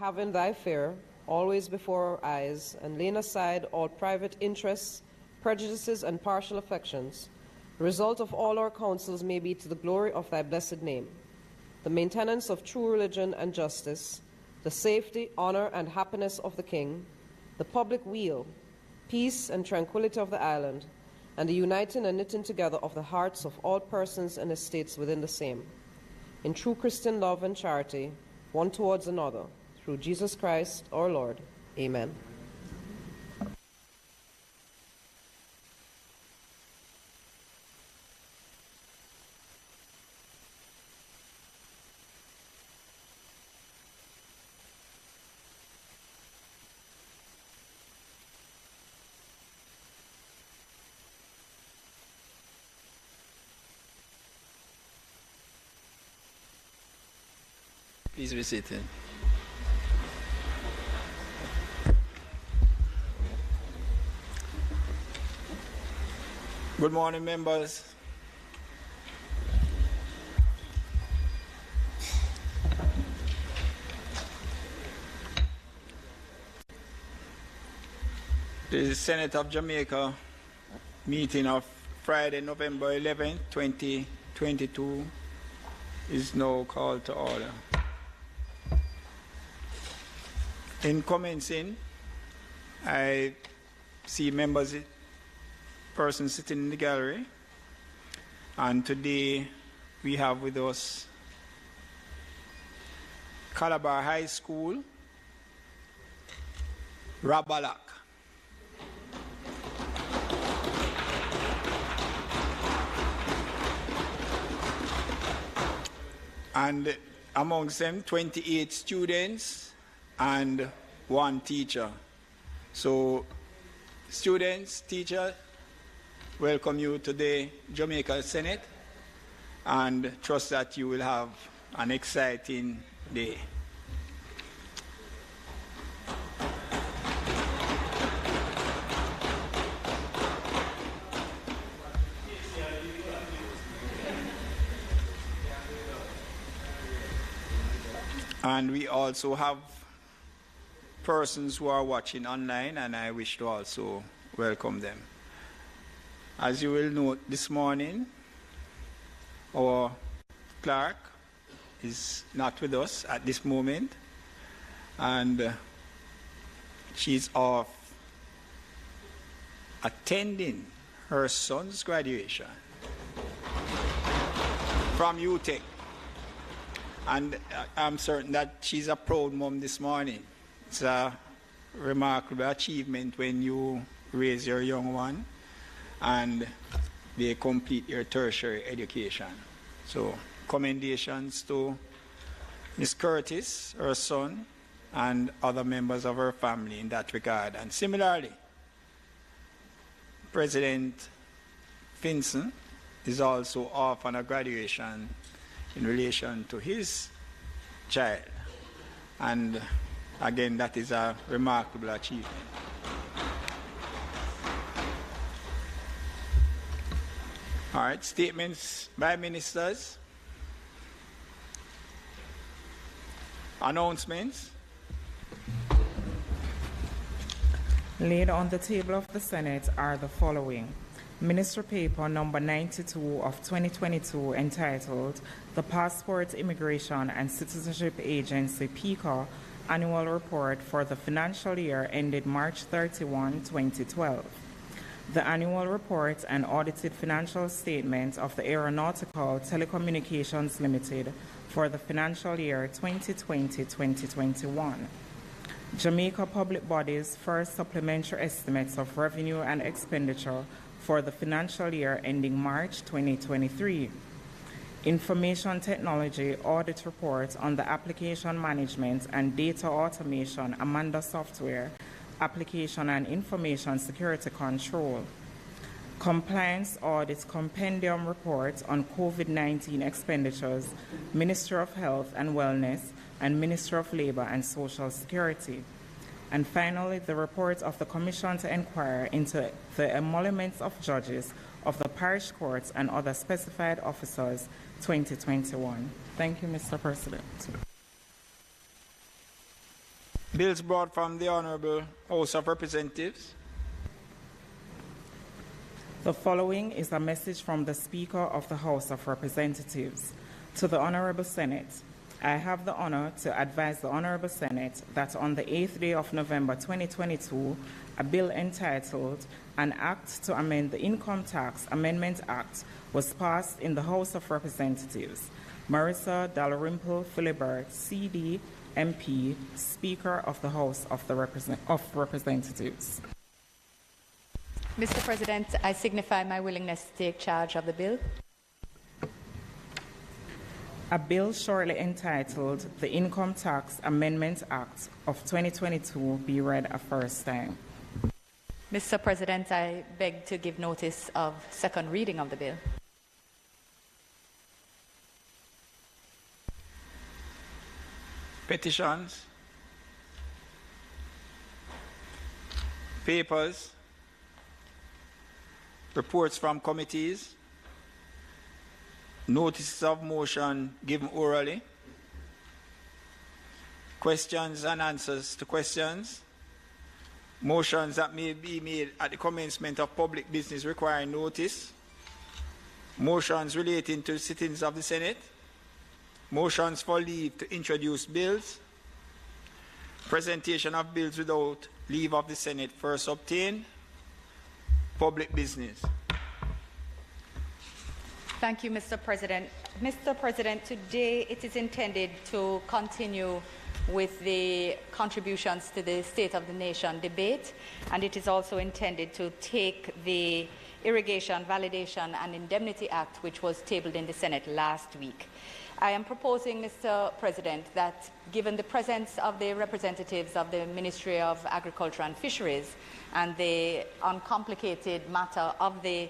having thy fear always before our eyes, and laying aside all private interests, prejudices, and partial affections, the result of all our counsels may be to the glory of thy blessed name, the maintenance of true religion and justice, the safety, honor, and happiness of the King, the public weal, peace, and tranquility of the island, and the uniting and knitting together of the hearts of all persons and estates within the same, in true Christian love and charity, one towards another, through Jesus Christ our Lord. Amen. Please be seated. Good morning, members. The Senate of Jamaica meeting of Friday, November 11, 2022 is now called to order. In commencing, I see persons sitting in the gallery, and today we have with us Calabar High School, Rabalak. And amongst them, 28 students and 1 teacher. So, students, teacher, welcome you to the Jamaica Senate, and trust that you will have an exciting day. And we also have persons who are watching online, and I wish to also welcome them. As you will note this morning, our clerk is not with us at this moment, and she's off attending her son's graduation from UTEC. And I'm certain that she's a proud mom this morning. It's a remarkable achievement when you raise your young one and they complete your tertiary education. So commendations to Ms. Curtis, her son, and other members of her family in that regard. And similarly, President Finson is also off on a graduation in relation to his child. And again, that is a remarkable achievement. All right, statements by ministers. Announcements. Laid on the table of the Senate are the following. Minister Paper number 92 of 2022 entitled The Passport, Immigration and Citizenship Agency PICA Annual Report for the financial year ended March 31, 2012. The annual report and audited financial statement of the Aeronautical Telecommunications Limited for the financial year 2020-2021. Jamaica Public Bodies' first supplementary estimates of revenue and expenditure for the financial year ending March 2023. Information Technology Audit Report on the Application Management and Data Automation Amanda Software, Application and Information Security Control. Compliance Audit Compendium Report on COVID-19 expenditures, Ministry of Health and Wellness, and Ministry of Labor and Social Security. And finally, the report of the Commission to inquire into the emoluments of judges of the parish courts and other specified officers 2021. Thank you, Mr. President. Bills brought from the Honourable House of Representatives. The following is a message from the Speaker of the House of Representatives to the Honourable Senate. I have the honour to advise the Honourable Senate that on the 8th day of November 2022, a bill entitled An Act to Amend the Income Tax Amendment Act was passed in the House of Representatives. Marissa Dalrymple Philibert, CD, MP, Speaker of the House of Representatives. Mr. President, I signify my willingness to take charge of the bill. A bill shortly entitled the Income Tax Amendment Act of 2022 be read a first time. Mr. President, I beg to give notice of second reading of the bill. Petitions, papers, reports from committees, notices of motion given orally, questions and answers to questions, motions that may be made at the commencement of public business requiring notice, motions relating to sittings of the Senate, motions for leave to introduce bills, presentation of bills without leave of the Senate first obtained, public business. Thank you, Mr. President. Mr. President, today it is intended to continue with the contributions to the State of the Nation debate, and it is also intended to take the Irrigation, Validation and Indemnity Act, which was tabled in the Senate last week. I am proposing, Mr. President, that given the presence of the representatives of the Ministry of Agriculture and Fisheries and the uncomplicated matter of the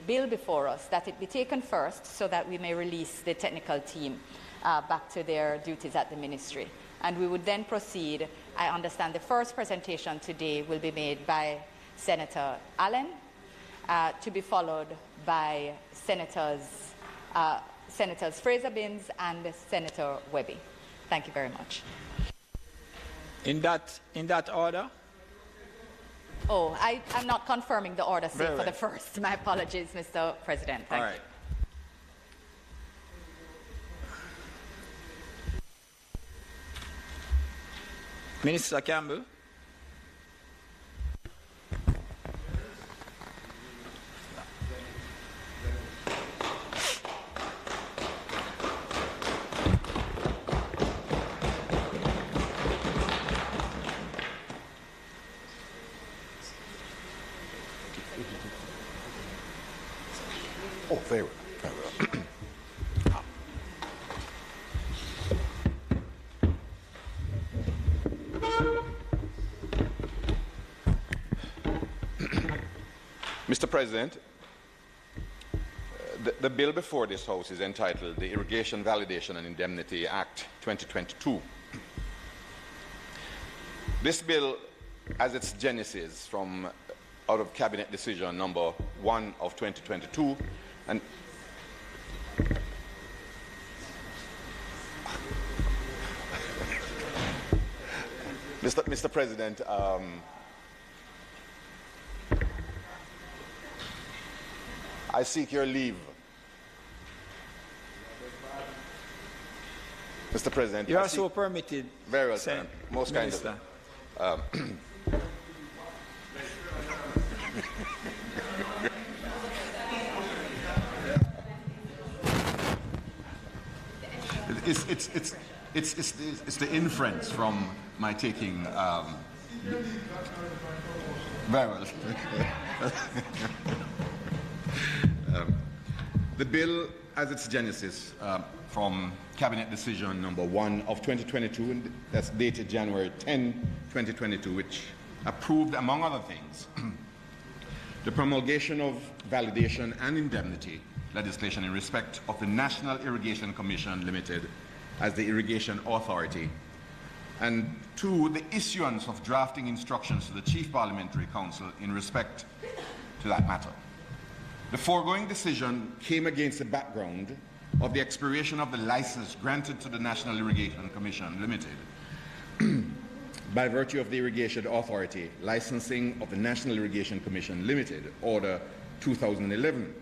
bill before us, that it be taken first so that we may release the technical team back to their duties at the ministry. And we would then proceed. I understand the first presentation today will be made by Senator Allen, to be followed by Senators Fraser-Binns and Senator Webby. Thank you very much. In that order? Oh, I'm not confirming the order, say, for the first. My apologies, Mr. President. Thank you. Minister Campbell. Oh, very well. Mr. President, the bill before this House is entitled the Irrigation, Validation and Indemnity Act 2022. This bill, as its genesis from out of Cabinet Decision number 1 of 2022, and Mr. President, I seek your leave. Mr. President, you are so permitted. Very well, sir. Most kind of. It's the inference from my taking. Very well. The bill, as its genesis, from Cabinet Decision number 1 of 2022, and that's dated January 10, 2022, which approved, among other things, the promulgation of validation and indemnity legislation in respect of the National Irrigation Commission Limited as the Irrigation Authority, and 2, the issuance of drafting instructions to the Chief Parliamentary Council in respect to that matter. The foregoing decision came against the background of the expiration of the license granted to the National Irrigation Commission Limited by virtue of the Irrigation Authority licensing of the National Irrigation Commission Limited, Order 2011.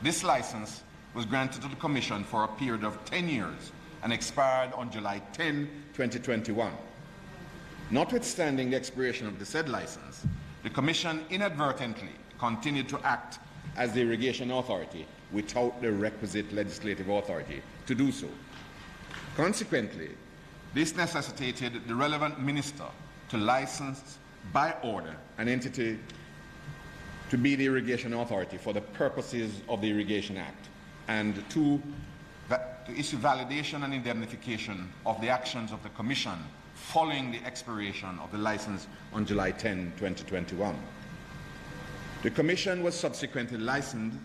This license was granted to the Commission for a period of 10 years and expired on July 10, 2021. Notwithstanding the expiration of the said license, the Commission inadvertently continued to act as the Irrigation Authority without the requisite legislative authority to do so. Consequently, this necessitated the relevant minister to license by order an entity to be the Irrigation Authority for the purposes of the Irrigation Act, and to issue validation and indemnification of the actions of the Commission following the expiration of the license on July 10, 2021. The Commission was subsequently licensed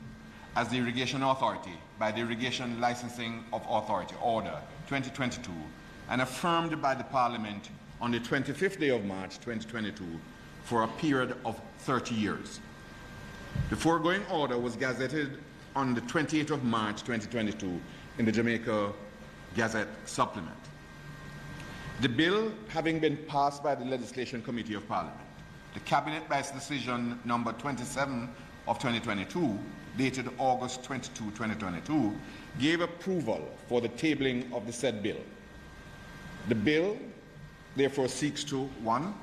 as the Irrigation Authority by the Irrigation Licensing of Authority Order 2022 and affirmed by the Parliament on the 25th day of March 2022 for a period of 30 years. The foregoing order was gazetted on the 28th of March 2022 in the Jamaica Gazette Supplement. The bill having been passed by the Legislation Committee of Parliament, the Cabinet by its decision number 27 of 2022, dated August 22, 2022, gave approval for the tabling of the said bill. The bill therefore seeks to, 1,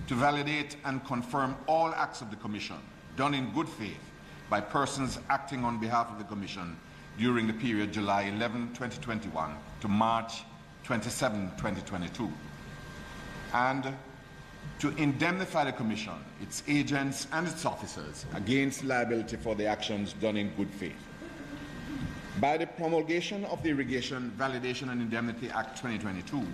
to validate and confirm all acts of the Commission done in good faith by persons acting on behalf of the Commission during the period July 11, 2021 to March 27, 2022, and to indemnify the Commission, its agents and its officers against liability for the actions done in good faith. By the promulgation of the Irrigation Validation and Indemnity Act 2022,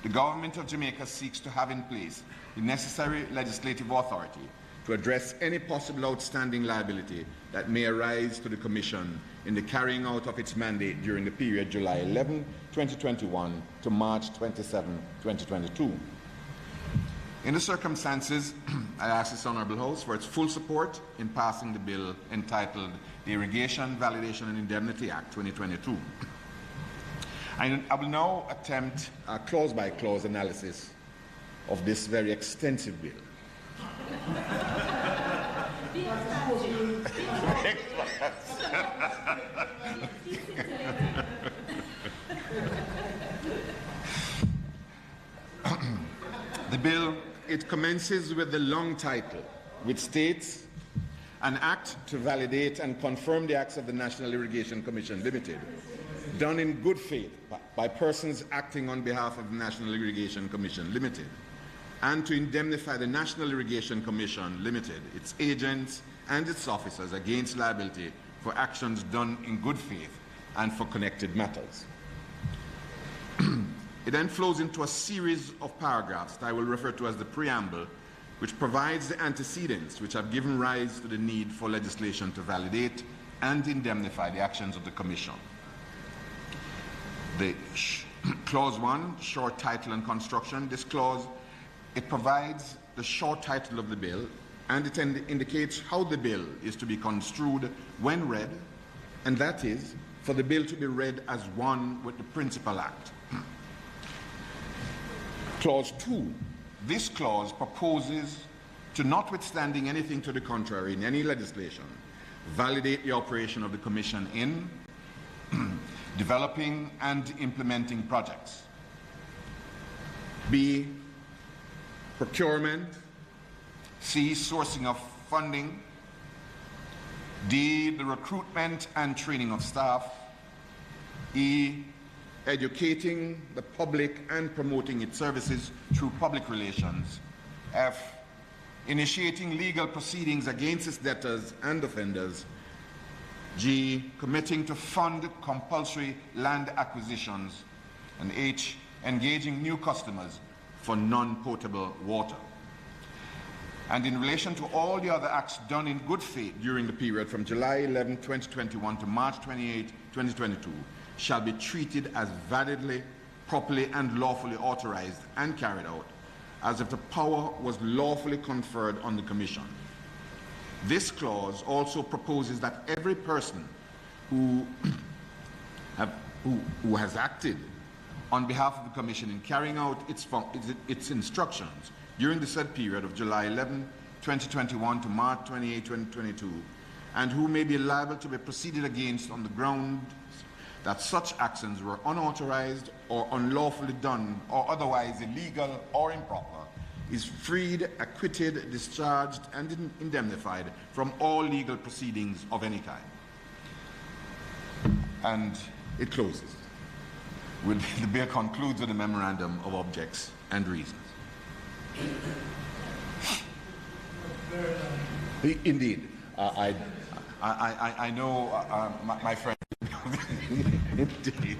the Government of Jamaica seeks to have in place the necessary legislative authority to address any possible outstanding liability that may arise to the Commission in the carrying out of its mandate during the period July 11, 2021 to March 27, 2022. In the circumstances, I ask this Honourable House for its full support in passing the bill entitled the Irrigation Validation and Indemnity Act 2022. I will now attempt a clause-by-clause analysis of this very extensive bill. The bill, it commences with the long title, which states, "An Act to validate and confirm the acts of the National Irrigation Commission Limited, done in good faith by persons acting on behalf of the National Irrigation Commission Limited, and to indemnify the National Irrigation Commission Limited, its agents and its officers against liability for actions done in good faith and for connected matters." It then flows into a series of paragraphs that I will refer to as the preamble, which provides the antecedents which have given rise to the need for legislation to validate and indemnify the actions of the Commission. The Clause 1, short title and construction. This clause, it provides the short title of the bill, and it indicates how the bill is to be construed when read, and that is for the bill to be read as one with the principal act. Clause 2. This clause proposes to, notwithstanding anything to the contrary in any legislation, validate the operation of the Commission in developing and implementing projects. B, procurement. C, sourcing of funding. D, the recruitment and training of staff. E, educating the public and promoting its services through public relations. F, initiating legal proceedings against its debtors and offenders. G, committing to fund compulsory land acquisitions. And H, engaging new customers for non-potable water. And in relation to all the other acts done in good faith during the period from July 11, 2021 to March 28, 2022, shall be treated as validly, properly and lawfully authorized and carried out, as if the power was lawfully conferred on the Commission. This clause also proposes that every person who has acted on behalf of the Commission in carrying out its instructions during the said period of July 11, 2021 to March 28, 2022, and who may be liable to be proceeded against on the ground that such actions were unauthorized or unlawfully done or otherwise illegal or improper, is freed, acquitted, discharged, and indemnified from all legal proceedings of any kind. And it closes. The bill concludes with a memorandum of objects and reasons. Indeed, I know my friend. Indeed.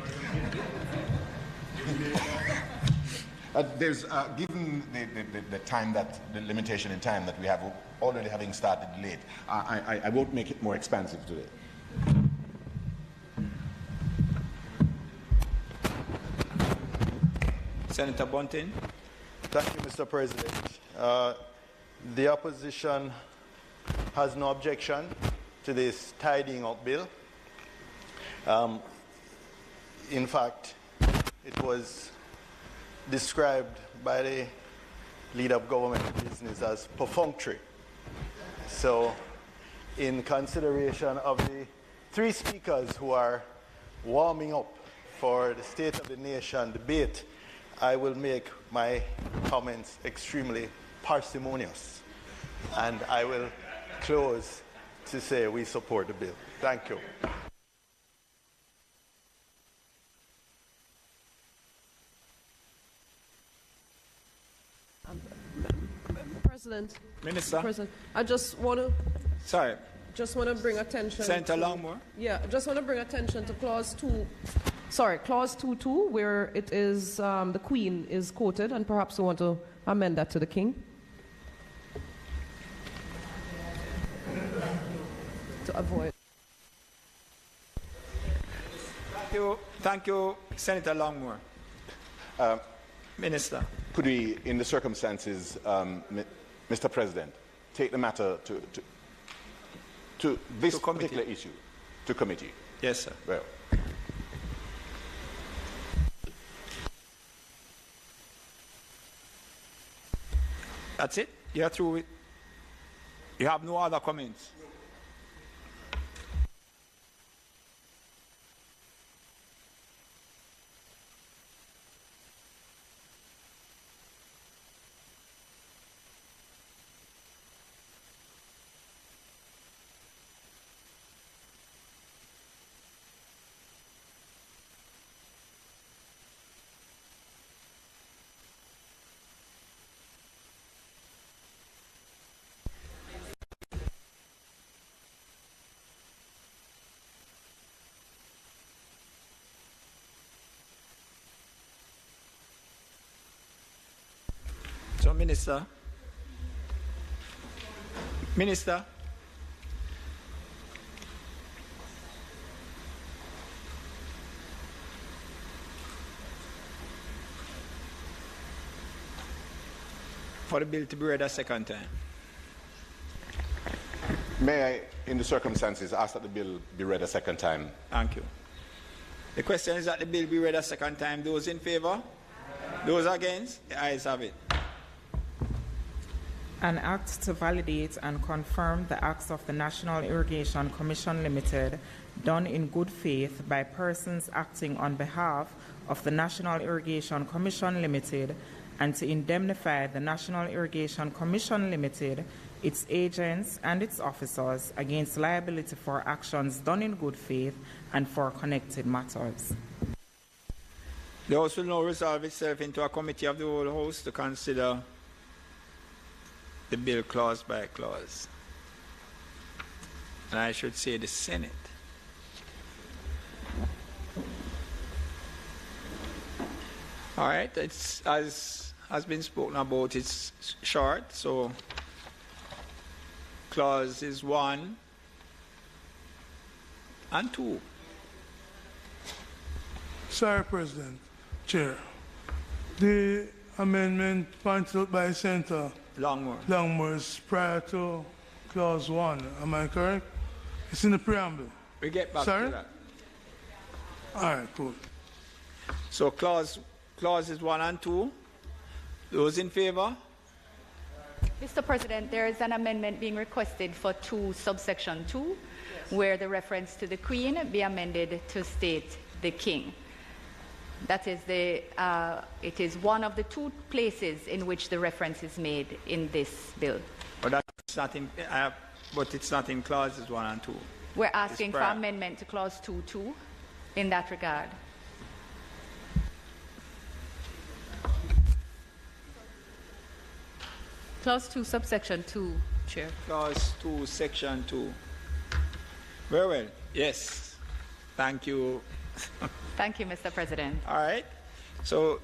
There's given the time the limitation in time that we have already having started late, I won't make it more expansive today. Senator Bunting. Thank you, Mr. President. The opposition has no objection to this tidying up bill. In fact, it was described by the leader of government business as perfunctory. So, in consideration of the three speakers who are warming up for the State of the Nation debate, I will make my comments extremely parsimonious, and I will close to say we support the bill. Thank you. President, I just want to. Sorry. Just want to bring attention. Senator Longmore. Yeah, just want to bring attention to clause 2. Sorry, clause 2.2, where it is the Queen is quoted, and perhaps we want to amend that to the King. To avoid. Thank you, Senator Longmore. Minister. Could we, in the circumstances, Mr. President, take the matter to this particular issue to committee? Yes, sir. Well. That's it? You're through with? You have no other comments? So, Minister. For the bill to be read a second time. May I, in the circumstances, ask that the bill be read a second time? Thank you. The question is that the bill be read a second time. Those in favour? Those against? The ayes have it. An act to validate and confirm the acts of the National Irrigation Commission Limited done in good faith by persons acting on behalf of the National Irrigation Commission Limited, and to indemnify the National Irrigation Commission Limited, its agents and its officers against liability for actions done in good faith and for connected matters. The House will now resolve itself into a committee of the whole House to consider the bill clause by clause. And I should say the Senate. All right, it's as has been spoken about, it's short, so clauses 1 and 2. Sir President, Chair, the amendment pointed out by Senator Longmore is prior to clause 1. Am I correct? It's in the preamble. We get back to that. All right, cool. So clauses 1 and 2. Those in favor? Mr. President, there is an amendment being requested for 2 subsection 2, where the reference to the Queen be amended to state the King. That is it is one of the 2 places in which the reference is made in this bill. But that's not in, but it's not in clauses 1 and 2. We're asking for amendment to clause 2.2 in that regard. Clause 2, subsection 2, Chair. Clause 2, section 2. Very well. Yes. Thank you. Thank you, Mr. President. All right. So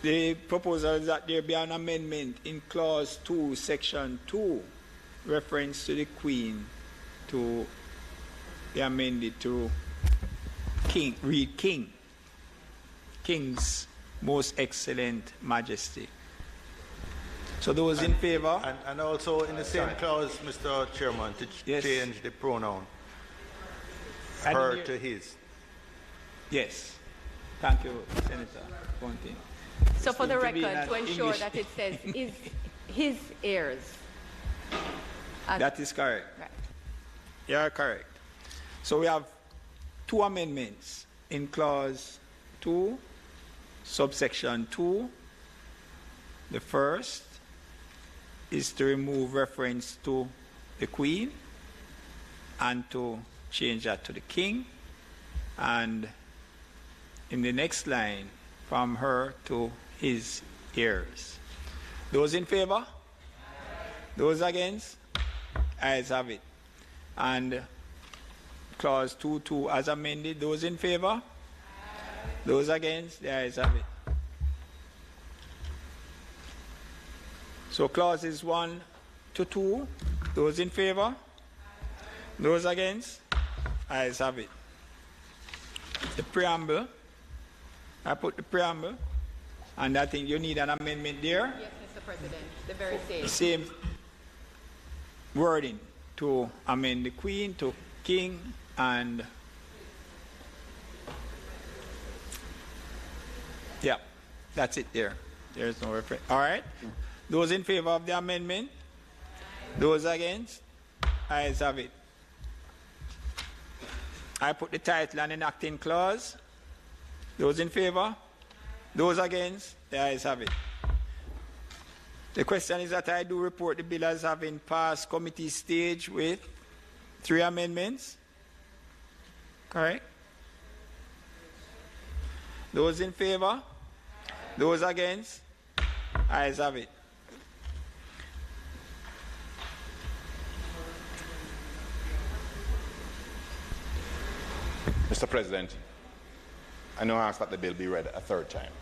the proposal is that there be an amendment in clause 2, section 2, reference to the Queen, to be amended to King, read King, King's Most Excellent Majesty. So those in favor? And also in the same clause, Mr. Chairman, to change the pronoun her to his. Yes. Thank you, Senator Fontaine. So for the record, to ensure that it says his heirs. That is correct. Right. You are correct. So we have 2 amendments in clause 2, subsection 2. The first is to remove reference to the Queen and to change that to the King. And in the next line, from her to his heirs. Those in favor? Those against? Ayes have it. And clause 2.2 as amended, those in favor? Those against? The ayes have it. So clauses 1 to 2, those in favor? Those against? Ayes have it. The preamble, I put the preamble, and I think you need an amendment there. Yes, Mr. President, the very same. The same wording to amend the Queen to King, and yeah, that's it there. There's no reference. All right. Those in favor of the amendment? Those against? Ayes have it. I put the title and enacting clause. Those in favor? Those against? The ayes have it. The question is that I do report the bill as having passed committee stage with 3 amendments. Correct? Those in favor? Those against? Ayes have it. Mr. President, I now ask that the bill be read a 3rd time.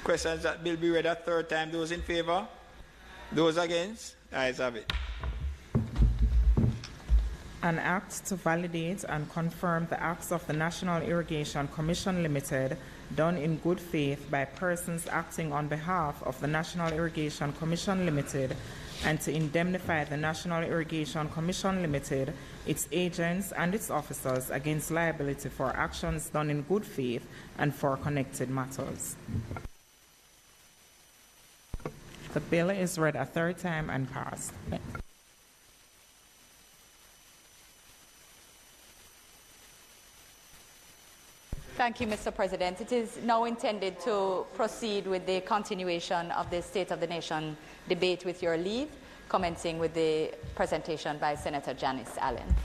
Questions that bill be read a 3rd time. Those in favor? Those against? Ayes have it. An act to validate and confirm the acts of the National Irrigation Commission Limited done in good faith by persons acting on behalf of the National Irrigation Commission Limited, and to indemnify the National Irrigation Commission Limited, its agents and its officers against liability for actions done in good faith and for connected matters. The bill is read a 3rd time and passed. Thank you, Mr. President. It is now intended to proceed with the continuation of the State of the Nation debate, with your leave, commencing with the presentation by Senator Janice Allen.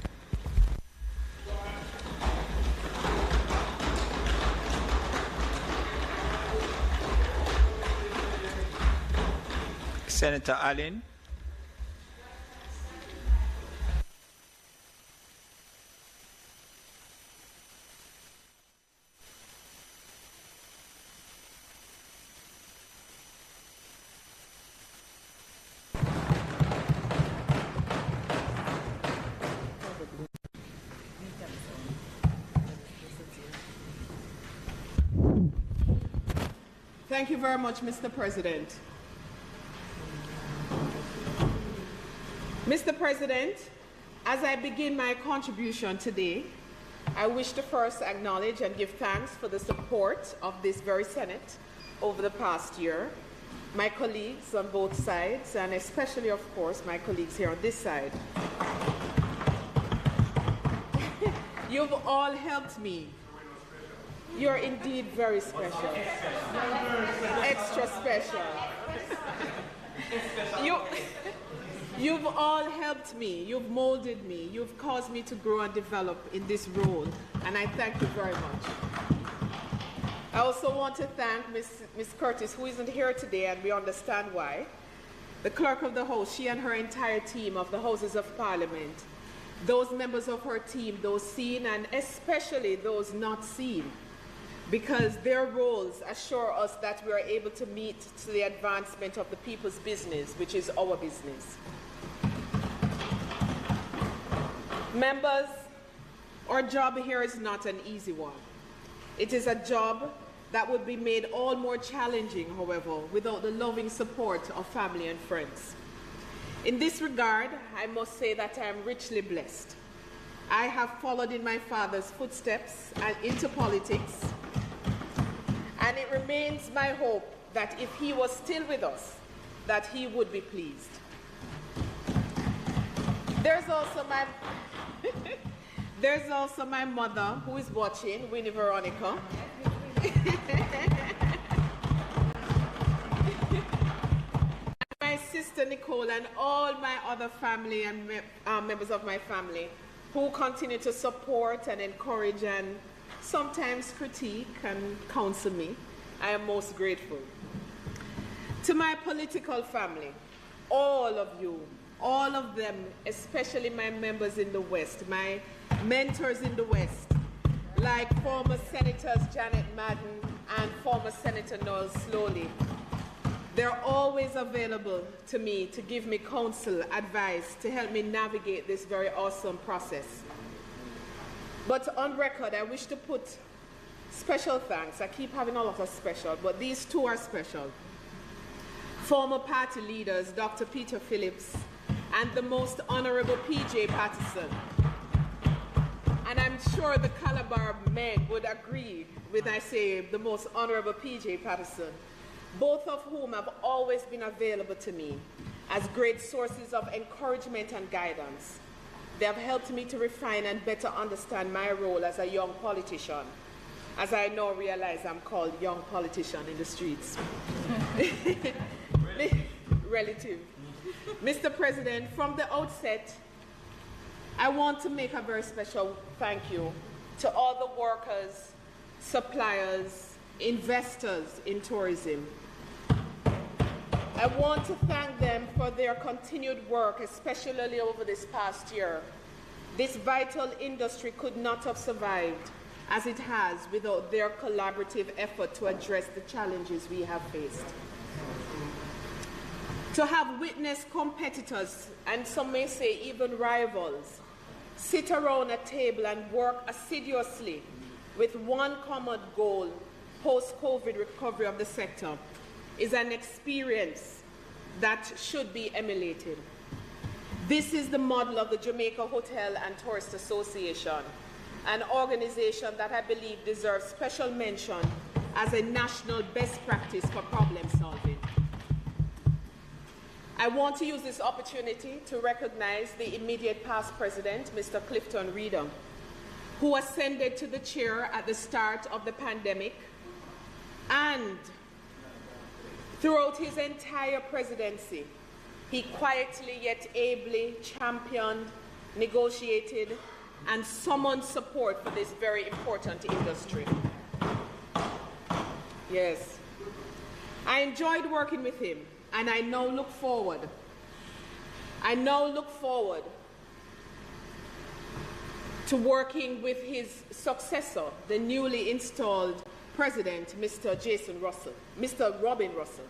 Senator Allen. Thank you very much, Mr. President. Mr. President, as I begin my contribution today, I wish to first acknowledge and give thanks for the support of this very Senate over the past year, my colleagues on both sides, and especially, of course, my colleagues here on this side. You've all helped me. You're indeed very special. Extra special. You've all helped me. You've molded me. You've caused me to grow and develop in this role, and I thank you very much. I also want to thank Ms. Curtis, who isn't here today, and we understand why. The Clerk of the House, she and her entire team of the Houses of Parliament, those members of her team, those seen and especially those not seen, because their roles assure us that we are able to meet to the advancement of the people's business, which is our business. Members, our job here is not an easy one. It is a job that would be made all more challenging, however, without the loving support of family and friends. In this regard, I must say that I am richly blessed. I have followed in my father's footsteps and into politics, and it remains my hope that if he was still with us, that he would be pleased. There's also my mother, who is watching, Winnie Veronica. My sister Nicole and all my other family and members of my family who continue to support and encourage and sometimes critique and counsel me. I am most grateful. To my political family, all of you, all of them, especially my members in the West, my mentors in the West, like former Senators Janet Madden and former Senator Noel Slowly. They're always available to me to give me counsel, advice, to help me navigate this very awesome process. But on record, I wish to put special thanks. I keep having a lot of special, but these two are special. Former party leaders, Dr. Peter Phillips and the most honorable P.J. Patterson. And I'm sure the Calabar men would agree when I say the most honorable P.J. Patterson, both of whom have always been available to me as great sources of encouragement and guidance. They have helped me to refine and better understand my role as a young politician, as I now realize I'm called young politician in the streets. Relative. Mr. President, from the outset, I want to make a very special thank you to all the workers, suppliers, investors in tourism. I want to thank them for their continued work, especially over this past year. This vital industry could not have survived as it has without their collaborative effort to address the challenges we have faced. To have witnessed competitors, and some may say even rivals, sit around a table and work assiduously with one common goal, post-COVID recovery of the sector, is an experience that should be emulated. This is the model of the Jamaica Hotel and Tourist Association, an organization that I believe deserves special mention as a national best practice for problem solving. I want to use this opportunity to recognize the immediate past president, Mr. Clifton Reeder, who ascended to the chair at the start of the pandemic, and throughout his entire presidency, he quietly yet ably championed, negotiated, and summoned support for this very important industry. Yes. I enjoyed working with him, and I now look forward to working with his successor, the newly installed president, Mr. Robin Russell.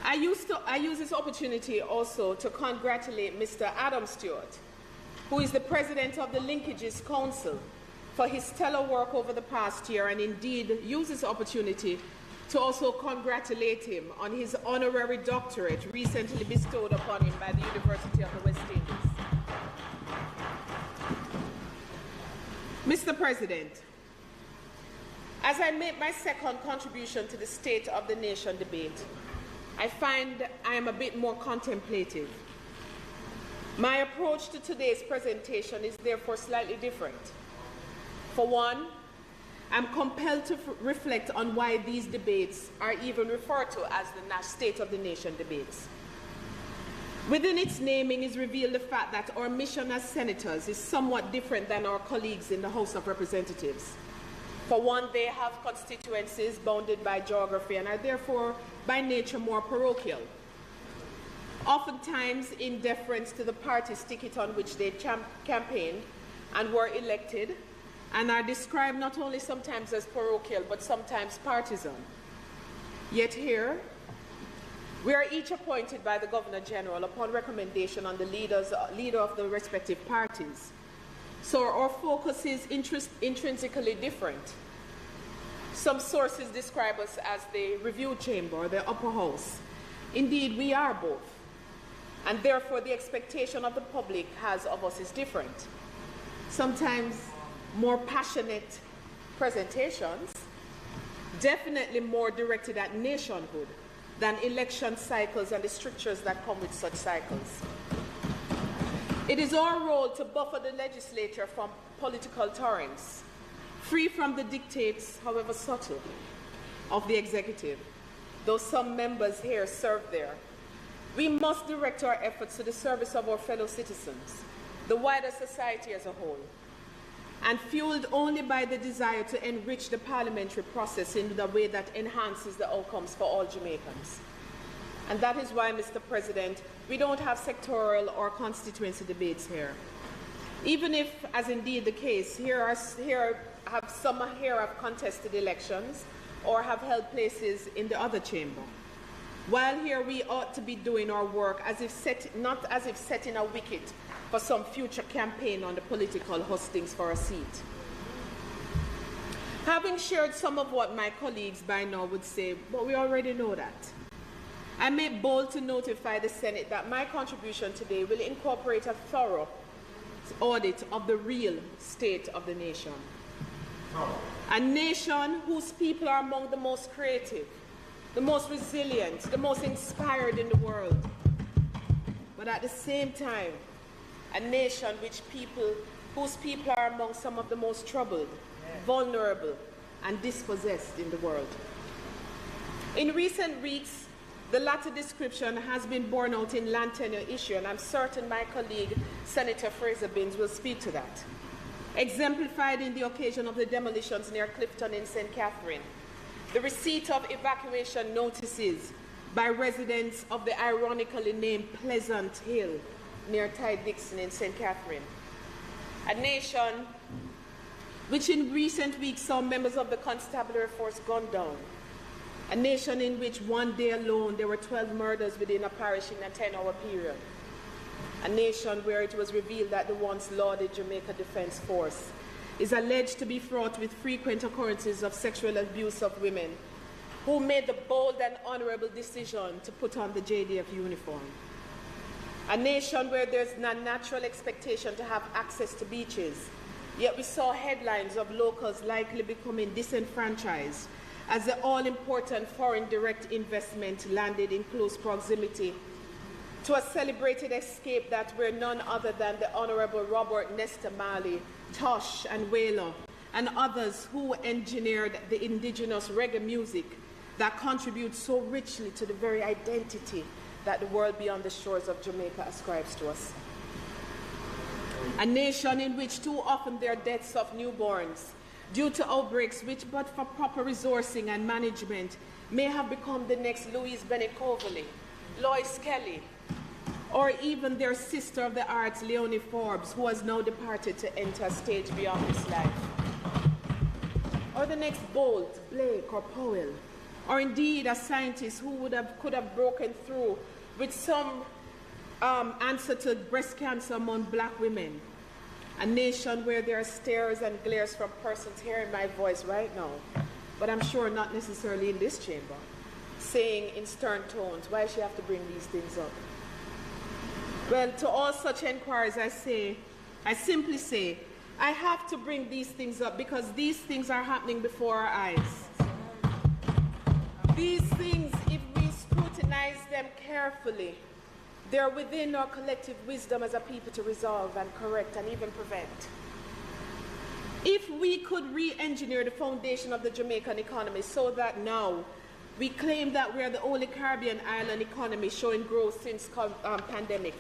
I use this opportunity also to congratulate Mr. Adam Stewart, who is the president of the Linkages Council, for his stellar work over the past year, and indeed use this opportunity to also congratulate him on his honorary doctorate recently bestowed upon him by the University of the West Indies. Mr. President, as I make my second contribution to the State of the Nation debate, I find I am a bit more contemplative. My approach to today's presentation is therefore slightly different. For one, I'm compelled to reflect on why these debates are even referred to as the State of the Nation debates. Within its naming is revealed the fact that our mission as senators is somewhat different than our colleagues in the House of Representatives. For one, they have constituencies bounded by geography and are therefore by nature more parochial. Oftentimes in deference to the party's ticket on which they campaigned and were elected, and are described not only sometimes as parochial but sometimes partisan. Yet here, we are each appointed by the Governor General upon recommendation on the leader of the respective parties. So our focus is intrinsically different. Some sources describe us as the review chamber or the upper house. Indeed, we are both. And therefore, the expectation of the public has of us is different. Sometimes more passionate presentations, definitely more directed at nationhood than election cycles and the strictures that come with such cycles. It is our role to buffer the legislature from political torrents, free from the dictates, however subtle, of the executive, though some members here serve there. We must direct our efforts to the service of our fellow citizens, the wider society as a whole, and fueled only by the desire to enrich the parliamentary process in a way that enhances the outcomes for all Jamaicans. And that is why, Mr. President, we don't have sectoral or constituency debates here. Even if, as indeed the case, some here have contested elections or have held places in the other chamber. While here we ought to be doing our work not as if setting a wicket for some future campaign on the political hustings for a seat. Having shared some of what my colleagues by now would say, but we already know that, I make bold to notify the Senate that my contribution today will incorporate a thorough audit of the real state of the nation. A nation whose people are among the most creative, the most resilient, the most inspired in the world. But at the same time, a nation whose people are among some of the most troubled, vulnerable, and dispossessed in the world. In recent weeks, the latter description has been borne out in land tenure issue, and I'm certain my colleague, Senator Fraser Binns, will speak to that. Exemplified in the occasion of the demolitions near Clifton in St. Catherine, the receipt of evacuation notices by residents of the ironically named Pleasant Hill near Ty Dixon in St. Catherine. A nation which in recent weeks saw members of the constabulary force gunned down. A nation in which one day alone there were 12 murders within a parish in a 10-hour period. A nation where it was revealed that the once lauded Jamaica Defense Force is alleged to be fraught with frequent occurrences of sexual abuse of women who made the bold and honorable decision to put on the JDF uniform. A nation where there's no natural expectation to have access to beaches, yet we saw headlines of locals likely becoming disenfranchised as the all-important foreign direct investment landed in close proximity to a celebrated escape that were none other than the Honorable Robert Nesta Marley, Tosh and Whaler, and others who engineered the indigenous reggae music that contributes so richly to the very identity that the world beyond the shores of Jamaica ascribes to us. A nation in which too often there are deaths of newborns due to outbreaks which, but for proper resourcing and management, may have become the next Louise Bennett Coverley, Lois Kelly, or even their sister of the arts, Leonie Forbes, who has now departed to enter a stage beyond this life. Or the next Bolt, Blake, or Powell, or indeed a scientist who could have broken through with some answer to breast cancer among black women. A nation where there are stares and glares from persons hearing my voice right now, but I'm sure not necessarily in this chamber, saying in stern tones, why does she have to bring these things up? Well, to all such inquiries I simply say, I have to bring these things up because these things are happening before our eyes. These things, if we scrutinize them carefully, they're within our collective wisdom as a people to resolve and correct and even prevent. If we could re-engineer the foundation of the Jamaican economy so that now we claim that we are the only Caribbean island economy showing growth since pandemic.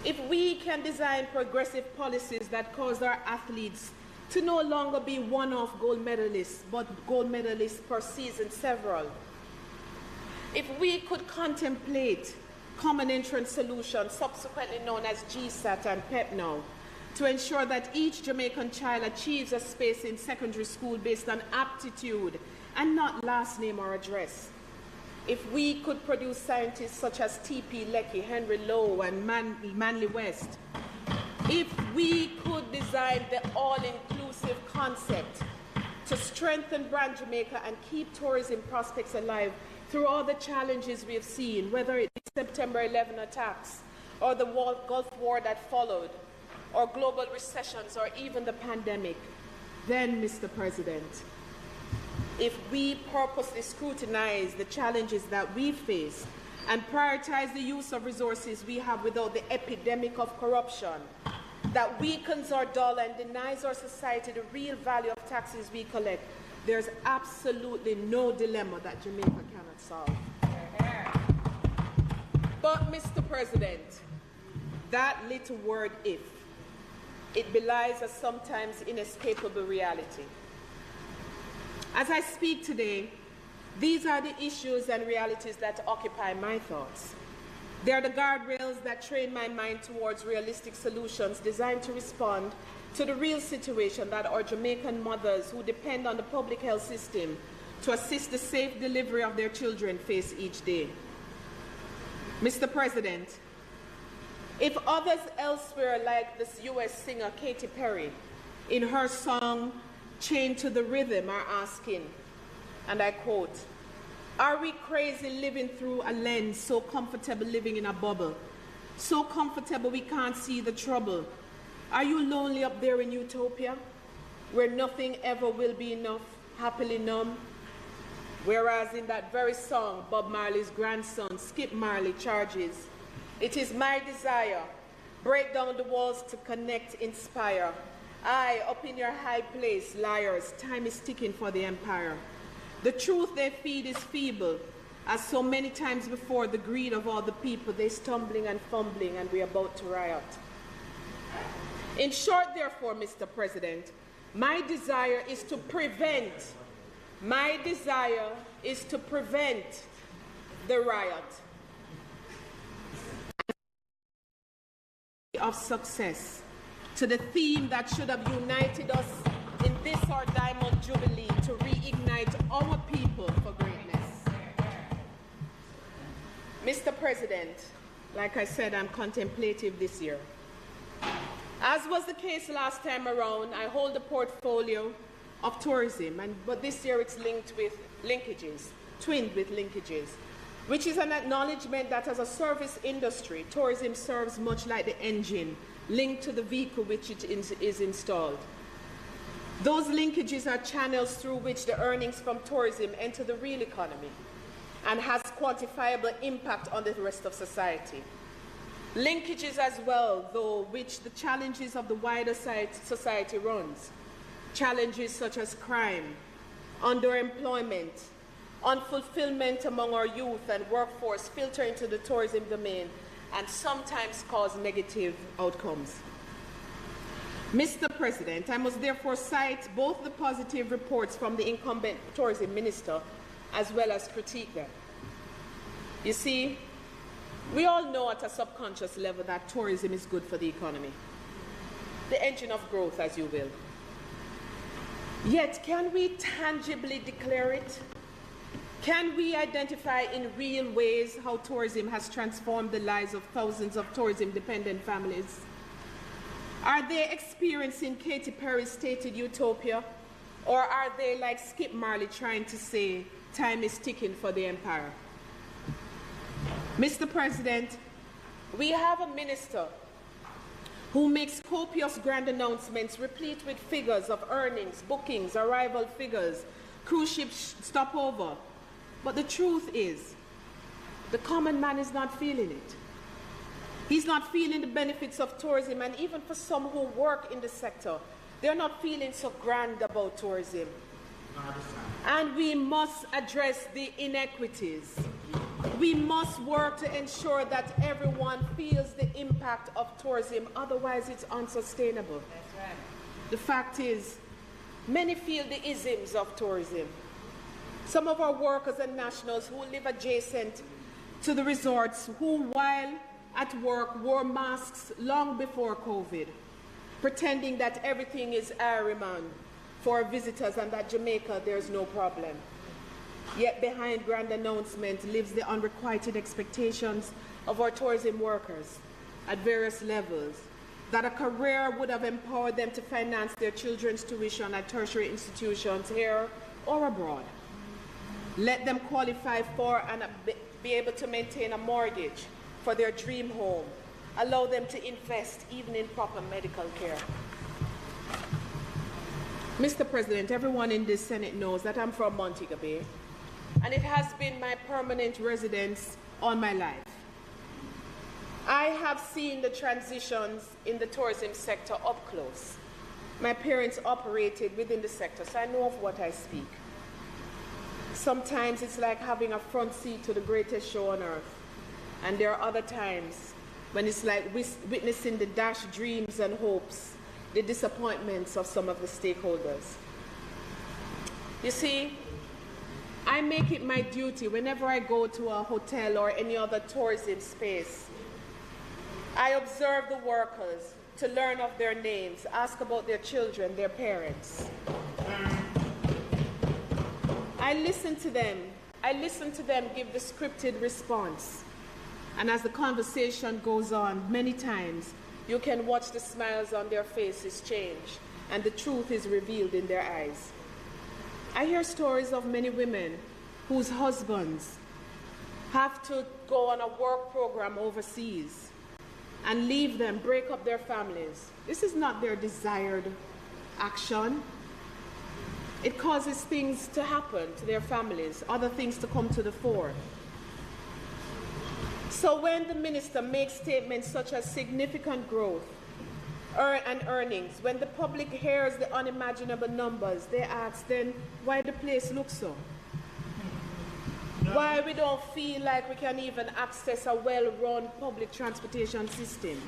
If we can design progressive policies that cause our athletes to no longer be one-off gold medalists, but gold medalists per season, several. If we could contemplate common entrance solutions, subsequently known as GSAT and PEP now, to ensure that each Jamaican child achieves a space in secondary school based on aptitude and not last name or address. If we could produce scientists such as T.P. Lecky, Henry Lowe, and Manley West, if we could design the all-inclusive concept to strengthen brand Jamaica and keep tourism prospects alive through all the challenges we have seen, whether it be September 11 attacks or the Gulf War that followed, or global recessions, or even the pandemic, then, Mr. President, if we purposely scrutinize the challenges that we face and prioritize the use of resources we have without the epidemic of corruption that weakens our dollar and denies our society the real value of taxes we collect, there's absolutely no dilemma that Jamaica cannot solve. But, Mr. President, that little word "if," it belies a sometimes inescapable reality. As I speak today, these are the issues and realities that occupy my thoughts. They are the guardrails that train my mind towards realistic solutions designed to respond to the real situation that our Jamaican mothers who depend on the public health system to assist the safe delivery of their children face each day. Mr. President, if others elsewhere, like this U.S. singer Katy Perry, in her song "Chained to the Rhythm," are asking, and I quote, "Are we crazy living through a lens, so comfortable living in a bubble, so comfortable we can't see the trouble? Are you lonely up there in utopia, where nothing ever will be enough, happily numb?" Whereas in that very song, Bob Marley's grandson, Skip Marley, charges, "It is my desire, break down the walls to connect, inspire. I, up in your high place, liars, time is ticking for the empire. The truth they feed is feeble, as so many times before, the greed of all the people, they stumbling and fumbling, and we're about to riot." In short, therefore, Mr. President, my desire is to prevent the riot of success to the theme that should have united us in this our Diamond Jubilee to reignite our people for greatness. Mr. President, like I said, I'm contemplative this year. As was the case last time around, I hold a portfolio of tourism, but this year it's linked with linkages, twinned with linkages, which is an acknowledgement that as a service industry, tourism serves much like the engine linked to the vehicle which it is installed. Those linkages are channels through which the earnings from tourism enter the real economy and has quantifiable impact on the rest of society. Linkages as well, though, which the challenges of the wider society runs. Challenges such as crime, underemployment, unfulfillment among our youth and workforce filter into the tourism domain and sometimes cause negative outcomes. Mr. President, I must therefore cite both the positive reports from the incumbent tourism minister as well as critique them. You see, we all know at a subconscious level that tourism is good for the economy, the engine of growth, as you will. Yet, can we tangibly declare it? Can we identify in real ways how tourism has transformed the lives of thousands of tourism-dependent families? Are they experiencing Katy Perry's stated utopia? Or are they, like Skip Marley, trying to say, time is ticking for the empire? Mr. President, we have a minister who makes copious grand announcements replete with figures of earnings, bookings, arrival figures, cruise ship stopover. But the truth is, the common man is not feeling it. He's not feeling the benefits of tourism, and even for some who work in the sector, they're not feeling so grand about tourism. And we must address the inequities. We must work to ensure that everyone feels the impact of tourism, otherwise it's unsustainable. That's right. The fact is, many feel the isms of tourism. Some of our workers and nationals who live adjacent to the resorts, who while at work wore masks long before COVID, pretending that everything is Ariman for visitors and that Jamaica there's no problem. Yet behind grand announcement lives the unrequited expectations of our tourism workers at various levels, that a career would have empowered them to finance their children's tuition at tertiary institutions here or abroad. Let them qualify for and be able to maintain a mortgage for their dream home. Allow them to invest even in proper medical care. Mr. President, everyone in this Senate knows that I'm from Montego Bay, and it has been my permanent residence all my life. I have seen the transitions in the tourism sector up close. My parents operated within the sector, so I know of what I speak. Sometimes it's like having a front seat to the greatest show on earth. And there are other times when it's like witnessing the dashed dreams and hopes, the disappointments of some of the stakeholders. You see, I make it my duty whenever I go to a hotel or any other tourism space. I observe the workers to learn of their names, ask about their children, their parents. I listen to them give the scripted response. And as the conversation goes on, many times you can watch the smiles on their faces change and the truth is revealed in their eyes. I hear stories of many women whose husbands have to go on a work program overseas and leave them, break up their families. This is not their desired action. It causes things to happen to their families, other things to come to the fore. So when the minister makes statements such as significant growth and earnings, when the public hears the unimaginable numbers, they ask then why the place looks so? Why we don't feel like we can even access a well-run public transportation system,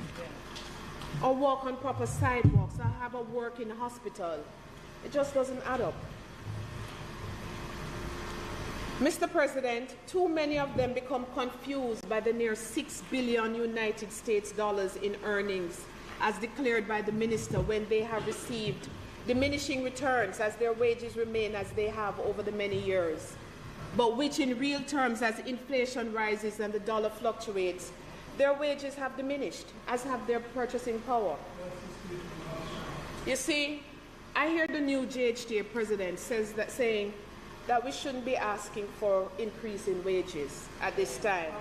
or walk on proper sidewalks, or have a working hospital. It just doesn't add up. Mr. President, too many of them become confused by the near $6 billion United States dollars in earnings as declared by the minister when they have received diminishing returns as their wages remain as they have over the many years, but which in real terms as inflation rises and the dollar fluctuates, their wages have diminished, as have their purchasing power. You see, I hear the new JISTV president saying that we shouldn't be asking for increase in wages at this time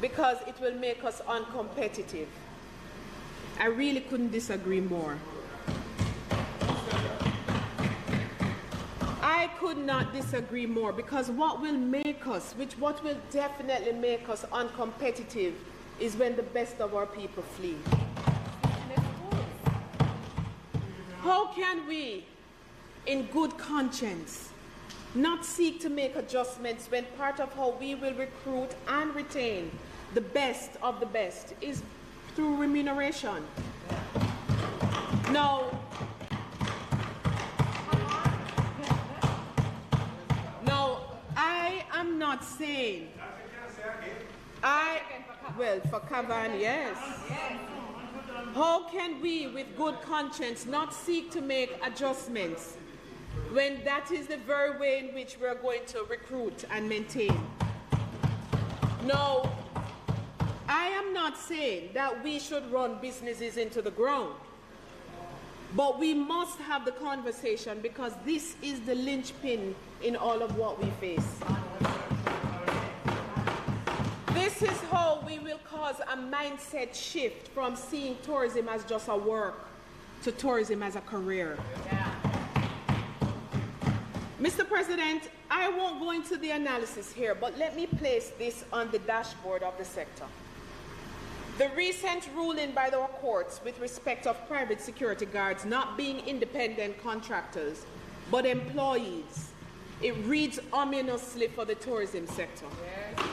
because it will make us uncompetitive. I really couldn't disagree more. I could not disagree more, because what will definitely make us uncompetitive is when the best of our people flee. How can we, in good conscience, not seek to make adjustments when part of how we will recruit and retain the best of the best is through remuneration? No, I am not saying, for Cavan, yes. How can we, with good conscience, not seek to make adjustments when that is the very way in which we're going to recruit and maintain? No, I am not saying that we should run businesses into the ground, but we must have the conversation, because this is the linchpin in all of what we face. This is how we will cause a mindset shift from seeing tourism as just a work to tourism as a career. Yeah. Mr. President, I won't go into the analysis here, but let me place this on the dashboard of the sector. The recent ruling by the courts with respect of private security guards not being independent contractors, but employees, it reads ominously for the tourism sector. Yes.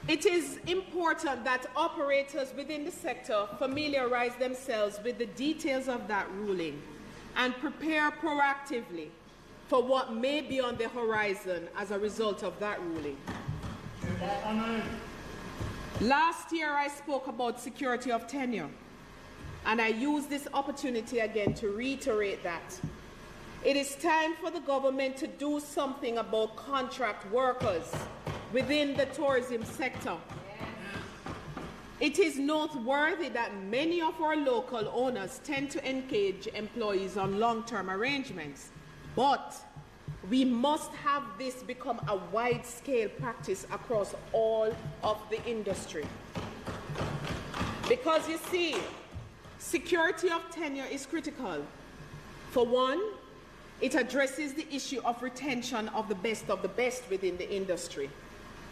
It is important that operators within the sector familiarize themselves with the details of that ruling and prepare proactively for what may be on the horizon as a result of that ruling. Last year I spoke about security of tenure, and I use this opportunity again to reiterate that. It is time for the government to do something about contract workers within the tourism sector. It is noteworthy that many of our local owners tend to engage employees on long-term arrangements, but we must have this become a wide-scale practice across all of the industry. Because you see, security of tenure is critical. For one, it addresses the issue of retention of the best within the industry.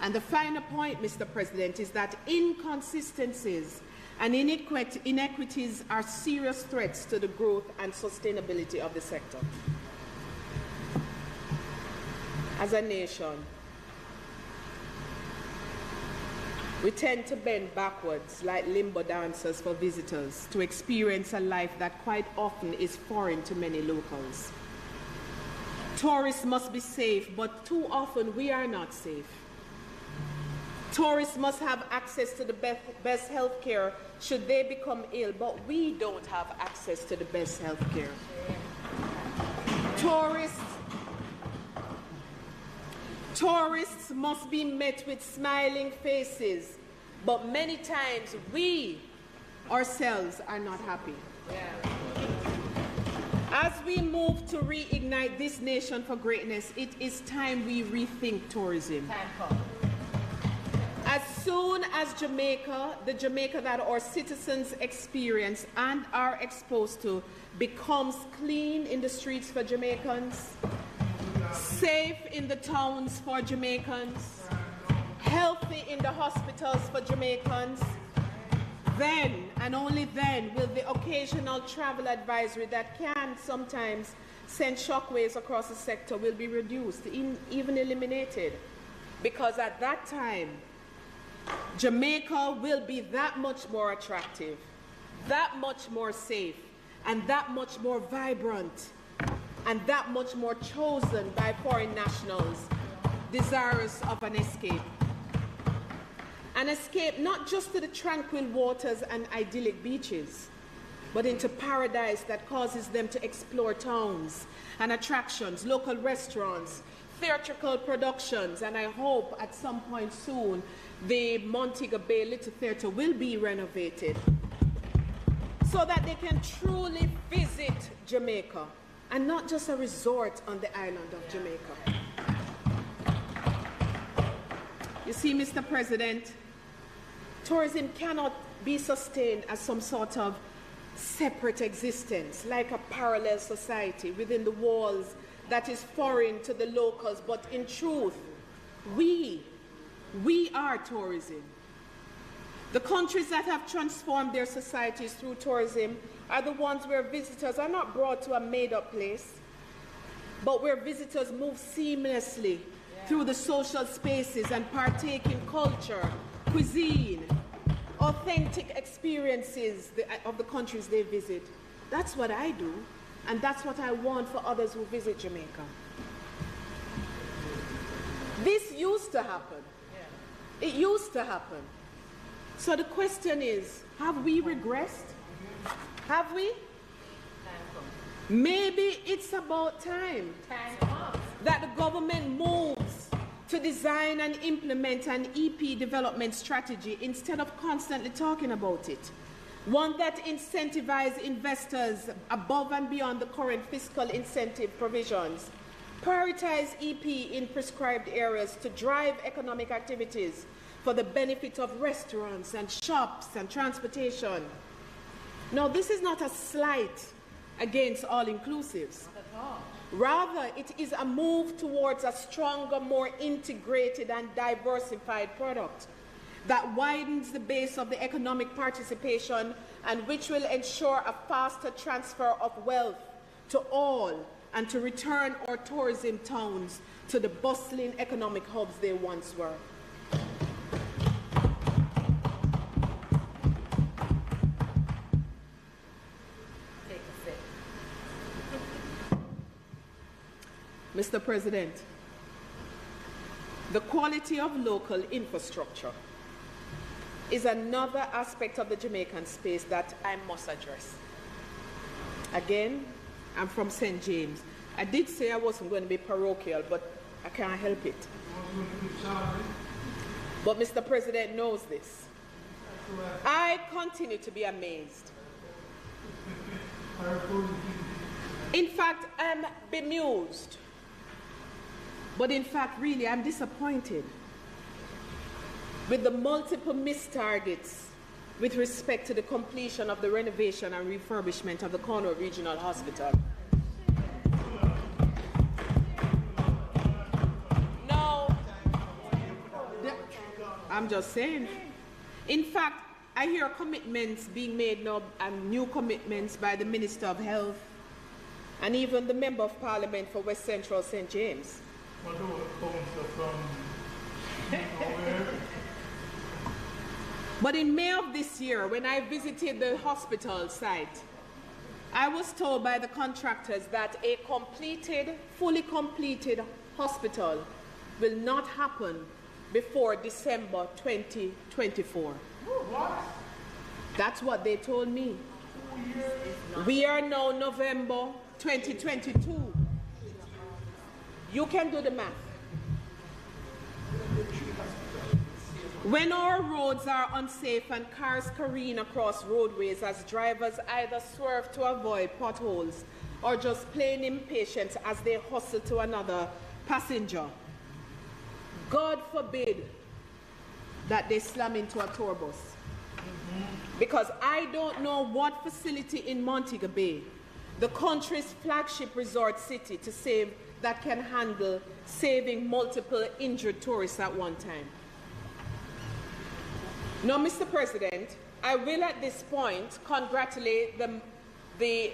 And the final point, Mr. President, is that inconsistencies and inequities are serious threats to the growth and sustainability of the sector. As a nation, we tend to bend backwards like limbo dancers for visitors to experience a life that quite often is foreign to many locals. Tourists must be safe, but too often we are not safe. Tourists must have access to the best health care should they become ill, but we don't have access to the best health care. Tourists must be met with smiling faces, but many times we ourselves are not happy. As we move to reignite this nation for greatness, it is time we rethink tourism. As soon as Jamaica, the Jamaica that our citizens experience and are exposed to, becomes clean in the streets for Jamaicans, safe in the towns for Jamaicans, healthy in the hospitals for Jamaicans, then and only then will the occasional travel advisory that can sometimes send shockwaves across the sector will be reduced, even eliminated, because at that time, Jamaica will be that much more attractive, that much more safe, and that much more vibrant, and that much more chosen by foreign nationals desirous of an escape. An escape not just to the tranquil waters and idyllic beaches, but into paradise that causes them to explore towns and attractions, local restaurants, theatrical productions, and I hope at some point soon the Montego Bay Little Theatre will be renovated so that they can truly visit Jamaica and not just a resort on the island of Jamaica. You see, Mr. President, tourism cannot be sustained as some sort of separate existence, like a parallel society within the walls that is foreign to the locals, but in truth, we are tourism. The countries that have transformed their societies through tourism are the ones where visitors are not brought to a made-up place, but where visitors move seamlessly through the social spaces and partake in culture, cuisine, authentic experiences of the countries they visit. That's what I do, and that's what I want for others who visit Jamaica. This used to happen. It used to happen. So the question is, have we regressed? Have we? Maybe it's about time that the government moves to design and implement an EP development strategy instead of constantly talking about it. one that incentivizes investors above and beyond the current fiscal incentive provisions, prioritize EP in prescribed areas to drive economic activities for the benefit of restaurants and shops and transportation. Now, this is not a slight against all-inclusives. Rather, it is a move towards a stronger, more integrated and diversified product that widens the base of the economic participation and which will ensure a faster transfer of wealth to all and to return our tourism towns to the bustling economic hubs they once were. Mr. President, the quality of local infrastructure is another aspect of the Jamaican space that I must address. Again, I'm from St. James. I did say I wasn't going to be parochial, but I can't help it. But Mr. President knows this. I continue to be amazed. In fact, I'm bemused. But in fact, really, I'm disappointed with the multiple missed targets with respect to the completion of the renovation and refurbishment of the Cornwall Regional Hospital. No, I'm just saying. In fact, I hear commitments being made now, new commitments by the Minister of Health and even the Member of Parliament for West Central St. James. But in May of this year, when I visited the hospital site, I was told by the contractors that a fully completed hospital will not happen before December 2024. What? That's what they told me. We are now November 2022. You can do the math. When our roads are unsafe and cars careen across roadways as drivers either swerve to avoid potholes or just plain impatient as they hustle to another passenger, God forbid that they slam into a tour bus. Because I don't know what facility in Montego Bay, the country's flagship resort city, that can handle saving multiple injured tourists at one time. Now, Mr. President, I will at this point congratulate the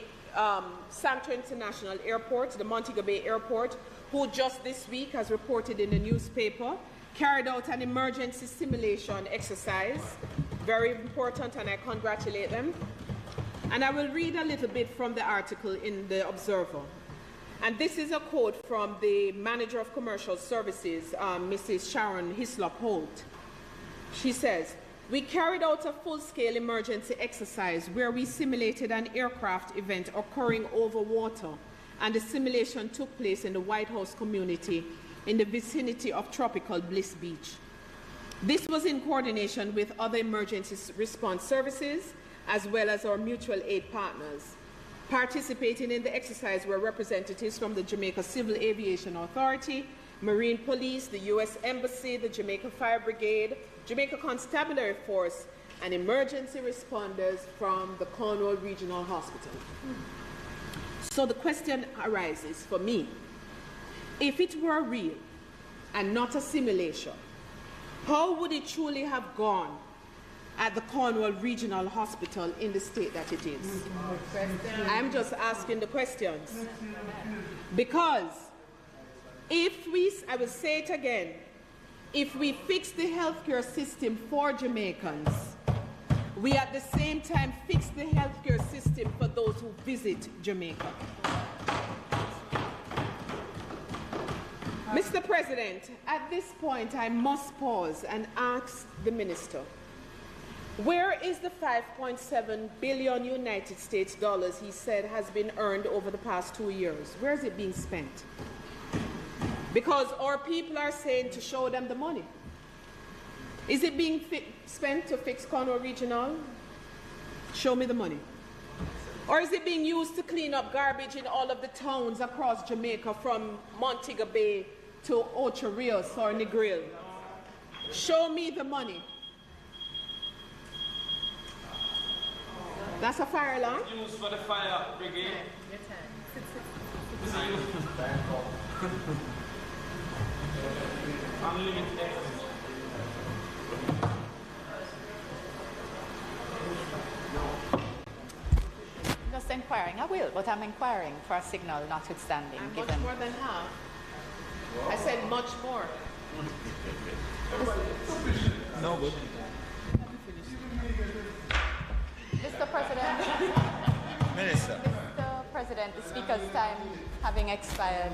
Sanctuary International Airport, the Montego Bay Airport, who just this week, as reported in the newspaper, carried out an emergency simulation exercise. Very important, and I congratulate them. And I will read a little bit from the article in the Observer. And this is a quote from the Manager of Commercial Services, Mrs. Sharon Hislop-Holt. She says, "We carried out a full-scale emergency exercise where we simulated an aircraft event occurring over water, and the simulation took place in the White House community in the vicinity of tropical Bliss Beach. This was in coordination with other emergency response services as well as our mutual aid partners. Participating in the exercise were representatives from the Jamaica Civil Aviation Authority, Marine Police, the U.S. Embassy, the Jamaica Fire Brigade, Jamaica Constabulary Force, and emergency responders from the Cornwall Regional Hospital." So the question arises for me, if it were real and not a simulation, how would it truly have gone at the Cornwall Regional Hospital in the state that it is? I'm just asking the questions. Because I will say it again, if we fix the healthcare system for Jamaicans, we at the same time fix the healthcare system for those who visit Jamaica. Mr. President, at this point I must pause and ask the Minister, where is the 5.7 billion United States dollars he said has been earned over the past 2 years? Where is it being spent? Because our people are saying to show them the money. Is it being spent to fix Cornwall Regional? Show me the money. Or is it being used to clean up garbage in all of the towns across Jamaica from Montego Bay to Ocho Rios or Negril? Show me the money. That's a fire alarm? Used for the fire brigade. Just inquiring. I will, but I'm inquiring for a signal notwithstanding. I'm given much more than half. I said much more. No good. Mr. President. Minister. Mr. President, the Speaker's time having expired,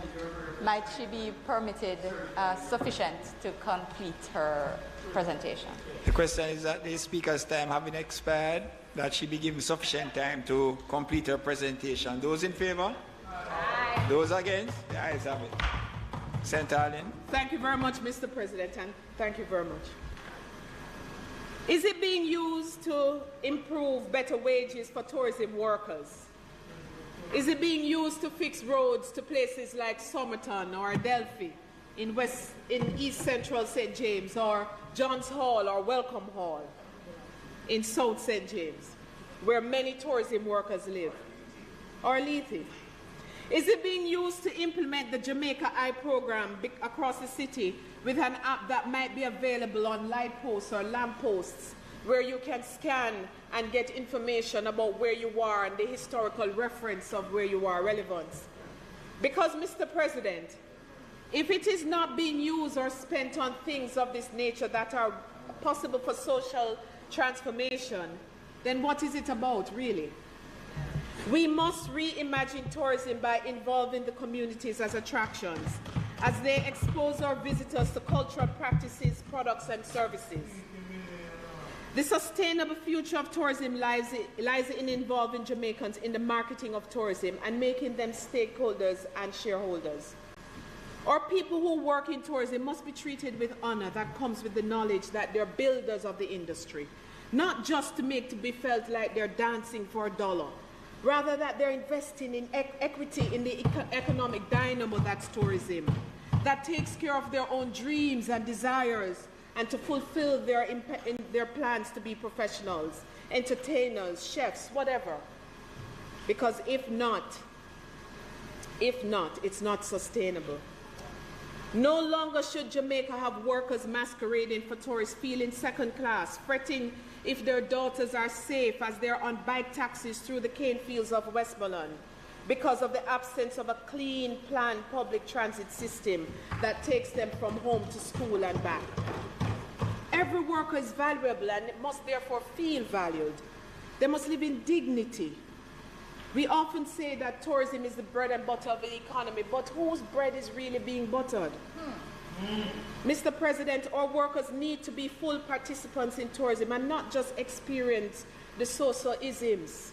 might she be permitted sufficient to complete her presentation? The question is that the Speaker's time having expired, that she be given sufficient time to complete her presentation. Those in favor? Aye. Those against? The ayes have it. Senator Allen. Thank you very much, Mr. President, and thank you very much. Is it being used to improve better wages for tourism workers? Is it being used to fix roads to places like Somerton or Adelphi in East Central St. James, or Johns Hall or Welcome Hall in South St. James, where many tourism workers live? Or Lethe? Is it being used to implement the Jamaica Eye program across the city with an app that might be available on light posts or lamp posts, where you can scan and get information about where you are and the historical reference of where you are, relevance? Because, Mr. President, if it is not being used or spent on things of this nature that are possible for social transformation, then what is it about, really? We must reimagine tourism by involving the communities as attractions, as they expose our visitors to cultural practices, products, and services. The sustainable future of tourism lies in involving Jamaicans in the marketing of tourism and making them stakeholders and shareholders. Our people who work in tourism must be treated with honor that comes with the knowledge that they're builders of the industry, not just to make to be felt like they're dancing for a dollar. Rather, that they're investing in equity in the economic dynamo that's tourism, that takes care of their own dreams and desires and to fulfill their plans to be professionals, entertainers, chefs, whatever. Because if not, it's not sustainable. No longer should Jamaica have workers masquerading for tourists, feeling second class, fretting if their daughters are safe as they're on bike taxis through the cane fields of Westmoreland because of the absence of a clean, planned public transit system that takes them from home to school and back. Every worker is valuable and must therefore feel valued. They must live in dignity. We often say that tourism is the bread and butter of the economy, but whose bread is really being buttered? Mr. President, our workers need to be full participants in tourism and not just experience the social isms.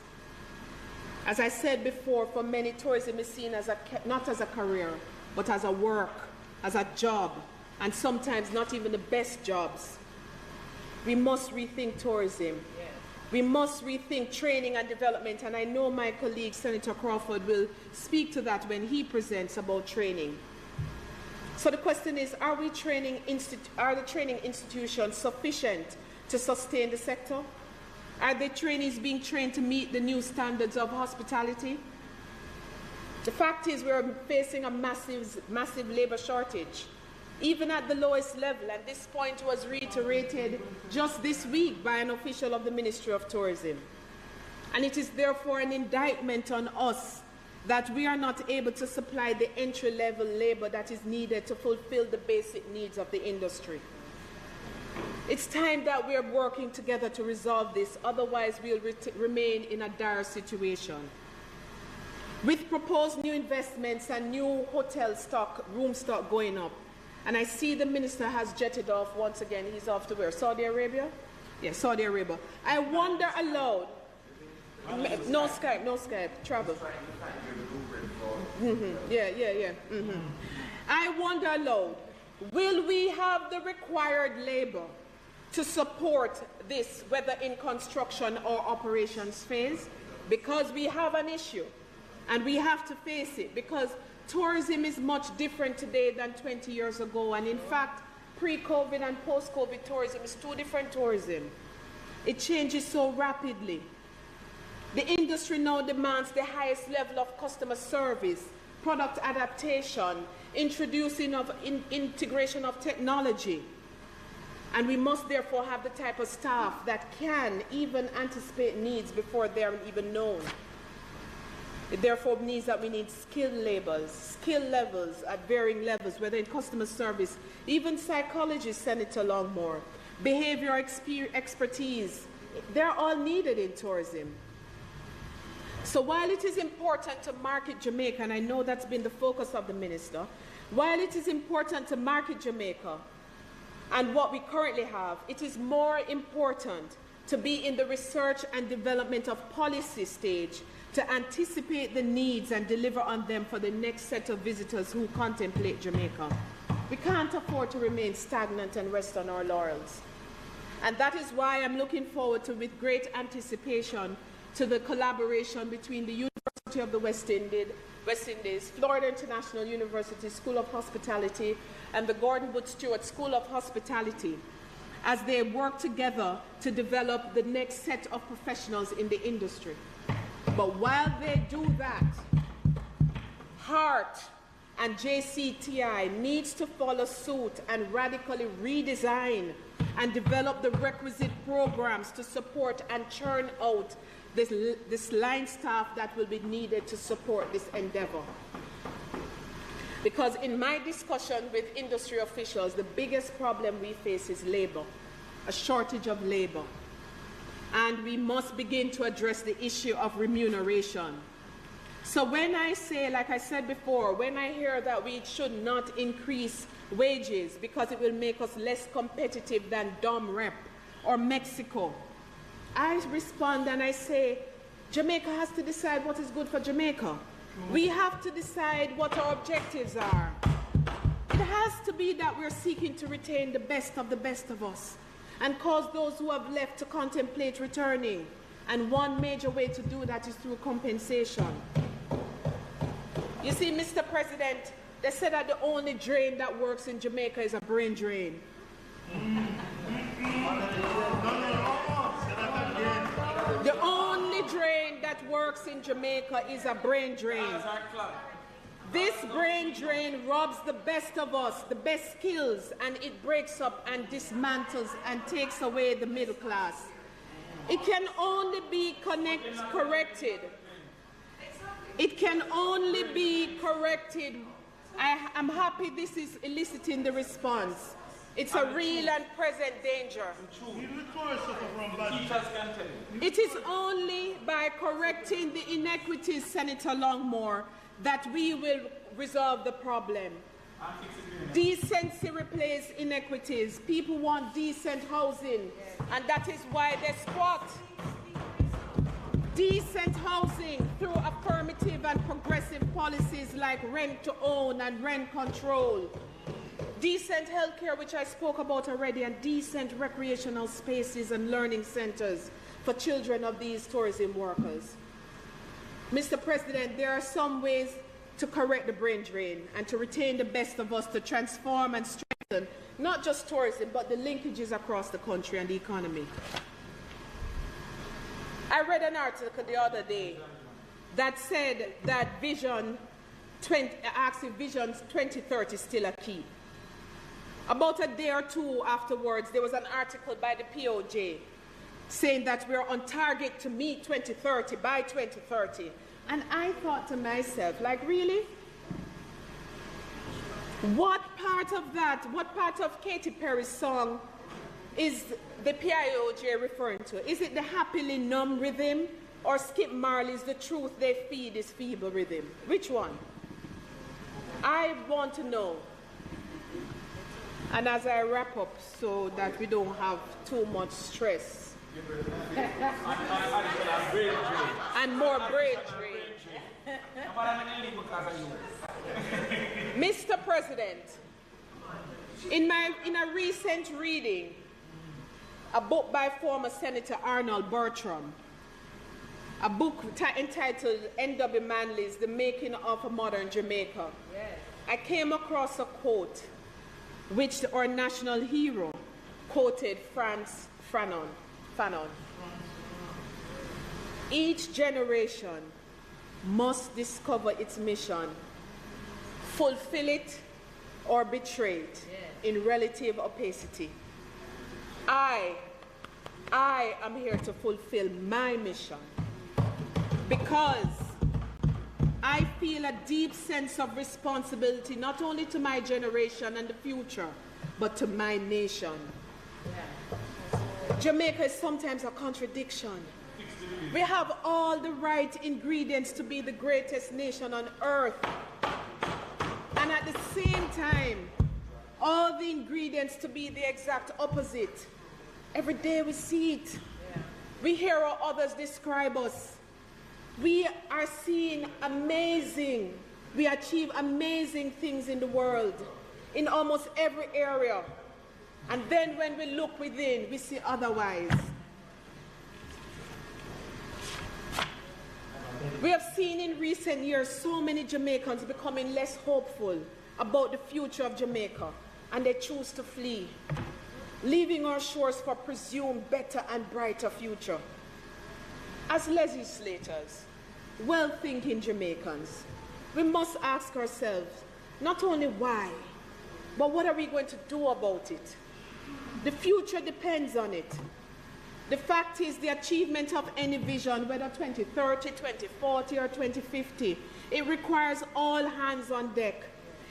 As I said before, for many, tourism is seen as not as a career, but as a work, as a job, and sometimes not even the best jobs. We must rethink tourism. We must rethink training and development, and I know my colleague, Senator Crawford, will speak to that when he presents about training. So the question is, are the training institutions sufficient to sustain the sector? Are the trainees being trained to meet the new standards of hospitality? The fact is, we're facing a massive labor shortage, even at the lowest level, and this point was reiterated just this week by an official of the Ministry of Tourism. And it is therefore an indictment on us that we are not able to supply the entry-level labor that is needed to fulfill the basic needs of the industry. It's time that we are working together to resolve this, otherwise we'll remain in a dire situation. With proposed new investments and new hotel stock, room stock going up, and I see the minister has jetted off once again. He's off to where? Saudi Arabia? Yes, Saudi Arabia. I wonder aloud. No Skype, travel. Yeah. I wonder aloud, will we have the required labor to support this, whether in construction or operations phase, because we have an issue and we have to face it, because tourism is much different today than 20 years ago. And in fact, pre-COVID and post-COVID tourism is two different tourism. It changes so rapidly. The industry now demands the highest level of customer service, product adaptation, integration of technology. And we must therefore have the type of staff that can even anticipate needs before they are even known. It therefore means that we need skill levels at varying levels, whether in customer service, even psychologists, Senator Longmore, behavior expertise, they're all needed in tourism. So while it is important to market Jamaica, and I know that's been the focus of the minister, while it is important to market Jamaica and what we currently have, it is more important to be in the research and development of policy stage to anticipate the needs and deliver on them for the next set of visitors who contemplate Jamaica. We can't afford to remain stagnant and rest on our laurels. And that is why I'm looking forward to, with great anticipation, to the collaboration between the University of the West Indies, Florida International University School of Hospitality, and the Gordon Wood Stewart School of Hospitality, as they work together to develop the next set of professionals in the industry. But while they do that, HEART and JCTI needs to follow suit and radically redesign and develop the requisite programs to support and churn out this line staff that will be needed to support this endeavor. Because in my discussion with industry officials, the biggest problem we face is labor, a shortage of labor. And we must begin to address the issue of remuneration. So when I say, like I said before, when I hear that we should not increase wages because it will make us less competitive than Dom Rep or Mexico, I respond and I say, Jamaica has to decide what is good for Jamaica. We have to decide what our objectives are. It has to be that we're seeking to retain the best of us and cause those who have left to contemplate returning. And one major way to do that is through compensation. You see, Mr. President, they said that the only drain that works in Jamaica is a brain drain. The only drain that works in Jamaica is a brain drain. This brain drain robs the best of us, the best skills, and it breaks up and dismantles and takes away the middle class. It can only be corrected. It can only be corrected. I'm happy this is eliciting the response. It's a real and present danger. It is only by correcting the inequities, Senator Longmore, that we will resolve the problem. Decency replaces inequities. People want decent housing, and that is why they squat. Decent housing through affirmative and progressive policies like rent to own and rent control. Decent health care, which I spoke about already, and decent recreational spaces and learning centers for children of these tourism workers. Mr. President, there are some ways to correct the brain drain and to retain the best of us, to transform and strengthen not just tourism, but the linkages across the country and the economy. I read an article the other day that said that Vision 2030 is still a key. About a day or two afterwards, there was an article by the POJ saying that we're on target to meet 2030 by 2030. And I thought to myself, like, really? What part of that, what part of Katy Perry's song is the PIOJ referring to? Is it the happily numb rhythm, or Skip Marley's The Truth They Feed is Feeble rhythm? Which one? I want to know. And as I wrap up, so that we don't have too much stress and more brain drain. Mr. President, in a recent reading, a book by former Senator Arnold Bertram, a book entitled N.W. Manley's The Making of a Modern Jamaica. Yes. I came across a quote which our national hero quoted Frantz Fanon. Each generation must discover its mission, fulfill it or betray it in relative opacity. I am here to fulfill my mission because I feel a deep sense of responsibility not only to my generation and the future, but to my nation. Jamaica is sometimes a contradiction. We have all the right ingredients to be the greatest nation on earth. And at the same time, all the ingredients to be the exact opposite. Every day we see it. We hear how others describe us. We are seeing amazing, we achieve amazing things in the world, in almost every area. And then when we look within, we see otherwise. We have seen in recent years so many Jamaicans becoming less hopeful about the future of Jamaica, and they choose to flee, leaving our shores for presumed better and brighter future. As legislators, well-thinking Jamaicans, we must ask ourselves not only why, but what are we going to do about it? The future depends on it. The fact is, the achievement of any vision, whether 2030, 2040, or 2050, it requires all hands on deck.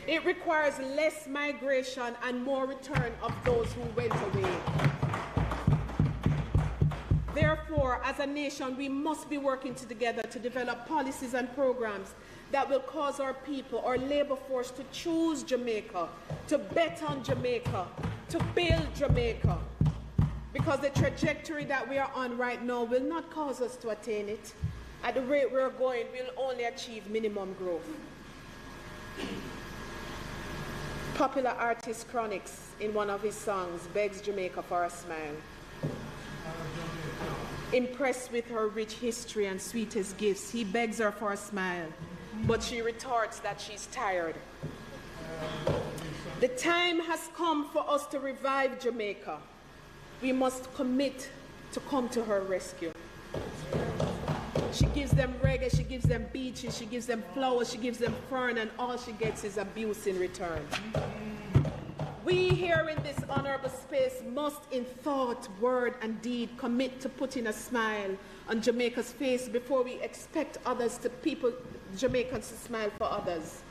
It requires less migration and more return of those who went away. Therefore, as a nation, we must be working together to develop policies and programs that will cause our people, our labor force, to choose Jamaica, to bet on Jamaica, to build Jamaica. Because the trajectory that we are on right now will not cause us to attain it. At the rate we're going, we'll only achieve minimum growth. Popular artist Chronix, in one of his songs, begs Jamaica for a smile. Impressed with her rich history and sweetest gifts, he begs her for a smile, but she retorts that she's tired. The time has come for us to revive Jamaica. We must commit to come to her rescue. She gives them reggae, she gives them beaches, she gives them flowers, she gives them fern, and all she gets is abuse in return. We here in this honorable space must, in thought, word, and deed, commit to putting a smile on Jamaica's face before we expect Jamaicans to smile for others.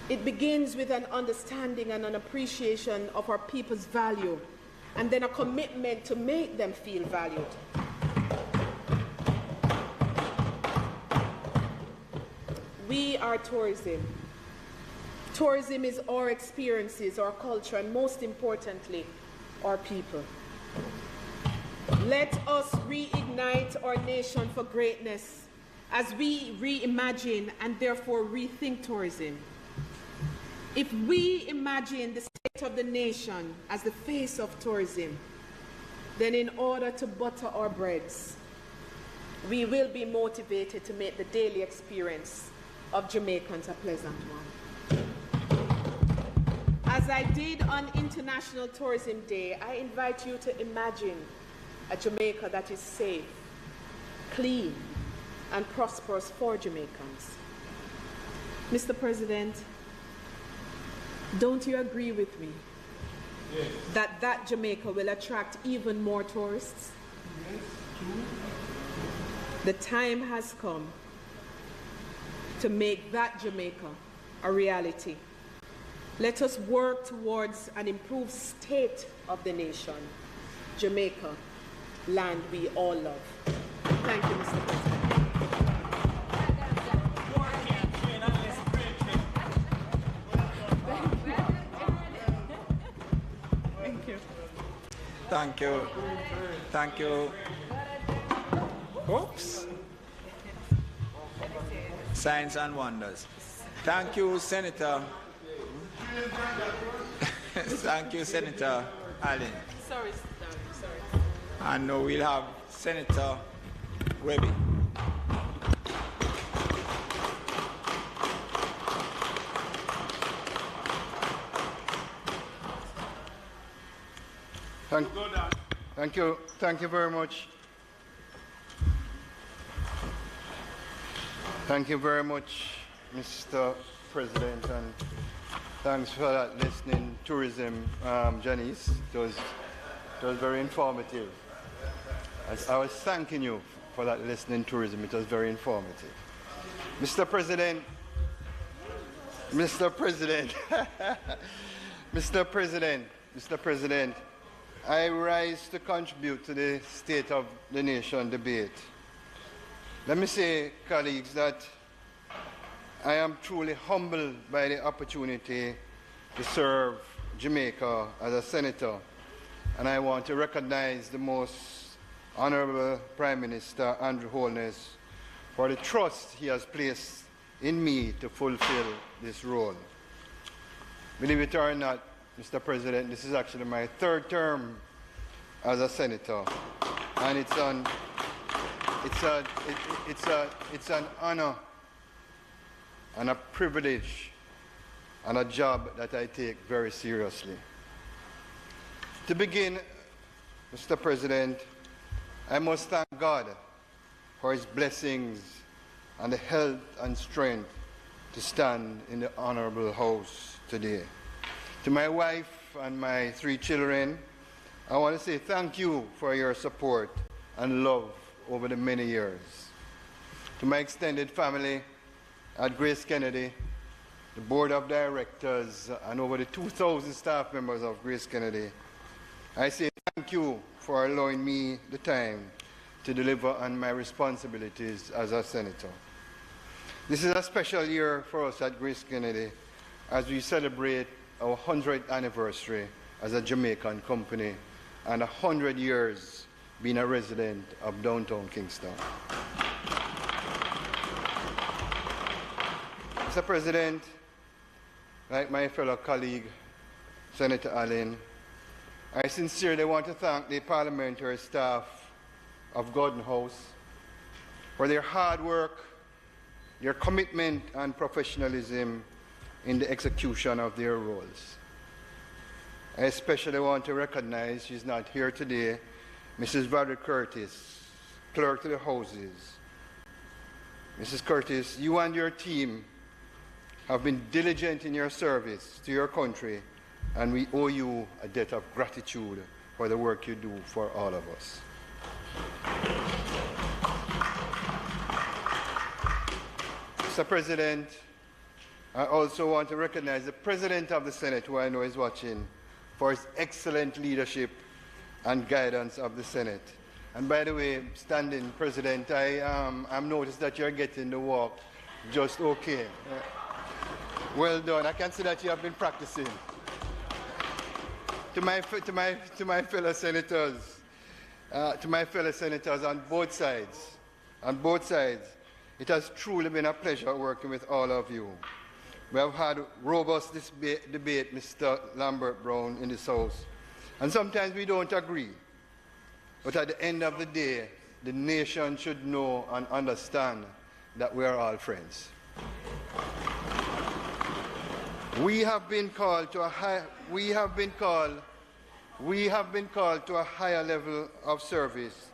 It begins with an understanding and an appreciation of our people's value, and then a commitment to make them feel valued. We are tourism. Tourism is our experiences, our culture, and most importantly, our people. Let us reignite our nation for greatness as we reimagine and therefore rethink tourism. If we imagine the state of the nation as the face of tourism, then in order to butter our breads, we will be motivated to make the daily experience of Jamaicans a pleasant one. As I did on International Tourism Day, I invite you to imagine a Jamaica that is safe, clean, and prosperous for Jamaicans. Mr. President, don't you agree with me that Jamaica will attract even more tourists? Yes, true. The time has come to make that Jamaica a reality. Let us work towards an improved state of the nation, Jamaica, land we all love. Thank you, Mr. President. Thank you. Thank you. Thank you. Oops. Signs and wonders. Thank you, Senator. Thank you, Senator Allen. Sorry, And now we'll have Senator Webby. Thank you very much. Thank you very much, Mr. President, and thanks for that listening tourism, Janice. It was very informative. I was thanking you for that listening tourism. It was very informative. Mr. President, Mr. President, I rise to contribute to the State of the Nation debate. Let me say, colleagues, that I am truly humbled by the opportunity to serve Jamaica as a senator, and I want to recognize the most Honorable Prime Minister Andrew Holness for the trust he has placed in me to fulfill this role. Believe it or not, Mr. President, this is actually my third term as a senator, and it's an honor and a privilege and a job that I take very seriously. To begin, Mr. President, I must thank God for His blessings and the health and strength to stand in the Honorable House today. To my wife and my 3 children, I want to say thank you for your support and love over the many years. To my extended family at Grace Kennedy, the Board of Directors, and over the 2,000 staff members of Grace Kennedy, I say thank you for allowing me the time to deliver on my responsibilities as a senator. This is a special year for us at Grace Kennedy as we celebrate our 100th anniversary as a Jamaican company and 100 years being a resident of downtown Kingston. Mr. President, like my fellow colleague, Senator Allen, I sincerely want to thank the parliamentary staff of Gordon House for their hard work, their commitment and professionalism in the execution of their roles. I especially want to recognize, she's not here today, Mrs. Valerie Curtis, Clerk to the Houses. Mrs. Curtis, you and your team have been diligent in your service to your country, and we owe you a debt of gratitude for the work you do for all of us. Mr. President, I also want to recognize the President of the Senate, who I know is watching, for his excellent leadership and guidance of the Senate. And by the way, standing President, I've noticed that you're getting the walk just okay. Well done. I can see that you have been practicing. To my fellow senators, on both sides, it has truly been a pleasure working with all of you. We have had robust debate, Mr. Lambert Brown, in this House. And sometimes we don't agree. But at the end of the day, the nation should know and understand that we are all friends. We have been called to a higher level of service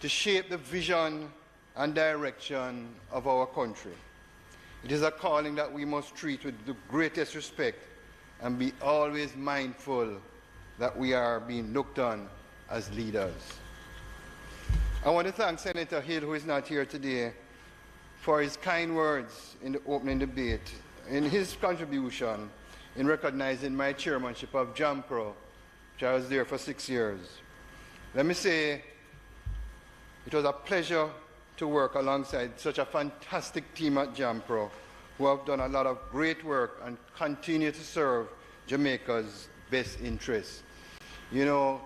to shape the vision and direction of our country. It is a calling that we must treat with the greatest respect and be always mindful that we are being looked on as leaders. I want to thank Senator Hill, who is not here today, for his kind words in the opening debate, in his contribution in recognizing my chairmanship of JAMPRO, which I was there for 6 years. Let me say, it was a pleasure to work alongside such a fantastic team at JAMPRO, who have done a lot of great work and continue to serve Jamaica's best interests. You know,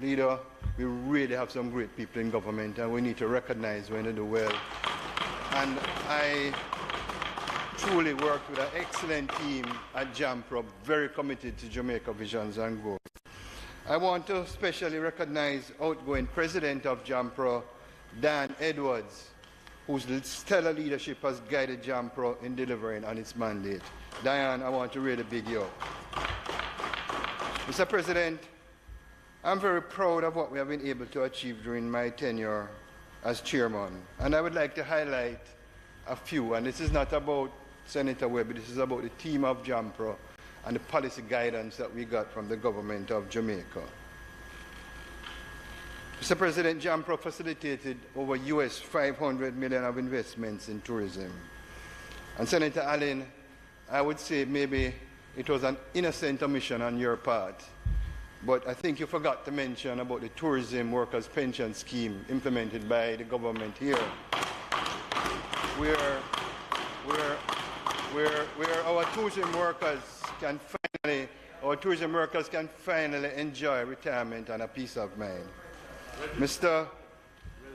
leader, we really have some great people in government, and we need to recognize when they do well. And I truly worked with an excellent team at JAMPRO, very committed to Jamaica visions and goals. I want to especially recognize outgoing President of JAMPRO, Dan Edwards, whose stellar leadership has guided JAMPRO in delivering on its mandate. Diane, I want to really big you up. Mr. President, I'm very proud of what we have been able to achieve during my tenure as chairman, and I would like to highlight a few, and this is not about Senator Webb, this is about the team of JAMPRO and the policy guidance that we got from the government of Jamaica. Mr. President, JAMPRO facilitated over US $500 million of investments in tourism. And Senator Allen, I would say maybe it was an innocent omission on your part, but I think you forgot to mention about the tourism workers pension scheme implemented by the government here, where our tourism workers can finally enjoy retirement and a peace of mind.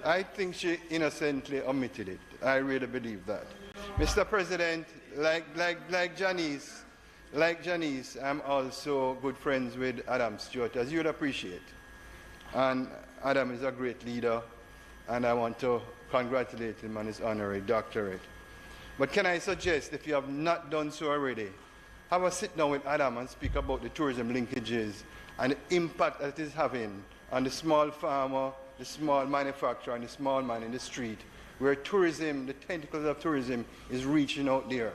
I think she innocently omitted it. I really believe that. Mr. President, like Janice, I'm also good friends with Adam Stewart, as you'd appreciate. And Adam is a great leader, and I want to congratulate him on his honorary doctorate. But can I suggest, if you have not done so already, have a sit down with Adam and speak about the tourism linkages and the impact that it is having on the small farmer, the small manufacturer, and the small man in the street, where tourism, the tentacles of tourism, is reaching out there.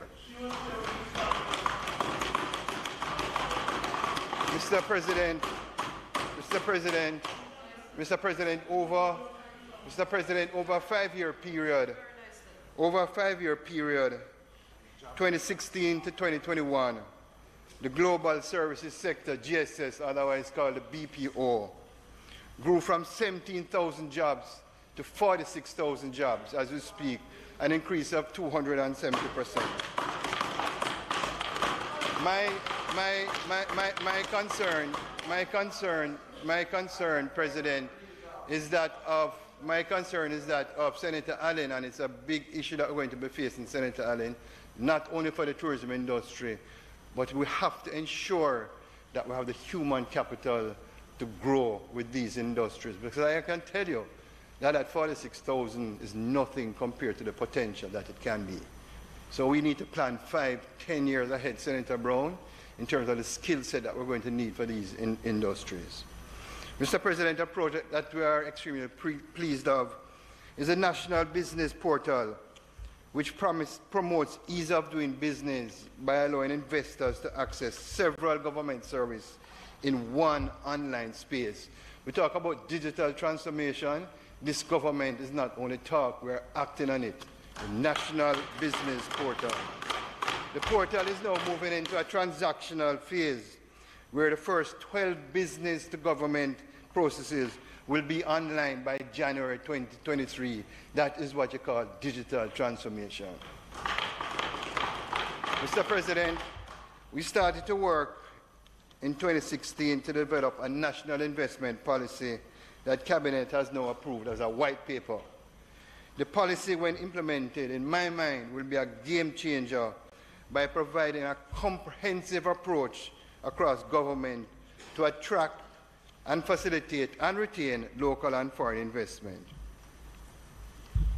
Mr. President, over a 5-year period, 2016 to 2021, the global services sector, GSS, otherwise called the BPO, grew from 17,000 jobs to 46,000 jobs as we speak, an increase of 270%. My concern, President, is that of Senator Allen, and it's a big issue that we're going to be facing, Senator Allen, not only for the tourism industry, but we have to ensure that we have the human capital to grow with these industries. Because I can tell you that at 46,000 is nothing compared to the potential that it can be. So we need to plan 5-10 years ahead, Senator Brown, in terms of the skill set that we're going to need for these industries. Mr. President, a project that we are extremely pleased of is a national business portal which promotes ease of doing business by allowing investors to access several government services in one online space. We talk about digital transformation. This government is not only talk, we're acting on it. The National Business Portal. The portal is now moving into a transactional phase where the first 12 business to government processes will be online by January 2023. That is what you call digital transformation. Mr. President, we started to work in 2016 to develop a national investment policy that Cabinet has now approved as a white paper. The policy, when implemented, in my mind, will be a game changer by providing a comprehensive approach across government to attract and facilitate and retain local and foreign investment.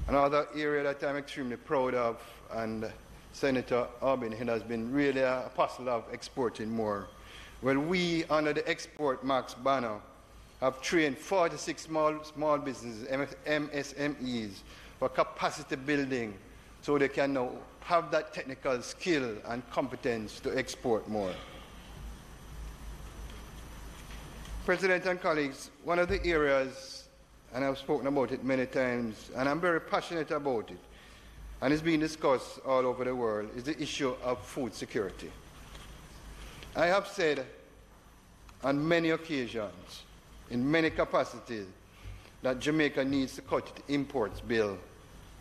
Another area that I'm extremely proud of, and Senator Albin has been really an apostle of exporting more. Well, we, under the Export Max banner, have trained 46 small businesses, MSMEs, for capacity building so they can now have that technical skill and competence to export more. President and colleagues, one of the areas, and I've spoken about it many times, and I'm very passionate about it, and it's being discussed all over the world, is the issue of food security. I have said on many occasions, in many capacities, that Jamaica needs to cut its imports bill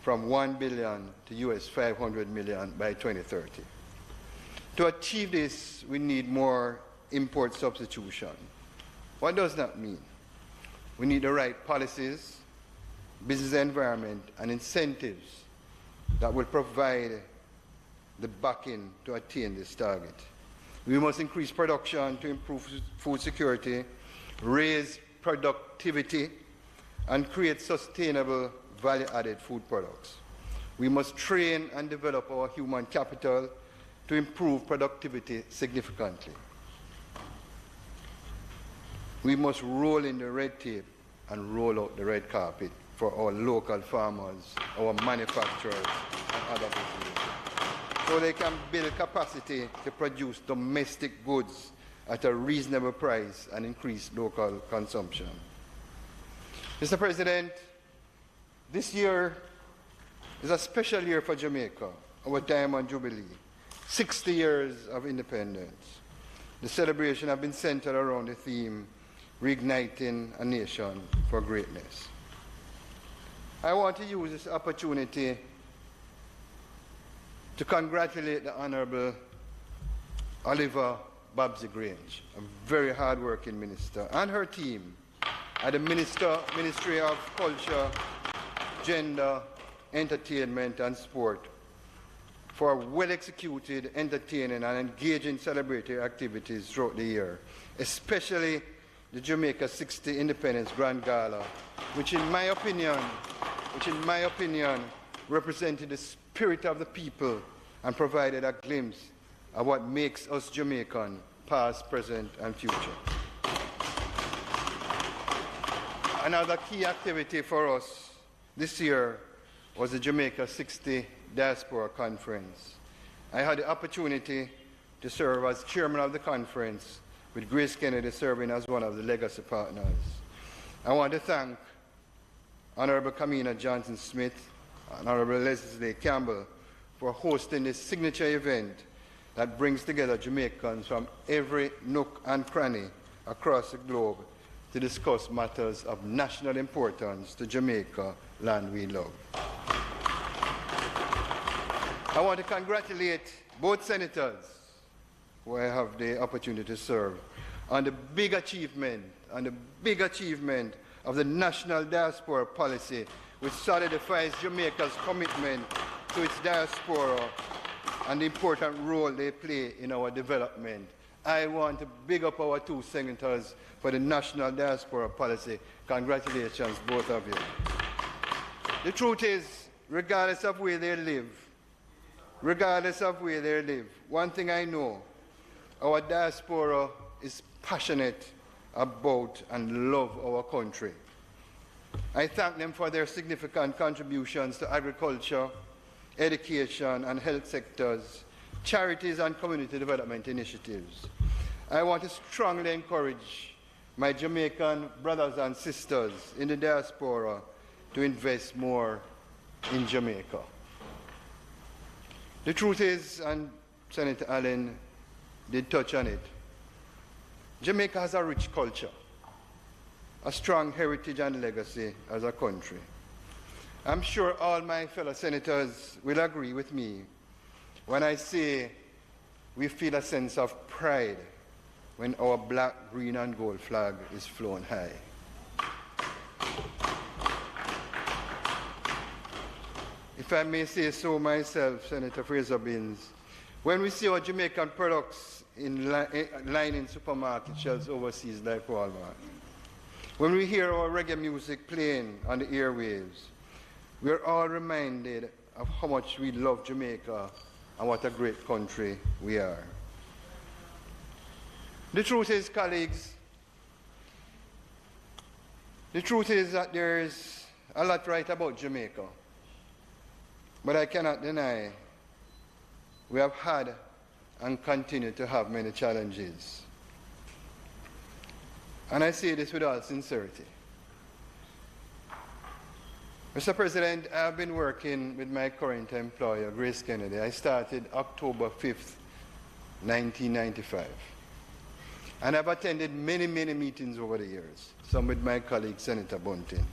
from $1 billion to US $500 million by 2030. To achieve this, we need more import substitution. What does that mean? We need the right policies, business environment, and incentives that will provide the backing to attain this target. We must increase production to improve food security, raise productivity, and create sustainable value-added food products. We must train and develop our human capital to improve productivity significantly. We must roll in the red tape and roll out the red carpet for our local farmers, our manufacturers, and other businesses, so they can build capacity to produce domestic goods at a reasonable price and increase local consumption. Mr. President, this year is a special year for Jamaica, our Diamond Jubilee, 60 years of independence. The celebration has been centered around the theme, reigniting a nation for greatness. I want to use this opportunity to congratulate the Honorable Oliver Babsy Grange, a very hard-working minister, and her team at the Ministry of Culture, Gender, Entertainment and Sport for well-executed, entertaining and engaging celebratory activities throughout the year, especially the Jamaica 60 Independence Grand Gala, which in my opinion, represented the spirit of the people and provided a glimpse of what makes us Jamaican, past, present, and future. Another key activity for us this year was the Jamaica 60 Diaspora Conference. I had the opportunity to serve as chairman of the conference, with Grace Kennedy serving as one of the legacy partners. I want to thank Honorable Kamina Johnson-Smith and Honorable Leslie Campbell for hosting this signature event that brings together Jamaicans from every nook and cranny across the globe to discuss matters of national importance to Jamaica, land we love. I want to congratulate both senators who I have the opportunity to serve on the big achievement of the national diaspora policy, which solidifies Jamaica's commitment to its diaspora and the important role they play in our development. I want to big up our two senators for the national diaspora policy. Congratulations, both of you. The truth is, regardless of where they live, one thing I know, our diaspora is passionate about and love our country. I thank them for their significant contributions to agriculture, education and health sectors, charities and community development initiatives. I want to strongly encourage my Jamaican brothers and sisters in the diaspora to invest more in Jamaica. The truth is, and Senator Allen did touch on it, Jamaica has a rich culture, a strong heritage and legacy as a country. I'm sure all my fellow senators will agree with me when I say we feel a sense of pride when our black, green and gold flag is flown high. If I may say so myself, Senator Fraser-Binns, when we see our Jamaican products lining supermarket shelves overseas like Walmart, when we hear our reggae music playing on the airwaves, we are all reminded of how much we love Jamaica and what a great country we are. The truth is, colleagues, the truth is that there is a lot right about Jamaica. But I cannot deny we have had and continue to have many challenges. And I say this with all sincerity. Mr. President, I have been working with my current employer, Grace Kennedy. I started October 5th, 1995. And I've attended many, many meetings over the years, some with my colleague, Senator Bunting.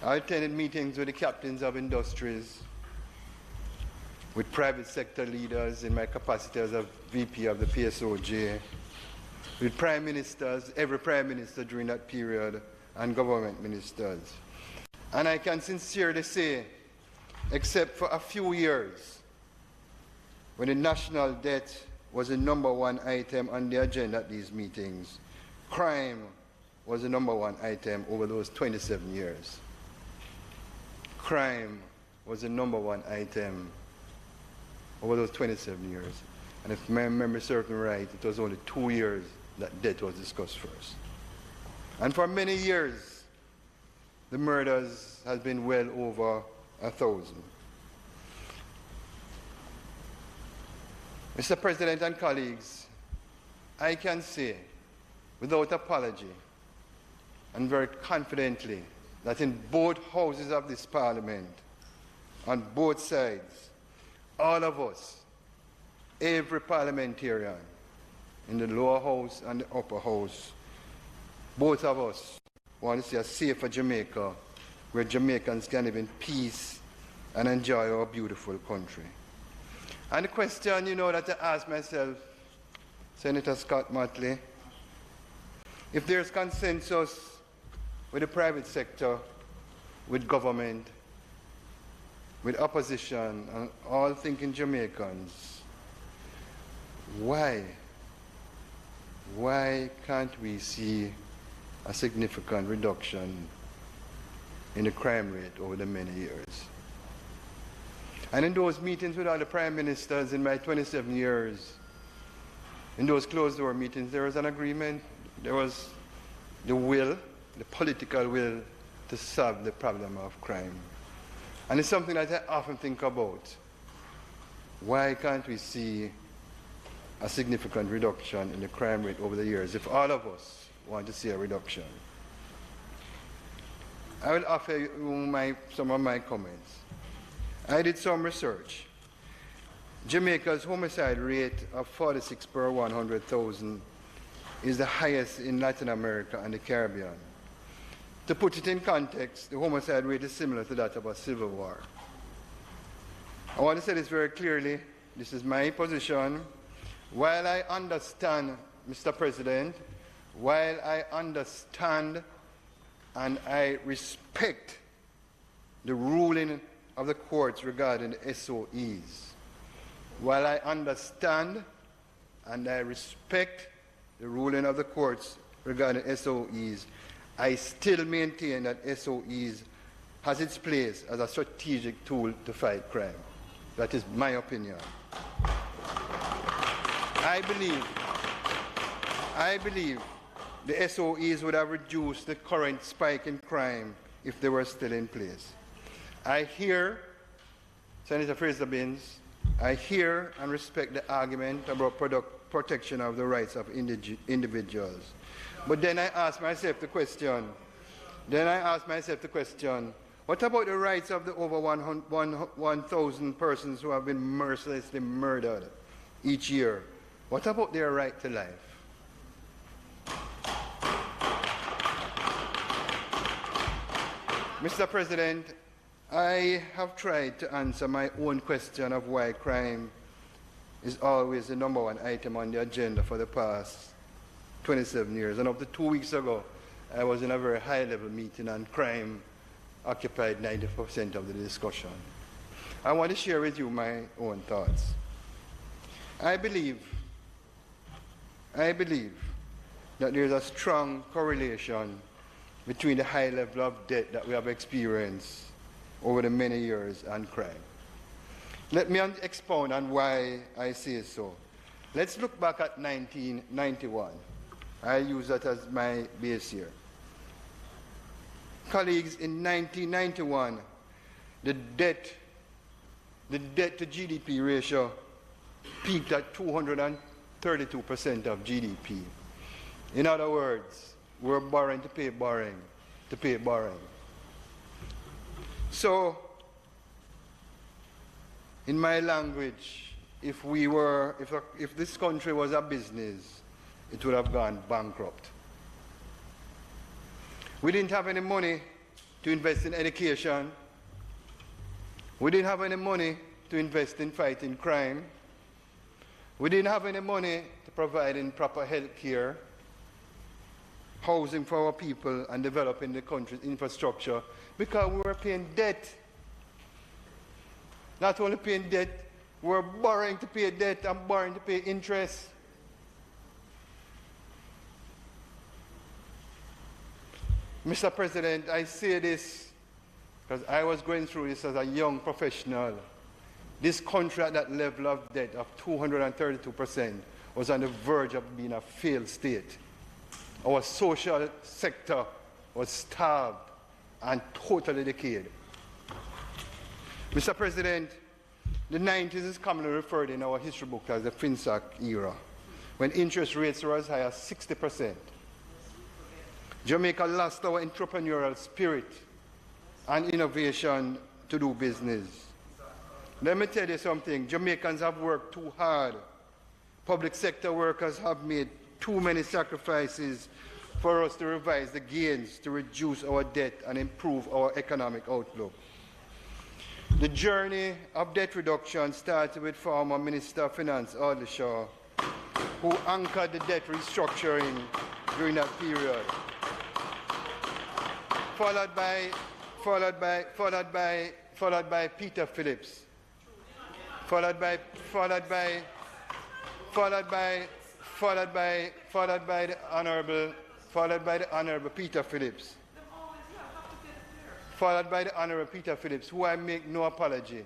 I attended meetings with the captains of industries, with private sector leaders in my capacity as a VP of the PSOJ, with prime ministers, every prime minister during that period, and government ministers. And I can sincerely say, except for a few years, when the national debt was the #1 item on the agenda at these meetings, crime was the #1 item over those 27 years. Crime was the #1 item over those 27 years. And if my memory serves me right, it was only 2 years that death was discussed first. And for many years, the murders has been well over 1,000. Mr. President and colleagues, I can say without apology and very confidently that in both houses of this Parliament, on both sides, all of us, every parliamentarian in the lower house and the upper house, both of us want to see a safer Jamaica where Jamaicans can live in peace and enjoy our beautiful country. And the question, that I ask myself, Senator Scott Motley, if there's consensus with the private sector, with government, with opposition, and all thinking Jamaicans, why can't we see a significant reduction in the crime rate over the many years? And in those meetings with all the prime ministers in my 27 years, in those closed-door meetings, there was an agreement. There was the will, the political will, to solve the problem of crime. And it's something that I often think about. Why can't we see a significant reduction in the crime rate over the years if all of us want to see a reduction? I will offer you some of my comments. I did some research. Jamaica's homicide rate of 46 per 100,000 is the highest in Latin America and the Caribbean. To put it in context, the homicide rate is similar to that of a civil war. I want to say this very clearly. This is my position. While I understand, Mr. President, while I understand and I respect the ruling of the courts regarding the SOEs, while I understand and I respect the ruling of the courts regarding SOEs, I still maintain that SOEs has its place as a strategic tool to fight crime. That is my opinion. I believe the SOEs would have reduced the current spike in crime if they were still in place. I hear, Senator Fraser-Binns, I hear and respect the argument about protection of the rights of individuals. But then I ask myself the question, what about the rights of the over 1,000 persons who have been mercilessly murdered each year? What about their right to life? Mr. President, I have tried to answer my own question of why crime is always the #1 item on the agenda for the past 27 years. And up to 2 weeks ago, I was in a very high-level meeting and crime occupied 90% of the discussion. I want to share with you my own thoughts. I believe that there's a strong correlation between the high level of debt that we have experienced over the many years and crime. Let me expound on why I say so. Let's look back at 1991. I use that as my base year. Colleagues, in 1991, the debt to GDP ratio peaked at 232% of GDP. In other words, we're borrowing to pay borrowing, So, in my language, if this country was a business, it would have gone bankrupt. We didn't have any money to invest in education. We didn't have any money to invest in fighting crime. We didn't have any money to provide in proper health care, housing for our people, and developing the country's infrastructure because we were paying debt. Not only paying debt, we were borrowing to pay debt and borrowing to pay interest. Mr. President, I say this because I was going through this as a young professional. This country at that level of debt of 232% was on the verge of being a failed state. Our social sector was starved and totally decayed. Mr. President, the 90s is commonly referred in our history book as the FinSAC era, when interest rates were as high as 60%. Jamaica lost our entrepreneurial spirit and innovation to do business. Let me tell you something, Jamaicans have worked too hard. Public sector workers have made too many sacrifices for us to revise the gains, to reduce our debt and improve our economic outlook. The journey of debt reduction started with former Minister of Finance Audley Shaw, who anchored the debt restructuring during that period, followed by Peter Phillips, followed by the Honourable Peter Phillips, followed by the Honourable Peter Phillips, who I make no apology,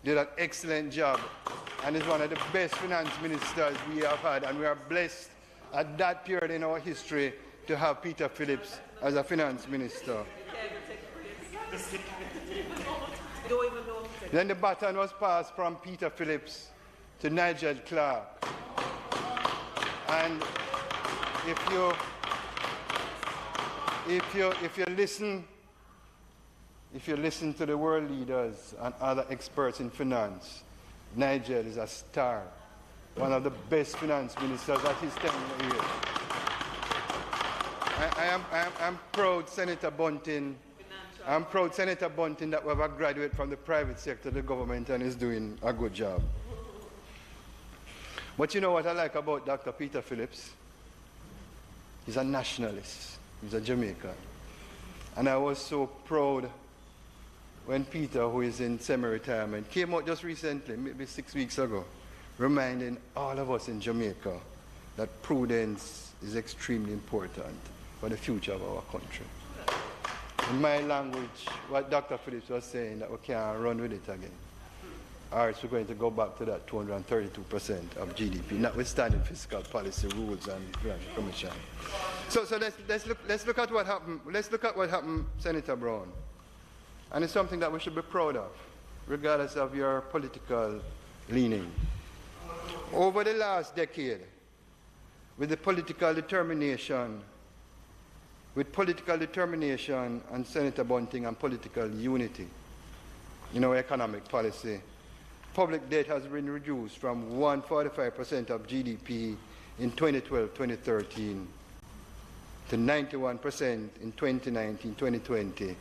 did an excellent job and is one of the best finance ministers we have had, and we are blessed at that period in our history to have Peter Phillips as a finance minister. Then the baton was passed from Peter Phillips to Nigel Clark. And if you listen to the world leaders and other experts in finance, Nigel is a star, one of the best finance ministers at his tenure here. I'm proud, Senator Bunting. I'm proud, Senator Bunting, that we have a graduate from the private sector of the government and is doing a good job. But you know what I like about Dr. Peter Phillips? He's a nationalist. He's a Jamaican. And I was so proud when Peter, who is in semi-retirement, came out just recently, maybe 6 weeks ago, reminding all of us in Jamaica that prudence is extremely important for the future of our country. In my language, what Dr. Phillips was saying, that we can't run with it again. Or else we're going to go back to that 232% of GDP, notwithstanding fiscal policy rules and financial commission. So let's look at what happened. Let's look at what happened, Senator Brown. And it's something that we should be proud of, regardless of your political leaning. Over the last decade, with political determination and Senator Bunting and political unity in our economic policy, public debt has been reduced from 145% of GDP in 2012-2013 to 91% in 2019-2020,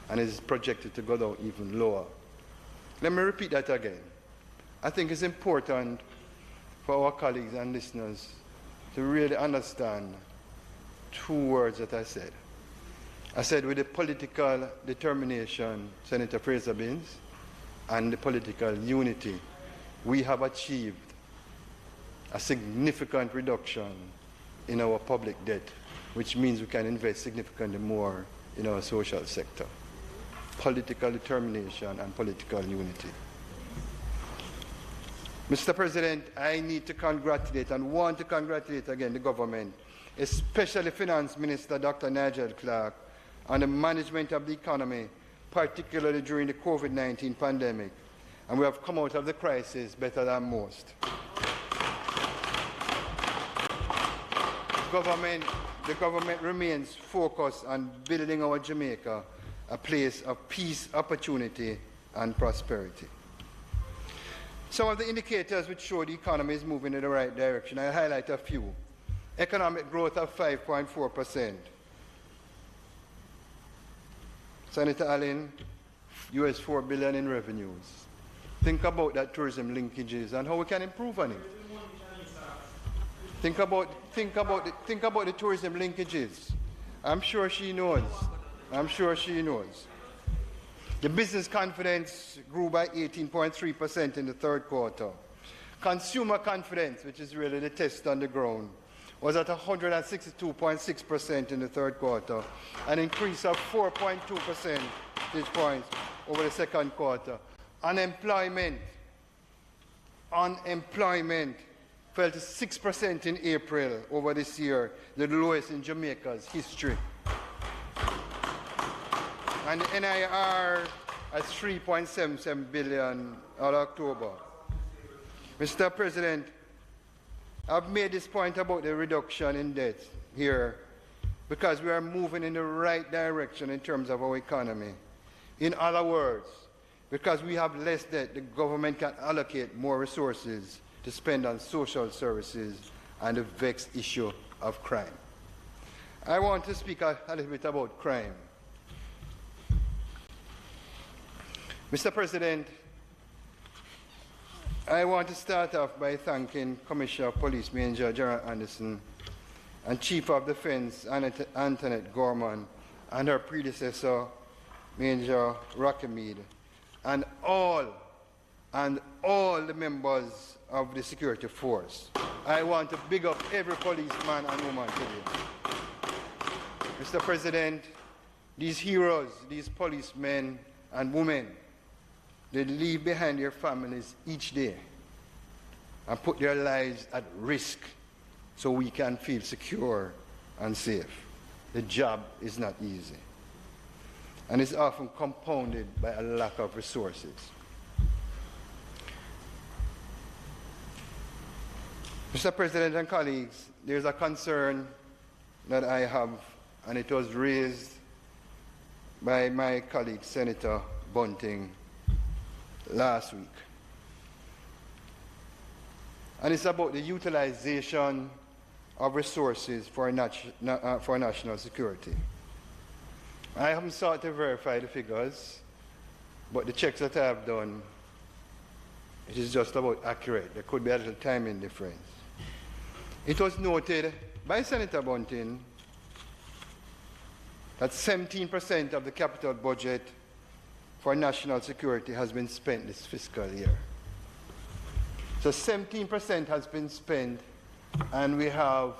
and is projected to go down even lower. Let me repeat that again. I think it's important for our colleagues and listeners to really understand two words that I said. I said with the political determination, Senator Fraser Binns, and the political unity, we have achieved a significant reduction in our public debt, which means we can invest significantly more in our social sector. Political determination and political unity. Mr. President, I need to congratulate and want to congratulate again the government, especially Finance Minister Dr. Nigel Clark, on the management of the economy, particularly during the COVID-19 pandemic, and we have come out of the crisis better than most. The government remains focused on building our Jamaica a place of peace, opportunity, and prosperity. Some of the indicators which show the economy is moving in the right direction, I'll highlight a few. Economic growth of 5.4%. Senator Allen, US $4 billion in revenues. Think about that tourism linkages and how we can improve on it. Think about the tourism linkages. I'm sure she knows. The business confidence grew by 18.3% in the third quarter. Consumer confidence, which is really the test on the ground, was at 162.6% in the third quarter, an increase of 4.2 percentage points over the second quarter. Unemployment fell to 6% in April over this year, the lowest in Jamaica's history. And the NIR at 3.77 billion in October. Mr. President, I've made this point about the reduction in debt here because we are moving in the right direction in terms of our economy. In other words, because we have less debt, the government can allocate more resources to spend on social services and the vexed issue of crime. I want to speak a little bit about crime. Mr. President, I want to start off by thanking Commissioner of Police Major Gerald Anderson and Chief of Defense Antoinette Gorman and her predecessor Major Rockmead and all the members of the security force. I want to big up every policeman and woman today. Mr. President, these heroes, these policemen and women, they leave behind their families each day and put their lives at risk so we can feel secure and safe. The job is not easy, and it's often compounded by a lack of resources. Mr. President and colleagues, there's a concern that I have, and it was raised by my colleague, Senator Bunting, last week. And it's about the utilization of resources for national security. I haven't sought to verify the figures, but the checks that I have done, it is just about accurate. There could be a little timing difference. It was noted by Senator Bunting that 17% of the capital budget for national security has been spent this fiscal year. So 17% has been spent, and we have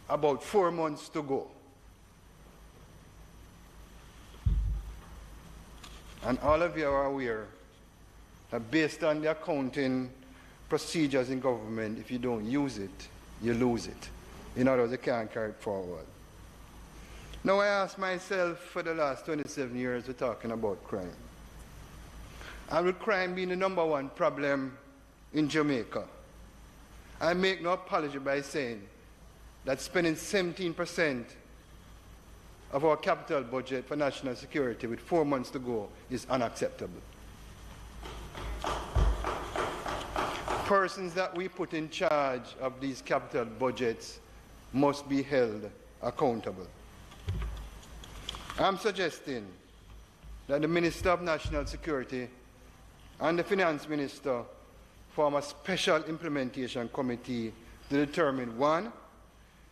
about 4 months to go. And all of you are aware that based on the accounting procedures in government, if you don't use it, you lose it. In other words, you can't carry it forward. Now, I ask myself for the last 27 years, we're talking about crime. And with crime being the #1 problem in Jamaica, I make no apology by saying that spending 17% of our capital budget for national security with 4 months to go is unacceptable. Persons that we put in charge of these capital budgets must be held accountable. I'm suggesting that the Minister of National Security and the Finance Minister form a special implementation committee to determine, one,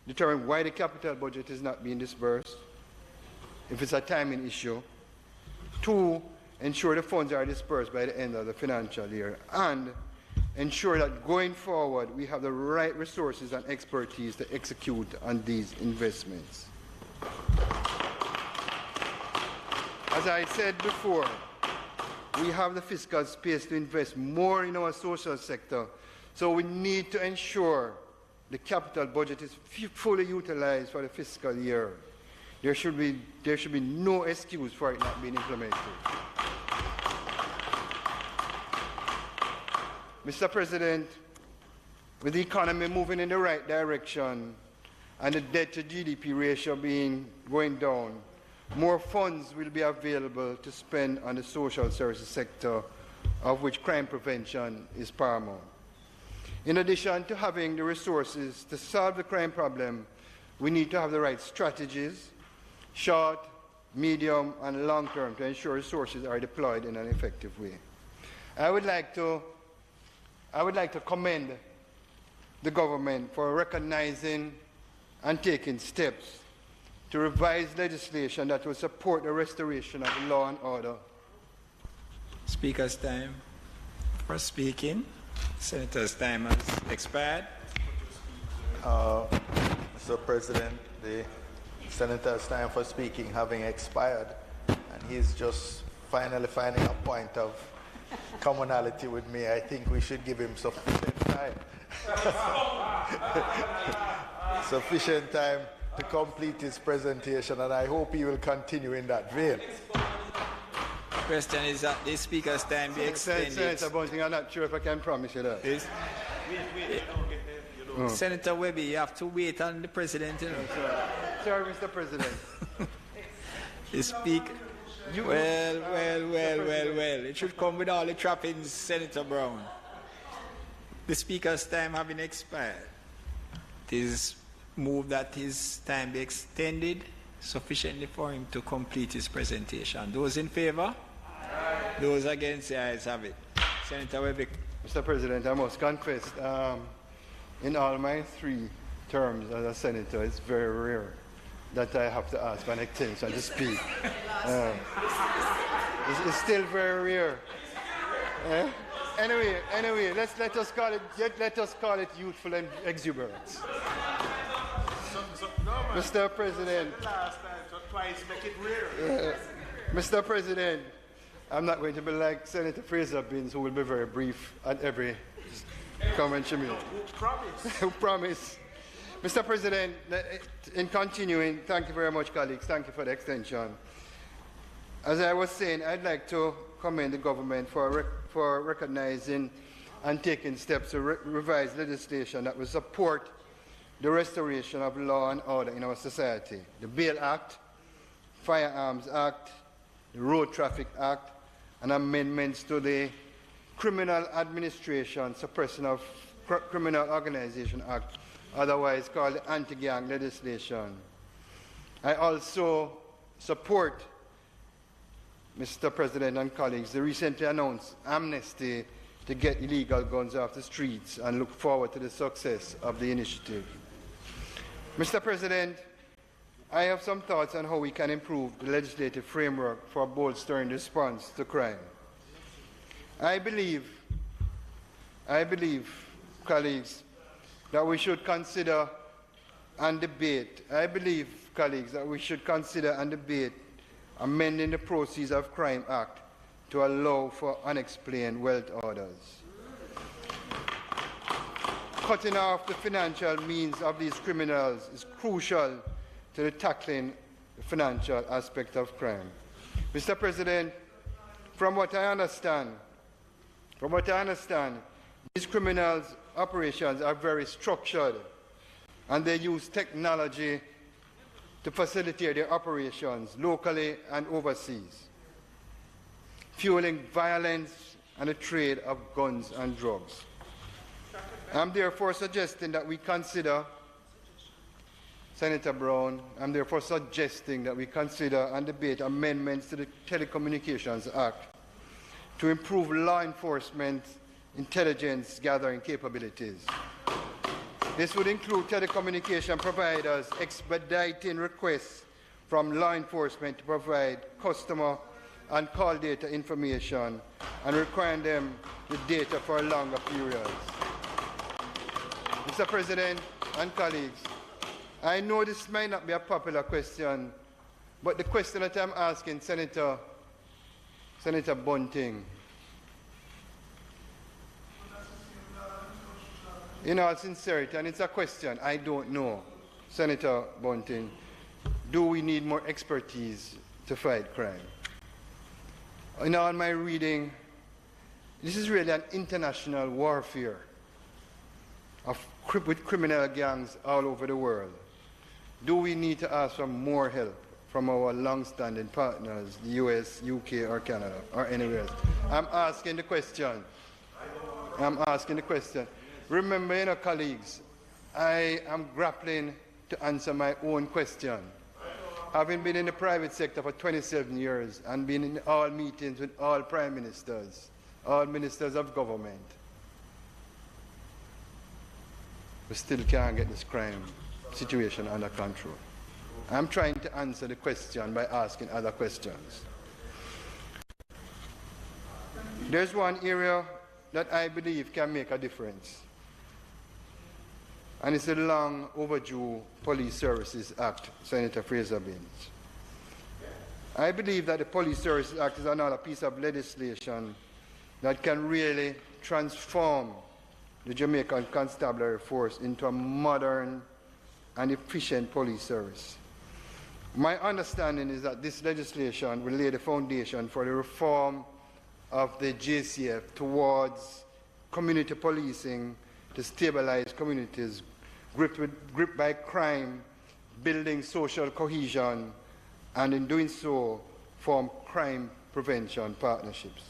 why the capital budget is not being disbursed, if it's a timing issue, two, ensure the funds are disbursed by the end of the financial year, and ensure that going forward we have the right resources and expertise to execute on these investments. As I said before, we have the fiscal space to invest more in our social sector, so we need to ensure the capital budget is fully utilized for the fiscal year. There should be no excuse for it not being implemented. Mr. President, with the economy moving in the right direction and the debt to GDP ratio going down, more funds will be available to spend on the social services sector, of which crime prevention is paramount. In addition to having the resources to solve the crime problem, we need to have the right strategies, short, medium, and long term, to ensure resources are deployed in an effective way. I would like to commend the government for recognizing and taking steps to revise legislation that will support the restoration of law and order. Speaker's time for speaking. Senator's time has expired. Mr. President, the senator's time for speaking having expired, and he's just finally finding a point of commonality with me. I think we should give him sufficient time. Sufficient time to complete his presentation, and I hope he will continue in that vein. Question is that the speaker's time be extended. Senator Bunting, I'm not sure if I can promise you that. Senator Webby, you have to wait on the president. You know. Sorry, Mr. President. The speaker. Well. It should come with all the trappings, Senator Brown. The speaker's time having expired. It is moved that his time be extended sufficiently for him to complete his presentation. Those in favor? Aye. Those against, the ayes have it. Senator Webby. Mr. President, I must confess, in all my 3 terms as a senator, it's very rare that I have to ask for an extension to speak. It's still very rare. Anyway, let us call it youthful exuberance. Mr. President, Mr. President, I'm not going to be like Senator Fraser Binns, who will be very brief at every comment she makes. Who promise? Mr. President, in continuing, thank you very much, colleagues. Thank you for the extension. As I was saying, I'd like to commend the government for recognizing and taking steps to revise legislation that will support the restoration of law and order in our society. The Bail Act, Firearms Act, the Road Traffic Act, and amendments to the Criminal Administration Suppression of Criminal Organization Act, otherwise called the anti-gang legislation. I also support, Mr. President and colleagues, the recently announced amnesty to get illegal guns off the streets, and look forward to the success of the initiative. Mr. President, I have some thoughts on how we can improve the legislative framework for bolstering the response to crime. I believe, colleagues, that we should consider and debate. Amending the Proceeds of Crime Act to allow for unexplained wealth orders. Cutting off the financial means of these criminals is crucial to the tackling the financial aspect of crime. Mr. President, from what I understand, these criminals' operations are very structured, and they use technology to facilitate their operations locally and overseas, fueling violence and the trade of guns and drugs. I'm therefore suggesting that we consider, Senator Brown, and debate amendments to the Telecommunications Act to improve law enforcement intelligence gathering capabilities. This would include telecommunication providers expediting requests from law enforcement to provide customer and call data information and requiring them with data for longer periods. Mr. President and colleagues, I know this might not be a popular question, but the question that I'm asking Senator Bunting, in all sincerity, and it's a question, I don't know, Senator Bunting, do we need more expertise to fight crime? In all my reading, this is really an international warfare with criminal gangs all over the world. Do we need to ask for more help from our long-standing partners, the US, UK, or Canada, or anywhere else? I'm asking the question. Remember, colleagues, I am grappling to answer my own question. Having been in the private sector for 27 years and been in all meetings with all prime ministers, all ministers of government, we still can't get this crime situation under control. I'm trying to answer the question by asking other questions. There's one area that I believe can make a difference. and it's the long overdue Police Services Act, Senator Fraser-Binns. I believe that the Police Services Act is another piece of legislation that can really transform the Jamaican Constabulary Force into a modern and efficient police service. My understanding is that this legislation will lay the foundation for the reform of the JCF towards community policing to stabilize communities gripped by crime, building social cohesion, and in doing so, form crime prevention partnerships.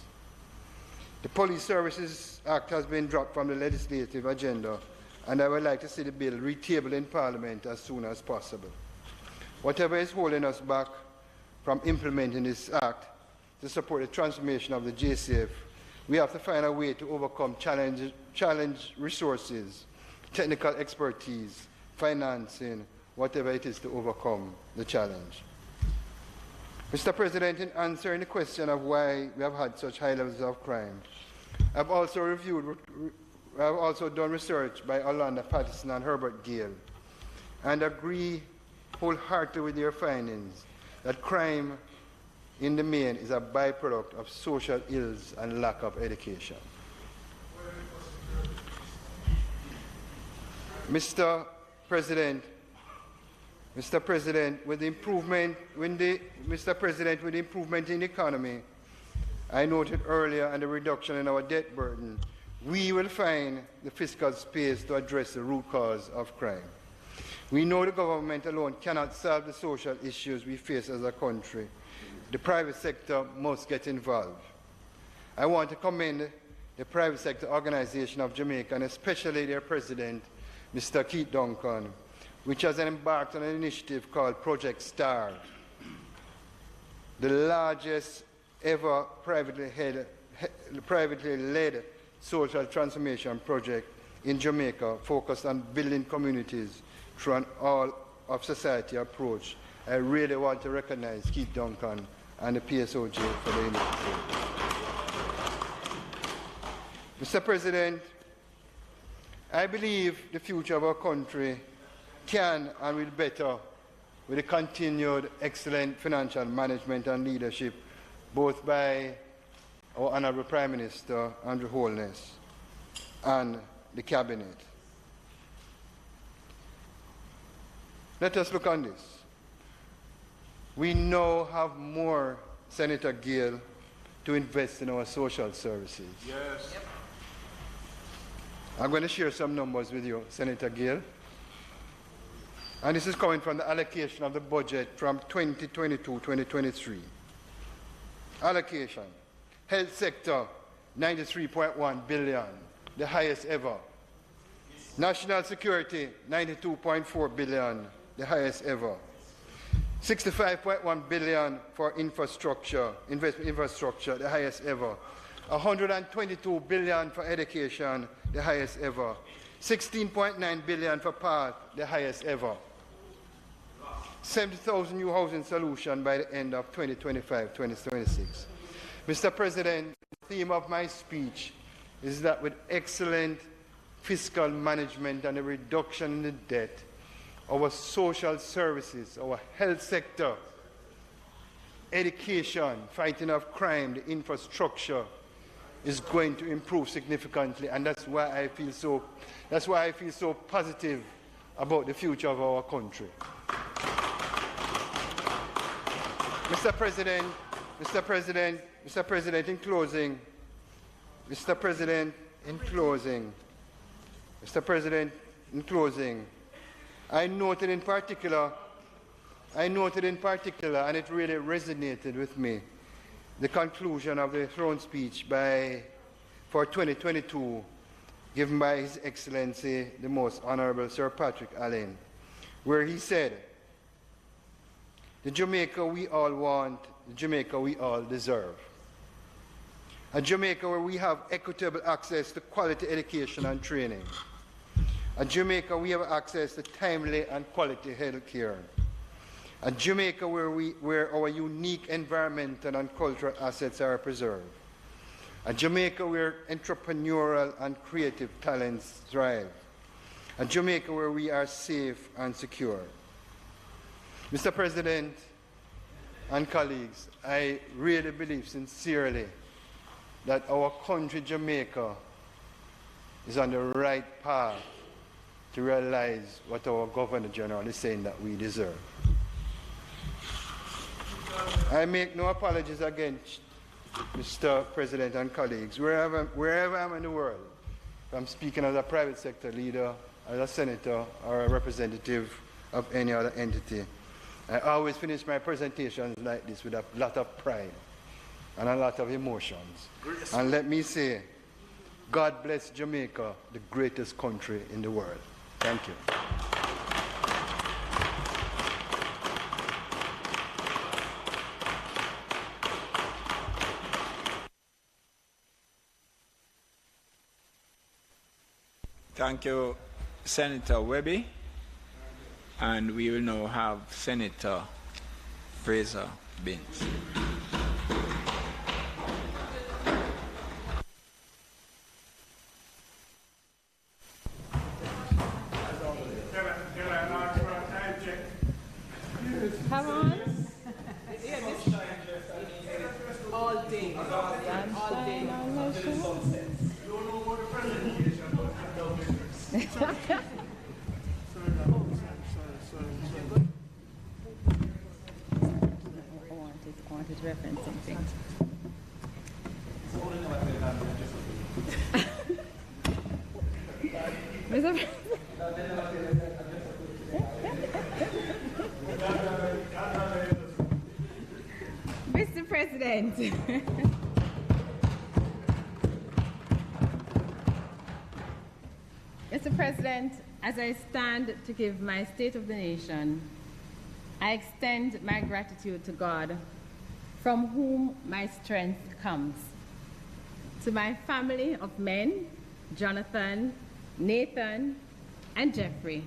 The Police Services Act has been dropped from the legislative agenda, and I would like to see the bill retabled in Parliament as soon as possible. Whatever is holding us back from implementing this act to support the transformation of the JCF, we have to find a way to overcome challenge resources, technical expertise, financing, whatever it is to overcome the challenge. Mr. President, in answering the question of why we have had such high levels of crime, I've also done research by Orlando Patterson and Herbert Gale, and agree wholeheartedly with your findings that crime in the main is a byproduct of social ills and lack of education. Mr. President, with the improvement in the economy, I noted earlier, and the reduction in our debt burden, we will find the fiscal space to address the root cause of crime. We know the government alone cannot solve the social issues we face as a country. The private sector must get involved. I want to commend the private sector organization of Jamaica, and especially their president, Mr. Keith Duncan, which has embarked on an initiative called Project STAR, the largest ever privately led social transformation project in Jamaica, focused on building communities through an all-of-society approach. I really want to recognize Keith Duncan and the PSOJ for the initiative. Mr. President, I believe the future of our country can and will better with the continued excellent financial management and leadership, both by our Honourable Prime Minister, Andrew Holness, and the Cabinet. Let us look on this. We now have more, Senator Gale, to invest in our social services. Yes. Yep. I'm going to share some numbers with you, Senator Gale. And this is coming from the allocation of the budget from 2022-2023. Allocation. Health sector, 93.1 billion, the highest ever. National security, 92.4 billion, the highest ever. 65.1 billion for infrastructure, investment infrastructure, the highest ever. 122 billion for education, the highest ever. 16.9 billion for park, the highest ever. 70,000 new housing solutions by the end of 2025-2026. Mr. President, the theme of my speech is that with excellent fiscal management and a reduction in the debt, our social services, our health sector, education, fighting of crime, the infrastructure is going to improve significantly, and that's why I feel so positive about the future of our country. Mr. President, in closing, I noted in particular, and it really resonated with me, the conclusion of the throne speech for 2022 given by His Excellency, the Most Honorable Sir Patrick Allen, where he said, "The Jamaica we all want, the Jamaica we all deserve. A Jamaica where we have equitable access to quality education and training. A Jamaica we have access to timely and quality health care. A Jamaica where our unique environmental and cultural assets are preserved. A Jamaica where entrepreneurial and creative talents thrive. a Jamaica where we are safe and secure. Mr. President and colleagues, I really believe sincerely that our country, Jamaica, is on the right path to realize what our Governor General is saying that we deserve. I make no apologies against Mr. President and colleagues, wherever I'm in the world, if I'm speaking as a private sector leader, as a senator, or a representative of any other entity. I always finish my presentations like this with a lot of pride and a lot of emotions. And let me say, God bless Jamaica, the greatest country in the world. Thank you. Thank you, Senator Webby. And we will now have Senator Fraser Binns. Come on. All day. All day. I wanted to reference something. Mr. President. Mr. President, as I stand to give my State of the Nation, I extend my gratitude to God, from whom my strength comes. To my family of men, Jonathan, Nathan, and Jeffrey,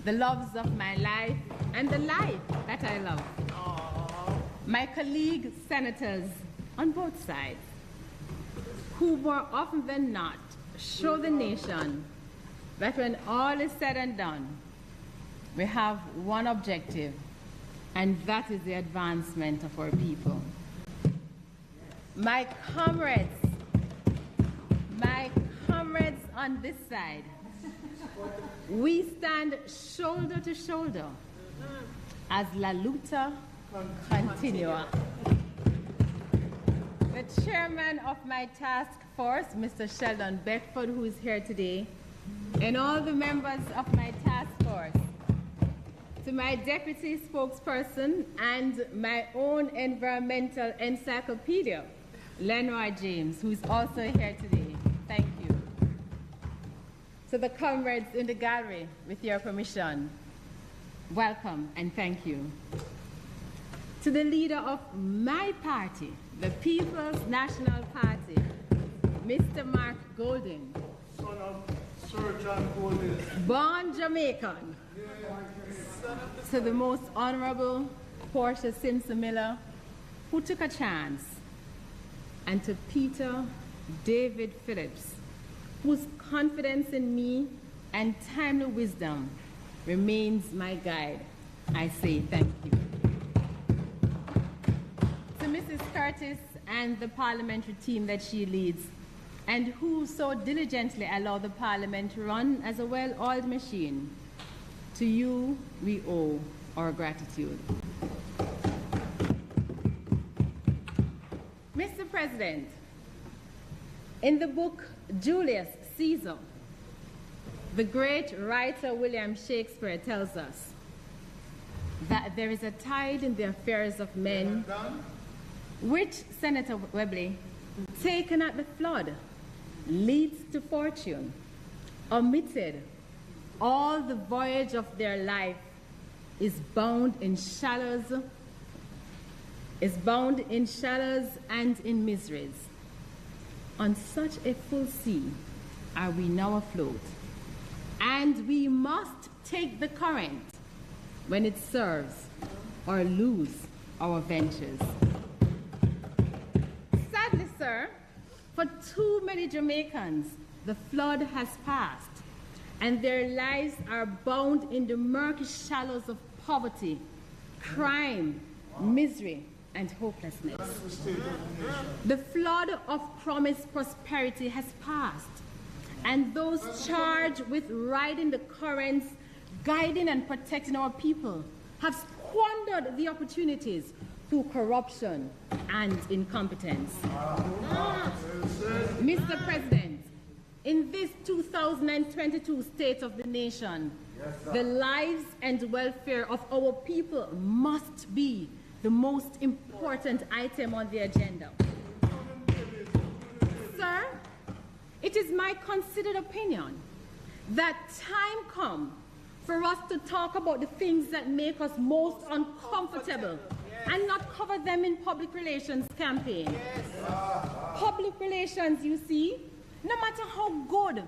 the loves of my life and the life that I love. My colleague senators on both sides, who more often than not show the nation that when all is said and done, we have one objective, and that is the advancement of our people. My comrades on this side, we stand shoulder to shoulder as la luta continua. The chairman of my task force, Mr. Sheldon Beckford, who is here today, and all the members of my task force, to my deputy spokesperson and my own environmental encyclopedia, Lenore James, who is also here today. Thank you. To the comrades in the gallery, with your permission, welcome and thank you. To the leader of my party, the People's National Party, Mr. Mark Golding. Son of Sir John Golding. Born Jamaican. To the most honorable Portia Simpson Miller, who took a chance. And to Peter David Phillips, whose confidence in me and timely wisdom remains my guide. I say thank you. To Mrs. Curtis and the parliamentary team that she leads, and who so diligently allow the parliament to run as a well-oiled machine, to you we owe our gratitude. Mr. President, in the book Julius Caesar, the great writer William Shakespeare tells us that there is a tide in the affairs of men which, Senator Webley, taken at the flood, leads to fortune, omitted all the voyage of their life is bound in shallows and in miseries. On such a full sea are we now afloat, and we must take the current when it serves or lose our ventures. Sadly, sir, for too many Jamaicans, the flood has passed, and their lives are bound in the murky shallows of poverty, crime, misery, and hopelessness. The flood of promised prosperity has passed, and those charged with riding the currents, guiding and protecting our people have squandered the opportunities through corruption and incompetence. Mr. President, in this 2022 State of the Nation, the lives and welfare of our people must be the most important item on the agenda. Sir, it is my considered opinion that time comes for us to talk about the things that make us most uncomfortable and not cover them in public relations campaign. Public relations, you see, no matter how good,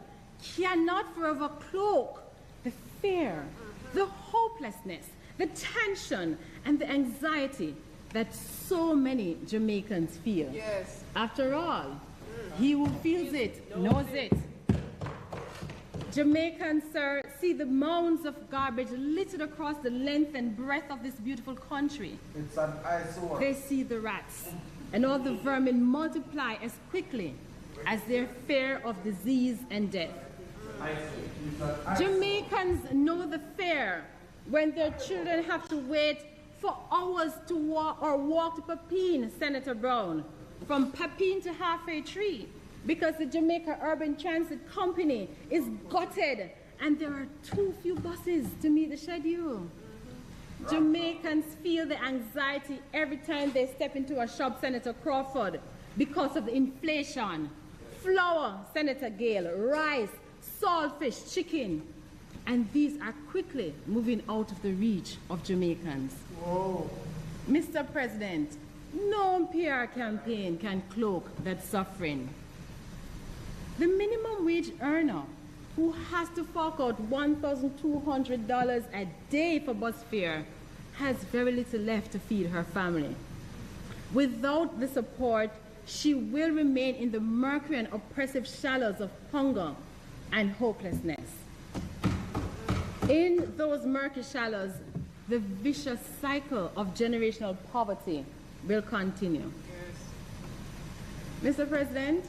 cannot forever cloak the fear, the hopelessness, the tension, and the anxiety that so many Jamaicans feel. After all, he who feels it knows it. Jamaicans, sir, see the mounds of garbage littered across the length and breadth of this beautiful country. It's an eyesore. They see the rats and all the vermin multiply as quickly as their fear of disease and death. Jamaicans know the fear when their children have to wait for hours to walk to Pepin, Senator Brown, from Pepin to Halfway Tree, because the Jamaica Urban Transit Company is gutted and there are too few buses to meet the schedule. Jamaicans feel the anxiety every time they step into a shop, Senator Crawford, because of the inflation. Flour, Senator Gale, rice, saltfish, chicken, and these are quickly moving out of the reach of Jamaicans. Whoa. Mr. President, no PR campaign can cloak that suffering. The minimum wage earner who has to fork out $1,200 a day for bus fare has very little left to feed her family. Without the support, she will remain in the murky and oppressive shallows of hunger and hopelessness. In those murky shallows, the vicious cycle of generational poverty will continue. Mr. President,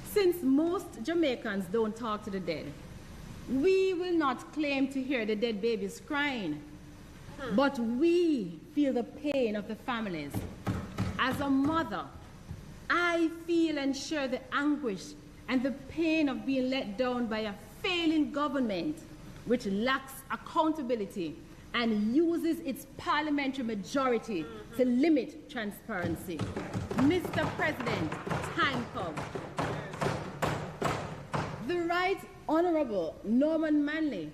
since most Jamaicans don't talk to the dead, we will not claim to hear the dead babies crying, but we feel the pain of the families. As a mother, I feel and share the anguish and the pain of being let down by a failing government which lacks accountability and uses its parliamentary majority to limit transparency. Mr. President, time comes. The Right Honorable Norman Manley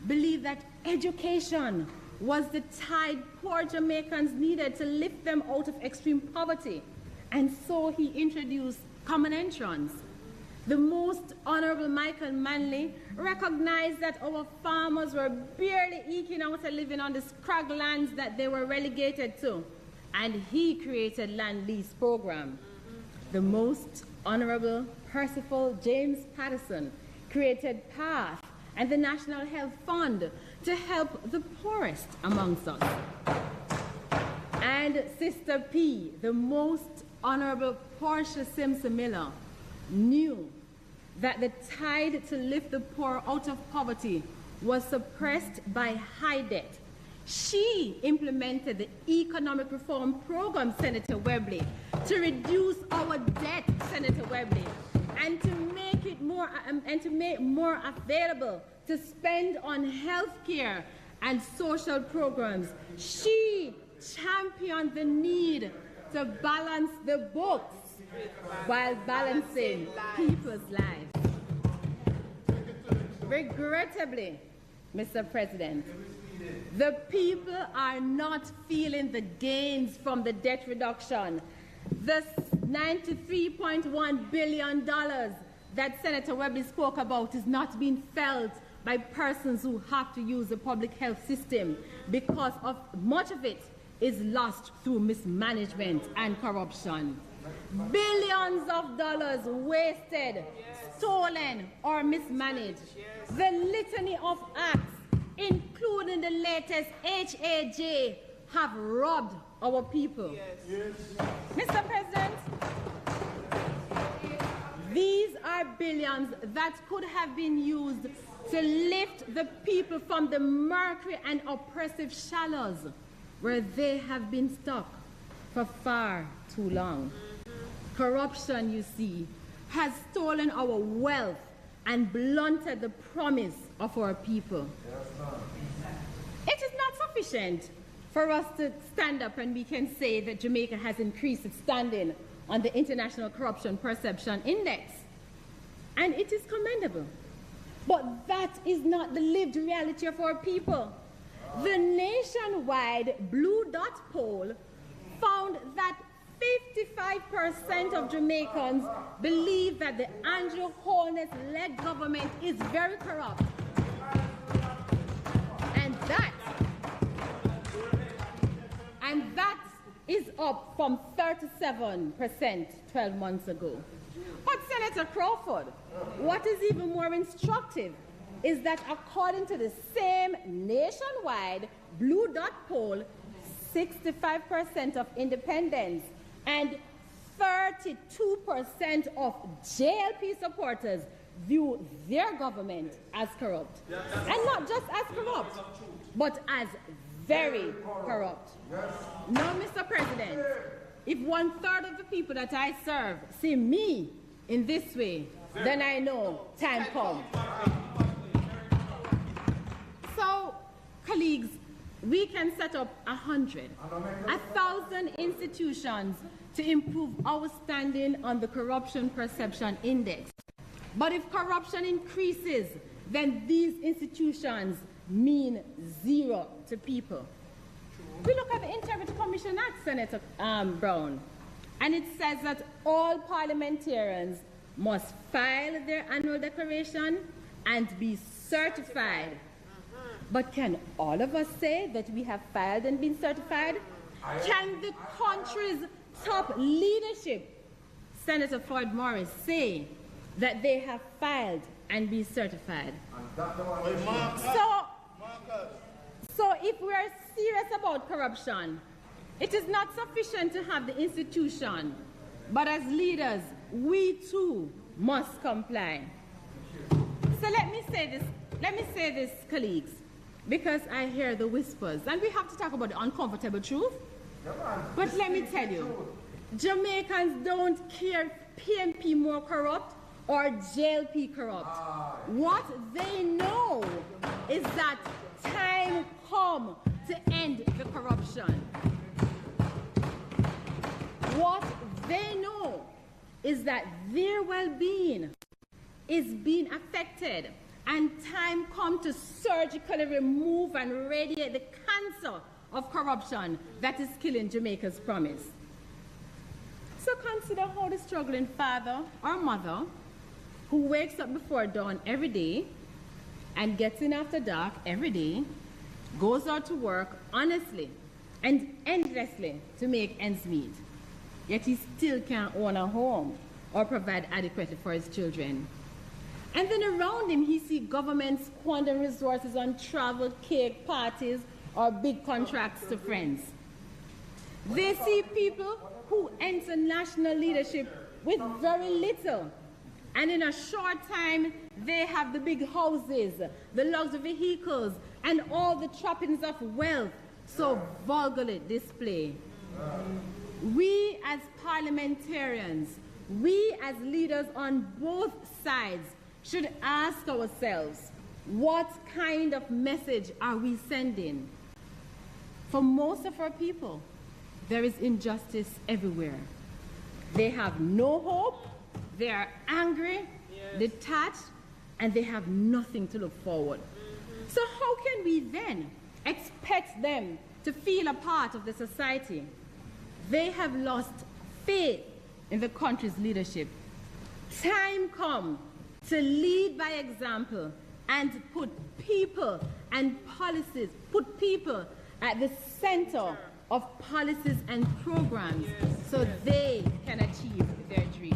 believed that education was the tide poor Jamaicans needed to lift them out of extreme poverty, and so he introduced common entrance. The Most Honorable Michael Manley recognized that our farmers were barely eking out a living on the scrag lands that they were relegated to, and he created Land Lease Program. The Most Honorable Percival James Patterson created PATH and the National Health Fund to help the poorest amongst us. And Sister P, the Most Honorable Portia Simpson Miller, knew that the tide to lift the poor out of poverty was suppressed by high debt. She implemented the Economic Reform Program, Senator Webley, to reduce our debt, Senator Webley, and to make it more available to spend on health care and social programs. She championed the need to balance the books while balancing people's lives. Regrettably, Mr. President, the people are not feeling the gains from the debt reduction. The $93.1 billion that Senator Webley spoke about is not being felt by persons who have to use the public health system because of much of it is lost through mismanagement and corruption. Billions of dollars wasted, stolen, or mismanaged. The litany of acts, including the latest HAJ, have robbed our people. Mr. President, these are billions that could have been used to lift the people from the murky and oppressive shallows where they have been stuck for far too long. Corruption, you see, has stolen our wealth and blunted the promise of our people. It is not sufficient for us to stand up and we can say that Jamaica has increased its standing on the International Corruption Perception Index. And it is commendable. But that is not the lived reality of our people. The nationwide Blue Dot poll found that 55% of Jamaicans believe that the Andrew Holness-led government is very corrupt. And that is up from 37% 12 months ago. But Senator Crawford, what is even more instructive is that according to the same nationwide Blue Dot poll, 65% of independents and 32% of JLP supporters view their government as corrupt. And not just as corrupt, but as very corrupt. Now, Mr. President, if 1/3 of the people that I serve see me in this way, then I know time comes. So, colleagues, we can set up 100, 1,000 institutions to improve our standing on the Corruption Perception Index. But if corruption increases, then these institutions mean zero to people. We look at the Integrity Commission Act, Senator Brown, and it says that all parliamentarians must file their annual declaration and be certified. But can all of us say that we have filed and been certified? Can the country's top leadership, Senator Floyd Morris, say that they have filed and been certified? So if we are serious about corruption, it is not sufficient to have the institution, but as leaders, we too must comply. So let me say this, colleagues, because I hear the whispers, and we have to talk about the uncomfortable truth. But let me tell you, Jamaicans don't care if PNP more corrupt or JLP corrupt. What they know is that time come to end the corruption. What they know is that their well-being is being affected, and time come to surgically remove and radiate the cancer of corruption that is killing Jamaica's promise. So consider how the struggling father or mother who wakes up before dawn every day and gets in after dark every day, goes out to work honestly and endlessly to make ends meet, yet he still can't own a home or provide adequately for his children. And then around him, he sees governments squander resources on travel, cake, parties, or big contracts to friends. They see people who enter national leadership with very little, and in a short time, they have the big houses, the luxury vehicles, and all the trappings of wealth so vulgarly displayed. We as parliamentarians, we as leaders on both sides should ask ourselves, what kind of message are we sending? For most of our people, there is injustice everywhere. They have no hope, they are angry, detached, and they have nothing to look forward. So how can we then expect them to feel a part of the society? They have lost faith in the country's leadership. Time comes to lead by example and put people and policies, put people at the center of policies and programs so they can achieve their dreams.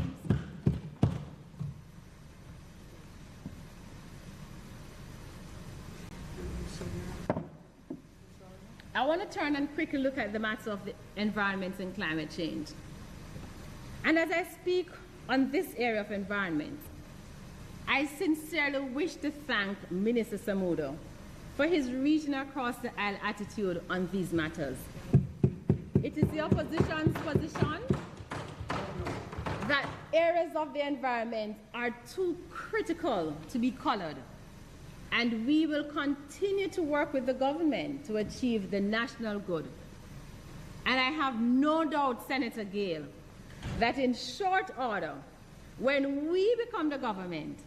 I want to turn and quickly look at the matter of the environment and climate change. And as I speak on this area of environment, I sincerely wish to thank Minister Samudo for his reaching across the aisle attitude on these matters. It is the opposition's position that areas of the environment are too critical to be colored, and we will continue to work with the government to achieve the national good. And I have no doubt, Senator Gale, that in short order, when we become the government,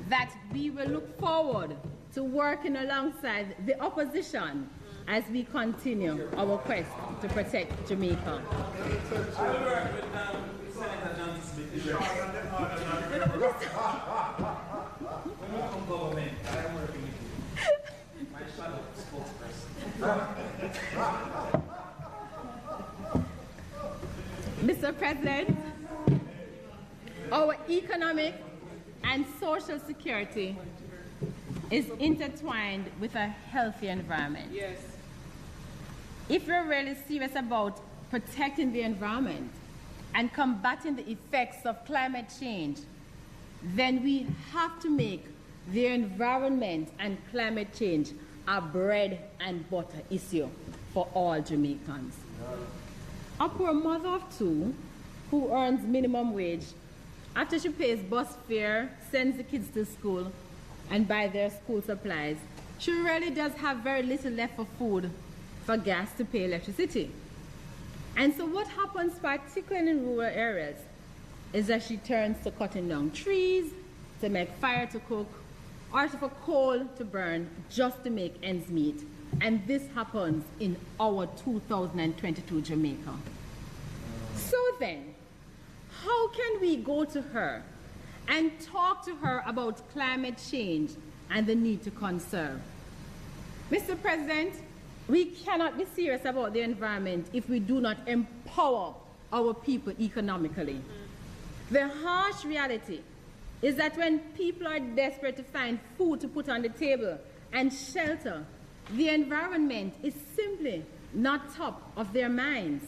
that we will look forward to working alongside the opposition as we continue our quest to protect Jamaica. I will work with Senator Johnson. When we come government, I am working with you. My shadow spokesperson. Mr. President, our economic and social security is intertwined with a healthy environment. Yes. If we're really serious about protecting the environment and combating the effects of climate change, then we have to make the environment and climate change a bread and butter issue for all Jamaicans. A poor mother of two who earns minimum wage, after she pays bus fare, sends the kids to school, and buys their school supplies, she really does have very little left for food, for gas to pay electricity. And so what happens, particularly in rural areas, is that she turns to cutting down trees, to make fire to cook, or for coal to burn, just to make ends meet. And this happens in our 2022 Jamaica. So then, how can we go to her and talk to her about climate change and the need to conserve? Mr. President, we cannot be serious about the environment if we do not empower our people economically. The harsh reality is that when people are desperate to find food to put on the table and shelter, the environment is simply not top of their minds.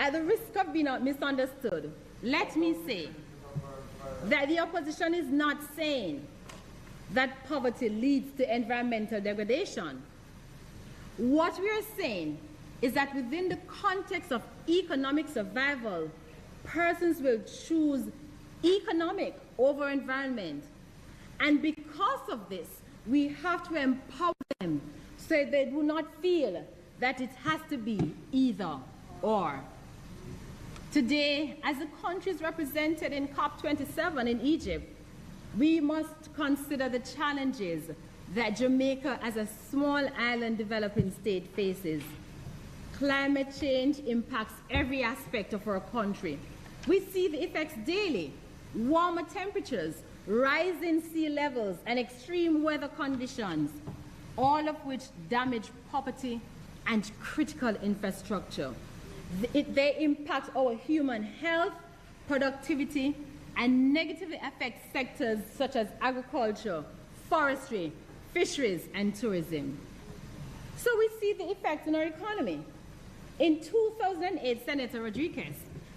At the risk of being misunderstood, let me say that the opposition is not saying that poverty leads to environmental degradation. What we are saying is that within the context of economic survival, persons will choose economic over environment. And because of this, we have to empower them so they do not feel that it has to be either or. Today, as the countries represented in COP27 in Egypt, we must consider the challenges that Jamaica as a small island developing state faces. Climate change impacts every aspect of our country. We see the effects daily: warmer temperatures, rising sea levels, and extreme weather conditions, all of which damage property and critical infrastructure. They impact our human health, productivity, and negatively affect sectors such as agriculture, forestry, fisheries, and tourism. So we see the effects in our economy. In 2008, Senator Rodriguez,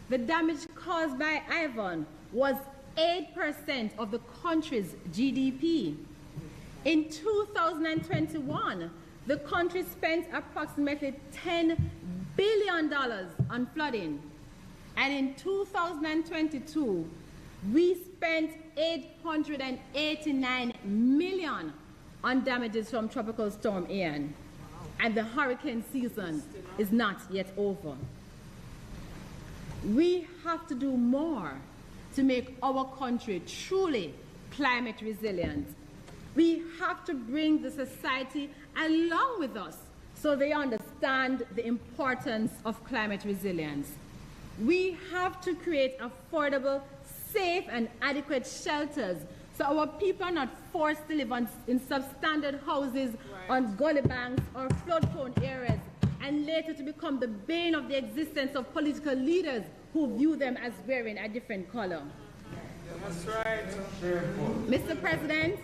the damage caused by Ivan was 8% of the country's GDP. In 2021, the country spent approximately $10 billion on flooding. And in 2022, we spent $889 million on damages from Tropical Storm Ian. And the hurricane season is not yet over. We have to do more to make our country truly climate resilient. We have to bring the society along with us so they understand the importance of climate resilience. We have to create affordable, safe, and adequate shelters so our people are not forced to live in substandard houses on gully banks or flood-prone areas and later to become the bane of the existence of political leaders who view them as wearing a different color. That's right. Mr. President,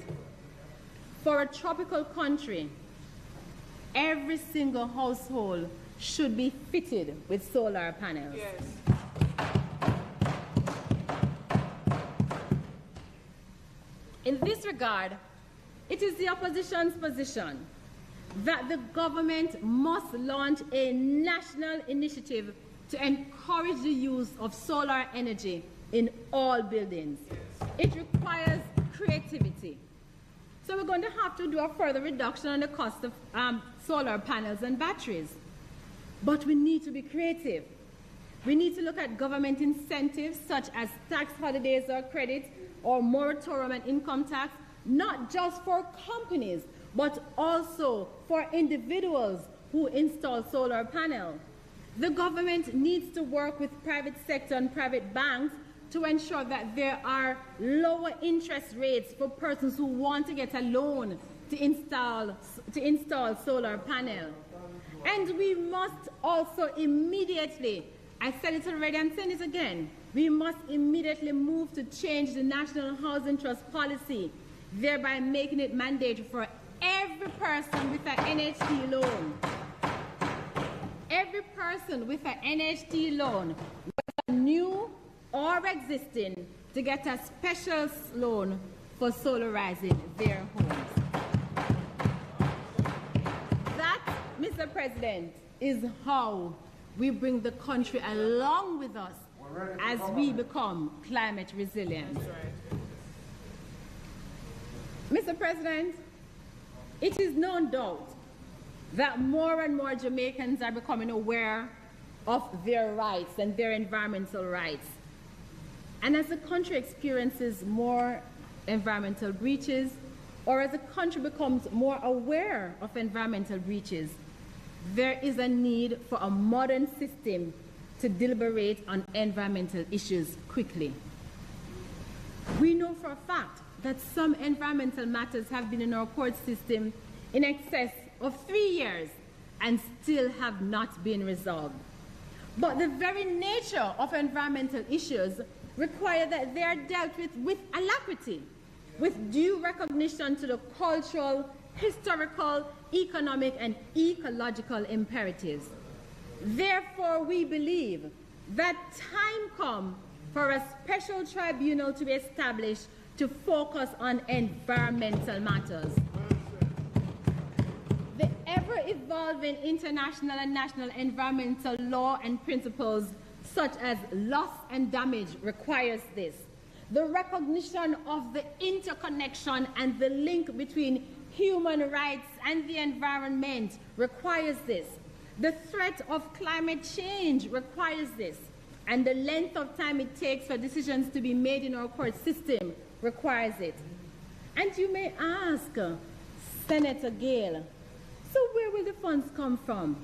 for a tropical country, every single household should be fitted with solar panels. Yes. In this regard, it is the opposition's position that the government must launch a national initiative to encourage the use of solar energy in all buildings. It requires creativity. So we're going to have to do a further reduction on the cost of solar panels and batteries. But we need to be creative. We need to look at government incentives such as tax holidays or credits or moratorium and income tax, not just for companies, but also for individuals who install solar panels. The government needs to work with private sector and private banks to ensure that there are lower interest rates for persons who want to get a loan to install solar panels. And we must also immediately, I said it already and saying it again, we must immediately move to change the National Housing Trust policy, thereby making it mandatory for every person with an NHT loan. Every person with an NHT loan, whether new or existing, to get a special loan for solarizing their homes. That, Mr. President, is how we bring the country along with us as we become climate resilient. Mr. President, it is no doubt that more and more Jamaicans are becoming aware of their rights and their environmental rights. And as the country experiences more environmental breaches, or as the country becomes more aware of environmental breaches, there is a need for a modern system to deliberate on environmental issues quickly. We know for a fact that some environmental matters have been in our court system in excess of 3 years and still have not been resolved. But the very nature of environmental issues require that they are dealt with alacrity, with due recognition to the cultural, historical, economic, and ecological imperatives. Therefore, we believe that time comes for a special tribunal to be established to focus on environmental matters. The ever-evolving international and national environmental law and principles such as loss and damage requires this. The recognition of the interconnection and the link between human rights and the environment requires this. The threat of climate change requires this. And the length of time it takes for decisions to be made in our court system requires it. And you may ask, Senator Gale, so where will the funds come from?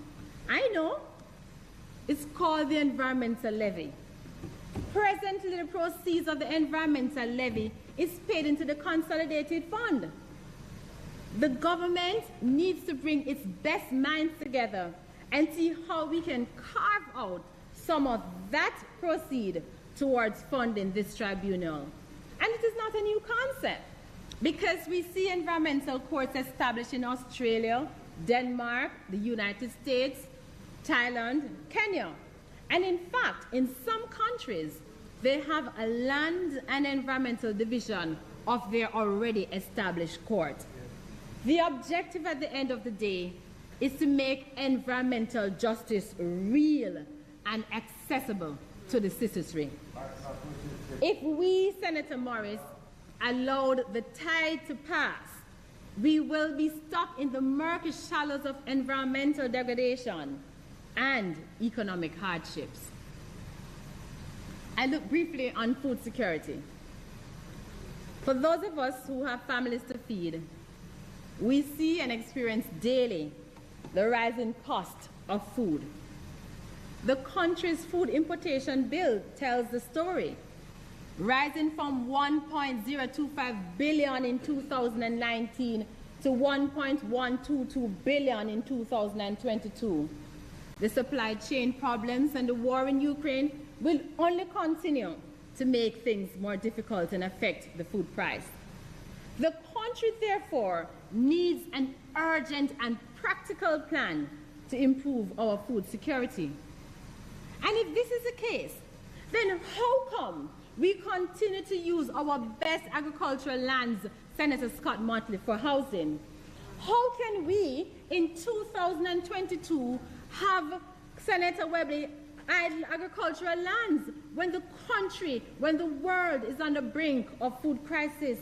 I know. It's called the Environmental Levy. Presently, the proceeds of the Environmental Levy is paid into the Consolidated Fund. The government needs to bring its best minds together and see how we can carve out some of that proceed towards funding this tribunal. And it is not a new concept, because we see environmental courts established in Australia, Denmark, the United States, Thailand, Kenya. And in fact, in some countries, they have a land and environmental division of their already established court. The objective at the end of the day is to make environmental justice real and accessible to the citizenry. If we, Senator Morris, allowed the tide to pass, we will be stuck in the murky shallows of environmental degradation and economic hardships. I look briefly on food security. For those of us who have families to feed, we see and experience daily the rising cost of food. The country's food importation bill tells the story, rising from 1.025 billion in 2019 to 1.122 billion in 2022. The supply chain problems and the war in Ukraine will only continue to make things more difficult and affect the food price. The country, therefore, needs an urgent and practical plan to improve our food security. And if this is the case, then how come we continue to use our best agricultural lands, Senator Scott Motley, for housing? How can we, in 2022, have, Senator Webley, idle agricultural lands when the country, when the world is on the brink of food crisis?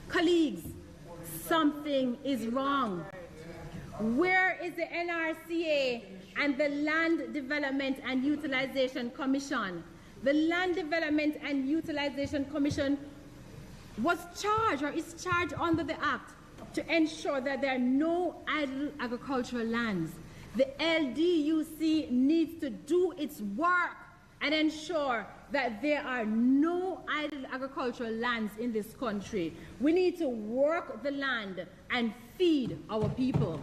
Colleagues, something is wrong. Where is the NRCA and the Land Development and Utilization Commission? The Land Development and Utilization Commission was charged or is charged under the Act to ensure that there are no idle agricultural lands. The LDUC needs to do its work and ensure that there are no idle agricultural lands in this country. We need to work the land and feed our people.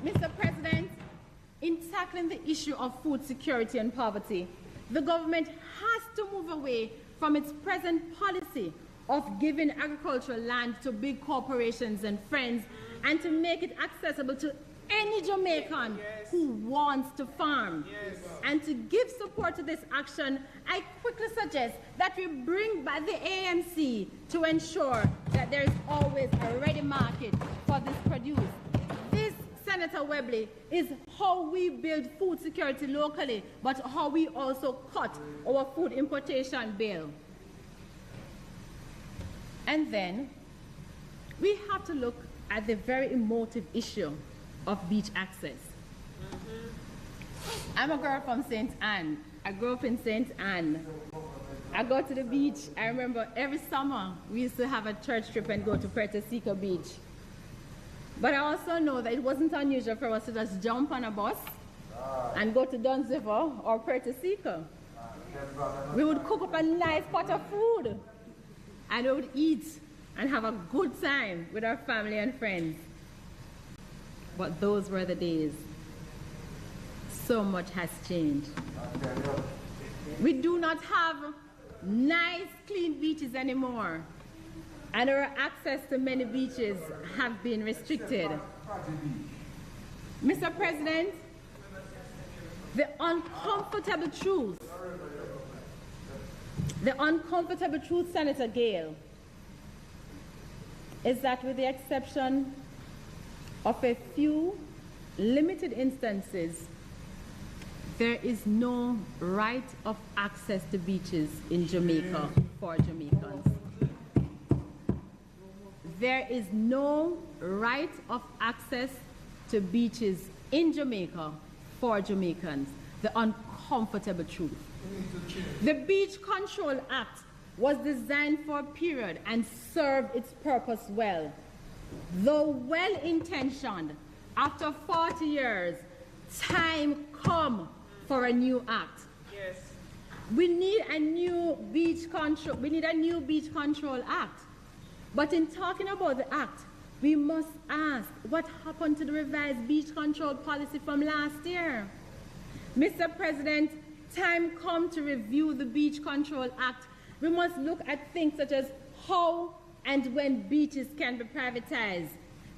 Mr. President, in tackling the issue of food security and poverty, the government has to move away from its present policy of giving agricultural land to big corporations and friends and to make it accessible to any Jamaican who wants to farm. And to give support to this action, I quickly suggest that we bring back the AMC to ensure that there is always a ready market for this produce. This, Senator Webley, is how we build food security locally, but how we also cut our food importation bill. And then we have to look at the very emotive issue of beach access. I'm a girl from St. Anne. I grew up in St. Anne. I go to the beach. I remember every summer we used to have a church trip and go to Puerto Rico Beach. But I also know that it wasn't unusual for us to just jump on a bus and go to Duns River or Puerto Rico. We would cook up a nice pot of food and we would eat and have a good time with our family and friends. But those were the days. So much has changed. We do not have nice, clean beaches anymore, and our access to many beaches have been restricted. Mr. President, the uncomfortable truth, Senator Gale, is that with the exception of a few limited instances, there is no right of access to beaches in Jamaica for Jamaicans. There is no right of access to beaches in Jamaica for Jamaicans. The uncomfortable truth. The Beach Control Act was designed for a period and served its purpose well. Though well-intentioned, after 40 years, time come for a new act. Yes. We need a new beach control. We need a new beach control act. But in talking about the act, we must ask what happened to the revised beach control policy from last year. Mr. President, time come to review the Beach Control Act. We must look at things such as how and when beaches can be privatized.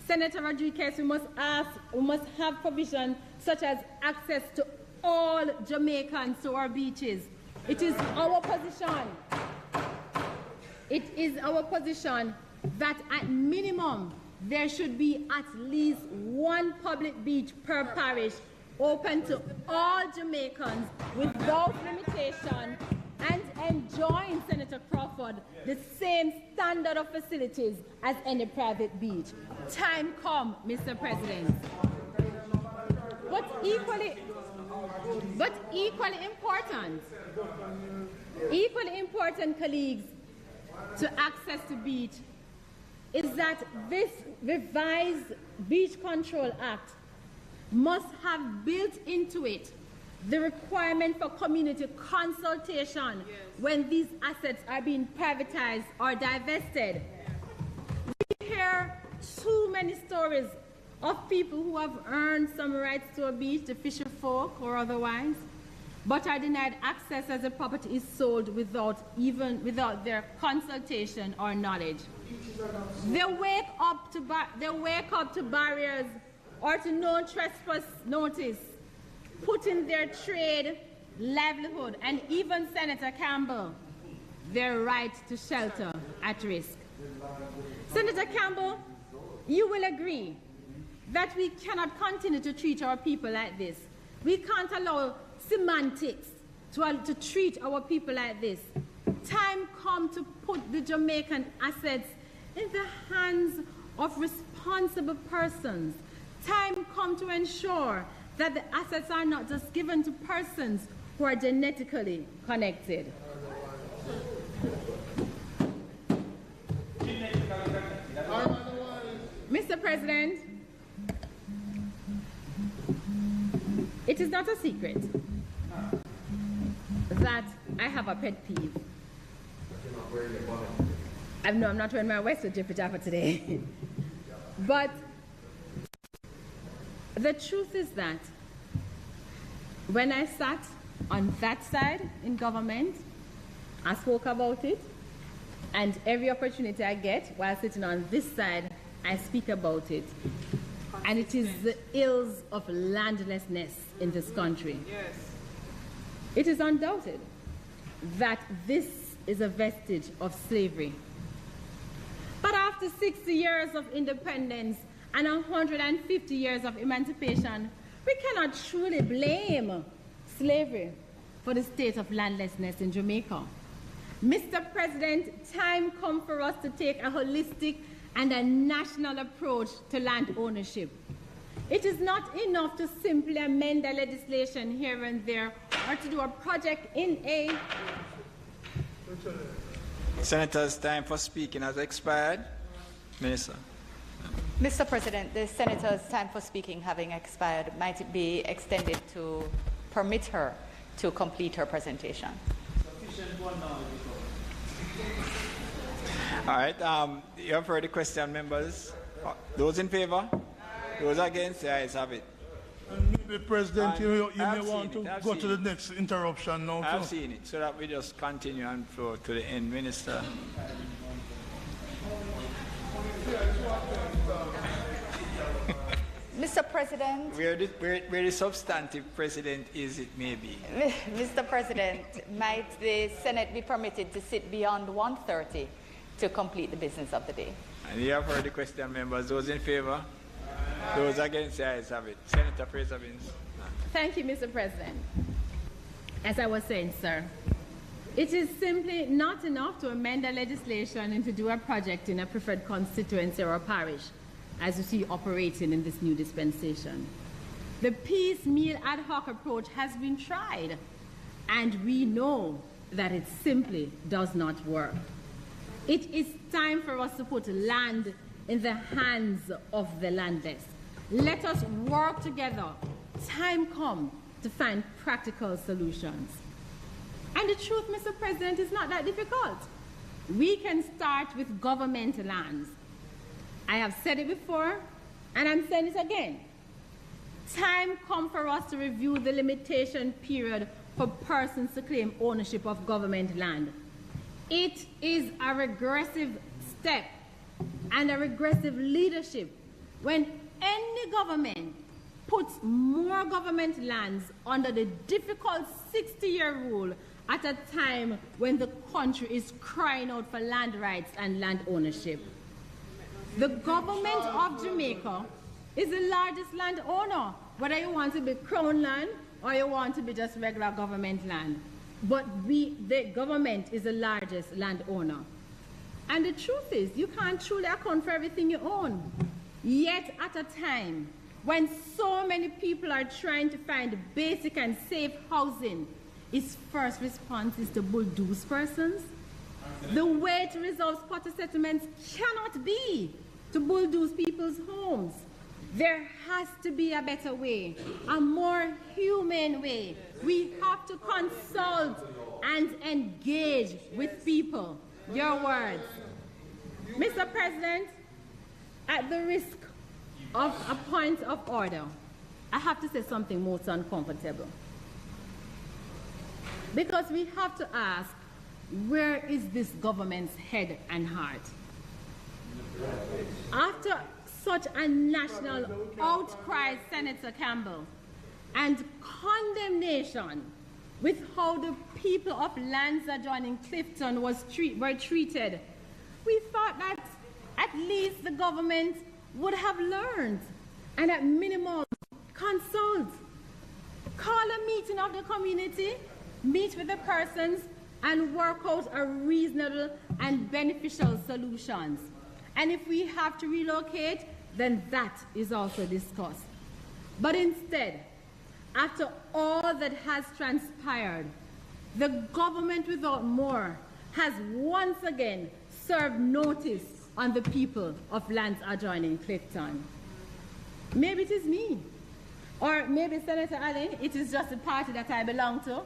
Senator Rodriguez, we must have provision such as access to all Jamaicans to our beaches. It is our position that at minimum there should be at least one public beach per parish open to all Jamaicans without limitation and enjoying, Senator Crawford, the same standard of facilities as any private beach. Time come, Mr. President. But equally important, colleagues, to access to beach is that this revised Beach Control Act must have built into it the requirement for community consultation when these assets are being privatized or divested. We hear too many stories of people who have earned some rights to a beach, the fisher folk or otherwise, but are denied access as the property is sold without their consultation or knowledge. They wake up to barriers or to no trespass notice, putting their trade, livelihood, and even Senator Campbell, their right to shelter at risk. Senator Campbell, you will agree that we cannot continue to treat our people like this. We can't allow semantics to treat our people like this. Time come to put the Jamaican assets in the hands of responsible persons. Time come to ensure that the assets are not just given to persons who are genetically connected. Mr. President, it is not a secret that I have a pet peeve. No, I'm not wearing my Westwood jaffa today. But the truth is that when I sat on that side in government, I spoke about it, and every opportunity I get while sitting on this side, I speak about it. And it is the ills of landlessness in this country. Yes. It is undoubted that this is a vestige of slavery. But after 60 years of independence and 150 years of emancipation, we cannot truly blame slavery for the state of landlessness in Jamaica. Mr. President, time comes for us to take a holistic and a national approach to land ownership. It is not enough to simply amend the legislation here and there or to do a project in a... Senator's time for speaking has expired. Minister. Mr. President, the Senator's time for speaking having expired, might it be extended to permit her to complete her presentation? All right. You have heard the question, members. Those in favor? Those against? The ayes have it. Maybe, President, you may want to go to the next interruption now. I've seen it, so that we just continue and flow to the end. Minister. Mr. President. Where the substantive president is, it may be. Mr. President, might the Senate be permitted to sit beyond 1:30 to complete the business of the day? And you have heard the question, members. Those in favor? Those against, the ayes have it. Senator Fraser-Vins. Thank you, Mr. President. As I was saying, sir, it is simply not enough to amend the legislation and to do a project in a preferred constituency or a parish, as you see operating in this new dispensation. The piecemeal ad hoc approach has been tried, and we know that it simply does not work. It is time for us to put land in the hands of the landless. Let us work together. Time come to find practical solutions. And the truth, Mr. President, is not that difficult. We can start with government lands. I have said it before, and I'm saying it again. Time come for us to review the limitation period for persons to claim ownership of government land. It is a regressive step and a regressive leadership when any government puts more government lands under the difficult 60-year rule at a time when the country is crying out for land rights and land ownership. The government of Jamaica is the largest landowner, whether you want to be crown land or you want to be just regular government land. But the government is the largest landowner. And the truth is, you can't truly account for everything you own. Yet at a time when so many people are trying to find basic and safe housing, its first response is to bulldoze persons. The way to resolve squatter settlements cannot be to bulldoze people's homes. There has to be a better way, a more humane way. We have to consult and engage with people. Your words. Mr. President, at the risk of a point of order, I have to say something most uncomfortable. Because we have to ask, where is this government's head and heart? After such a national outcry, Senator Campbell, and condemnation with how the people of lands adjoining Clifton were treated, we thought that at least the government would have learned and at minimum consult, call a meeting of the community, meet with the persons and work out a reasonable and beneficial solutions. And if we have to relocate, then that is also discussed. But instead, after all that has transpired, the government without more has once again served notice on the people of lands adjoining Clifton. Maybe it is me, or maybe Senator Allen, it is just the party that I belong to.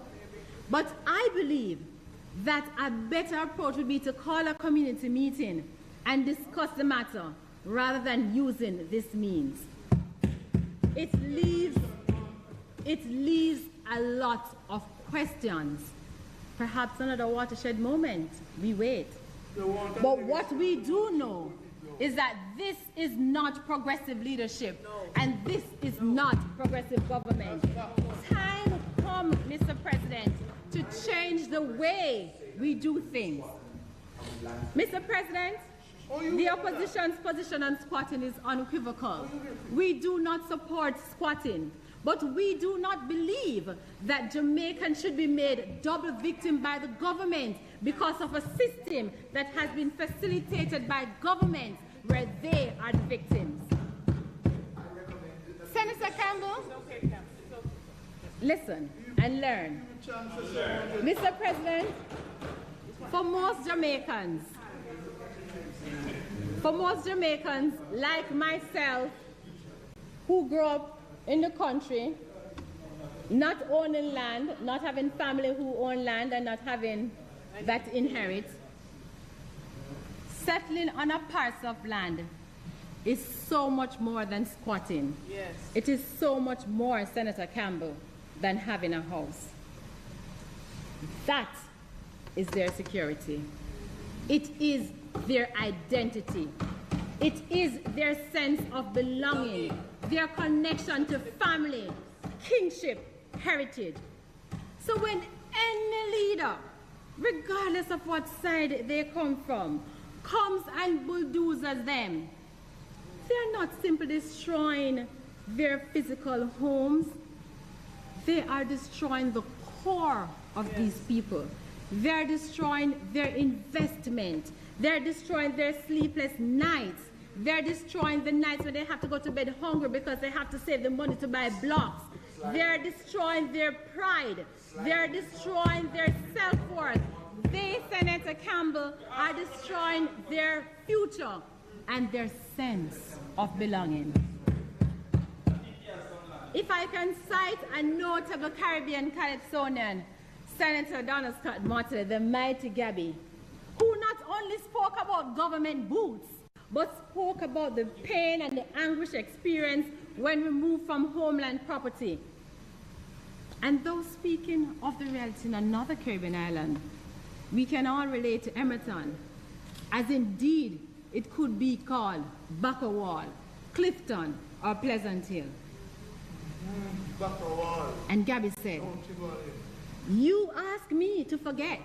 But I believe that a better approach would be to call a community meeting and discuss the matter rather than using this means. It leaves a lot of questions. Perhaps another watershed moment. We wait. But what we do know is that this is not progressive leadership, and this is not progressive government. Time come, Mr. President, to change the way we do things. Mr. President, the opposition's position on squatting is unequivocal. We do not support squatting, but we do not believe that Jamaicans should be made double victim by the government because of a system that has been facilitated by government where they are the victims. Senator Campbell, listen and learn. Mr. President, for most Jamaicans like myself who grew up in the country, not owning land, not having family who own land and not having that inherit, settling on a parcel of land is so much more than squatting. Yes. It is so much more, Senator Campbell, than having a house. That is their security. It is their identity. It is their sense of belonging, their connection to family, kingship, heritage. So when any leader, regardless of what side they come from, comes and bulldozes them, they're not simply destroying their physical homes, they are destroying the core of these people. They're destroying their investment. They're destroying their sleepless nights. They're destroying the nights when they have to go to bed hungry because they have to save the money to buy blocks. They're destroying their pride. They're destroying their self-worth. They, Senator Campbell, are destroying their future and their sense of belonging. If I can cite a notable Caribbean Calypsonian, Senator Donald Scott Motley, the mighty Gabby, who not only spoke about government boots, but spoke about the pain and the anguish experienced when removed from homeland property. And though speaking of the reality in another Caribbean island, we can all relate to Emerton, as indeed it could be called Buckawall, Clifton, or Pleasant Hill. And Gabby said, "You ask me to forget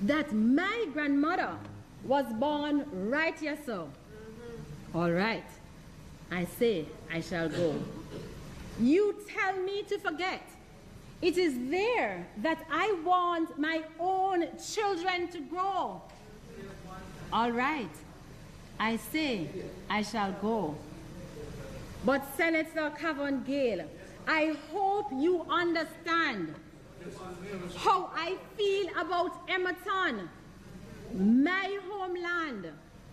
that my grandmother was born right here, so. All right, I say I shall go. You tell me to forget. It is there that I want my own children to grow. All right, I say I shall go. But Senator Cavan Gale, I hope you understand how I feel about Emerton, my homeland,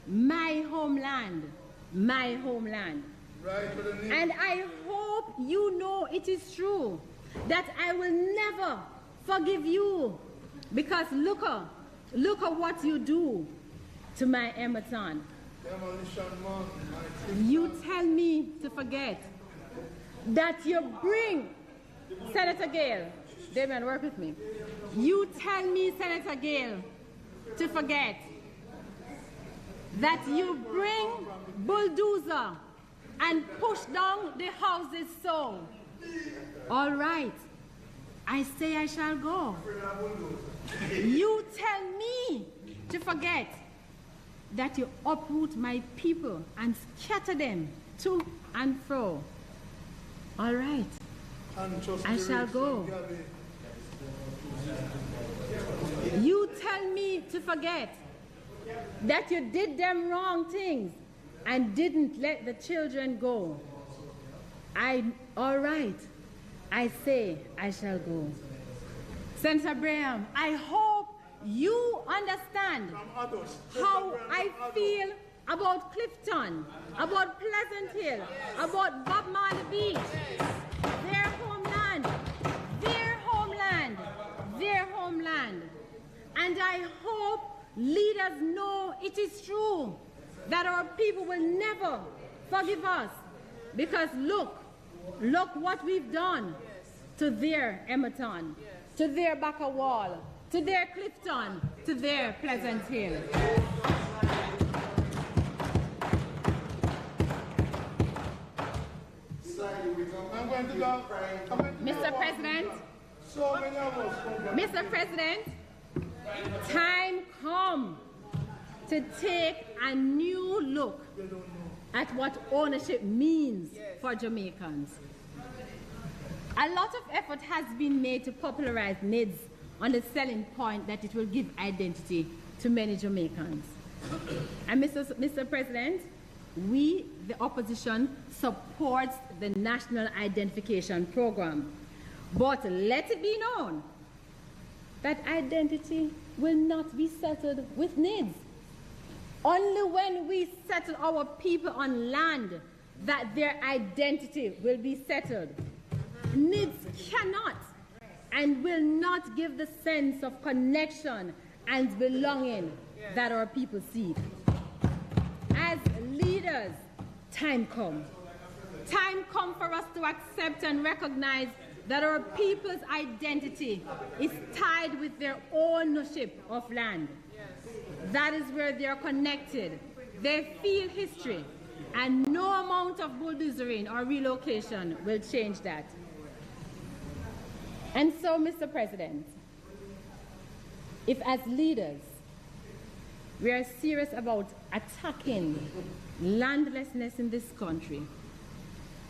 my homeland, my homeland. And I hope you know it is true that I will never forgive you, because look at what you do to my Emerton. You tell me to forget that you bring Senator Gale, Damien, work with me. You tell me, Senator Gale, to forget that you bring bulldozer and push down the houses so. All right, I say I shall go. You tell me to forget that you uproot my people and scatter them to and fro. All right, I shall go. You tell me to forget that you did them wrong things and didn't let the children go. All right, I say I shall go. Senator Braham, I hope you understand how I feel about Clifton, about Pleasant Hill, about Bob Marley Beach, their homeland, their homeland, their homeland. And I hope leaders know it is true that our people will never forgive us. Because look what we've done to their Emerton, to their Backer Wall, to their Clifton, to their Pleasant Hill. Mr. President, time come to take a new look at what ownership means for Jamaicans. A lot of effort has been made to popularize NIDS on the selling point that it will give identity to many Jamaicans. And Mr. President, we, the opposition, supports the National Identification Program. But let it be known that identity will not be settled with NIDS. Only when we settle our people on land that their identity will be settled. NIDS cannot and will not give the sense of connection and belonging that our people seek. As leaders, time come. Time come for us to accept and recognize that our people's identity is tied with their ownership of land. That is where they are connected. They feel history, and no amount of bulldozering or relocation will change that. And so, Mr. President, if as leaders we are serious about attacking landlessness in this country,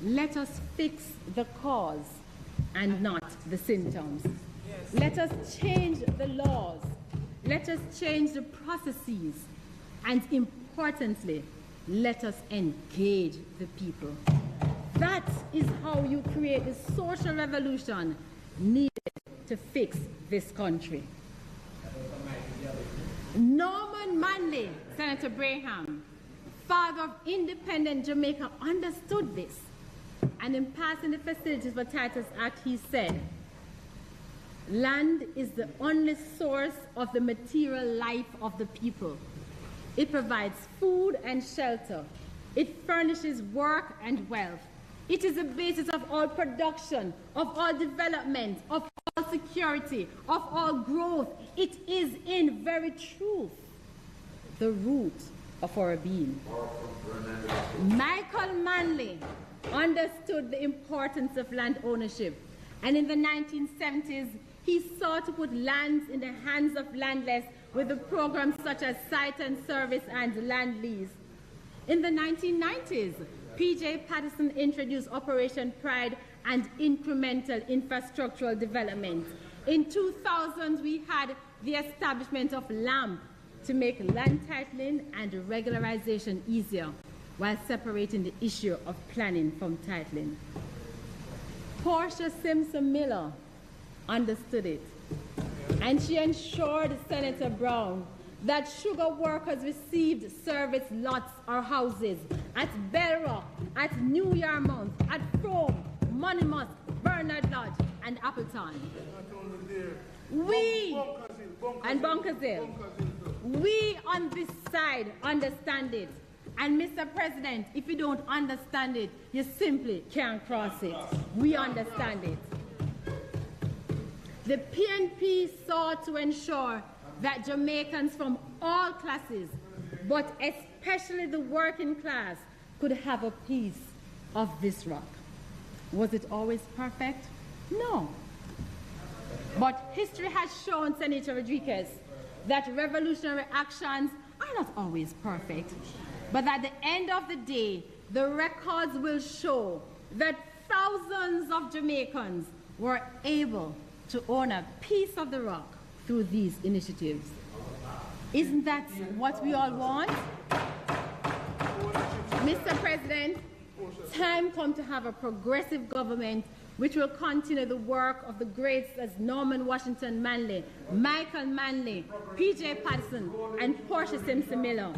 let us fix the cause and not the symptoms. Yes. Let us change the laws. Let us change the processes. And importantly, let us engage the people. That is how you create the social revolution needed to fix this country. Norman Manley, Senator Braham, father of independent Jamaica, understood this. And in passing the facilities for Titles Act, he said, land is the only source of the material life of the people. It provides food and shelter. It furnishes work and wealth. It is the basis of all production, of all development, of all security, of all growth. It is in very truth the root of our being. Michael Manley understood the importance of land ownership, and in the 1970s he sought to put lands in the hands of landless with the programs such as site and service and land lease. In the 1990s, P.J. Patterson introduced Operation Pride and incremental infrastructural development. In 2000, we had the establishment of LAMP to make land titling and regularization easier, while separating the issue of planning from titling. Portia Simpson Miller understood it, and she ensured Senator Brown that sugar workers received service lots or houses at Bell Rock, at New Yarmouth, at Frome, Monmouth, Bernard Lodge, and Appleton. And Bunkers Hill. We on this side understand it. And Mr. President, if you don't understand it, you simply can't cross it. We understand it. The PNP sought to ensure that Jamaicans from all classes, but especially the working class, could have a piece of this rock. Was it always perfect? No. But history has shown, Senator Rodriguez, that revolutionary actions are not always perfect. But at the end of the day, the records will show that thousands of Jamaicans were able to own a piece of the rock through these initiatives. Isn't that what we all want? Mr. President, time comes to have a progressive government which will continue the work of the greats as Norman Washington Manley, Michael Manley, P.J. Patterson, and Portia Simpson Miller.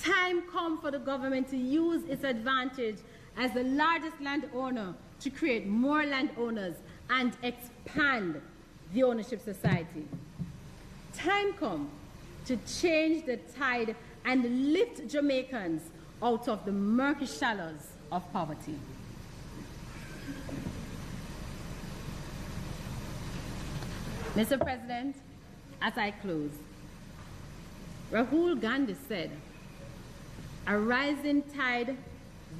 Time comes for the government to use its advantage as the largest landowner to create more landowners and expand the ownership society. Time comes to change the tide and lift Jamaicans out of the murky shallows of poverty. Mr. President, as I close, Rahul Gandhi said, "A rising tide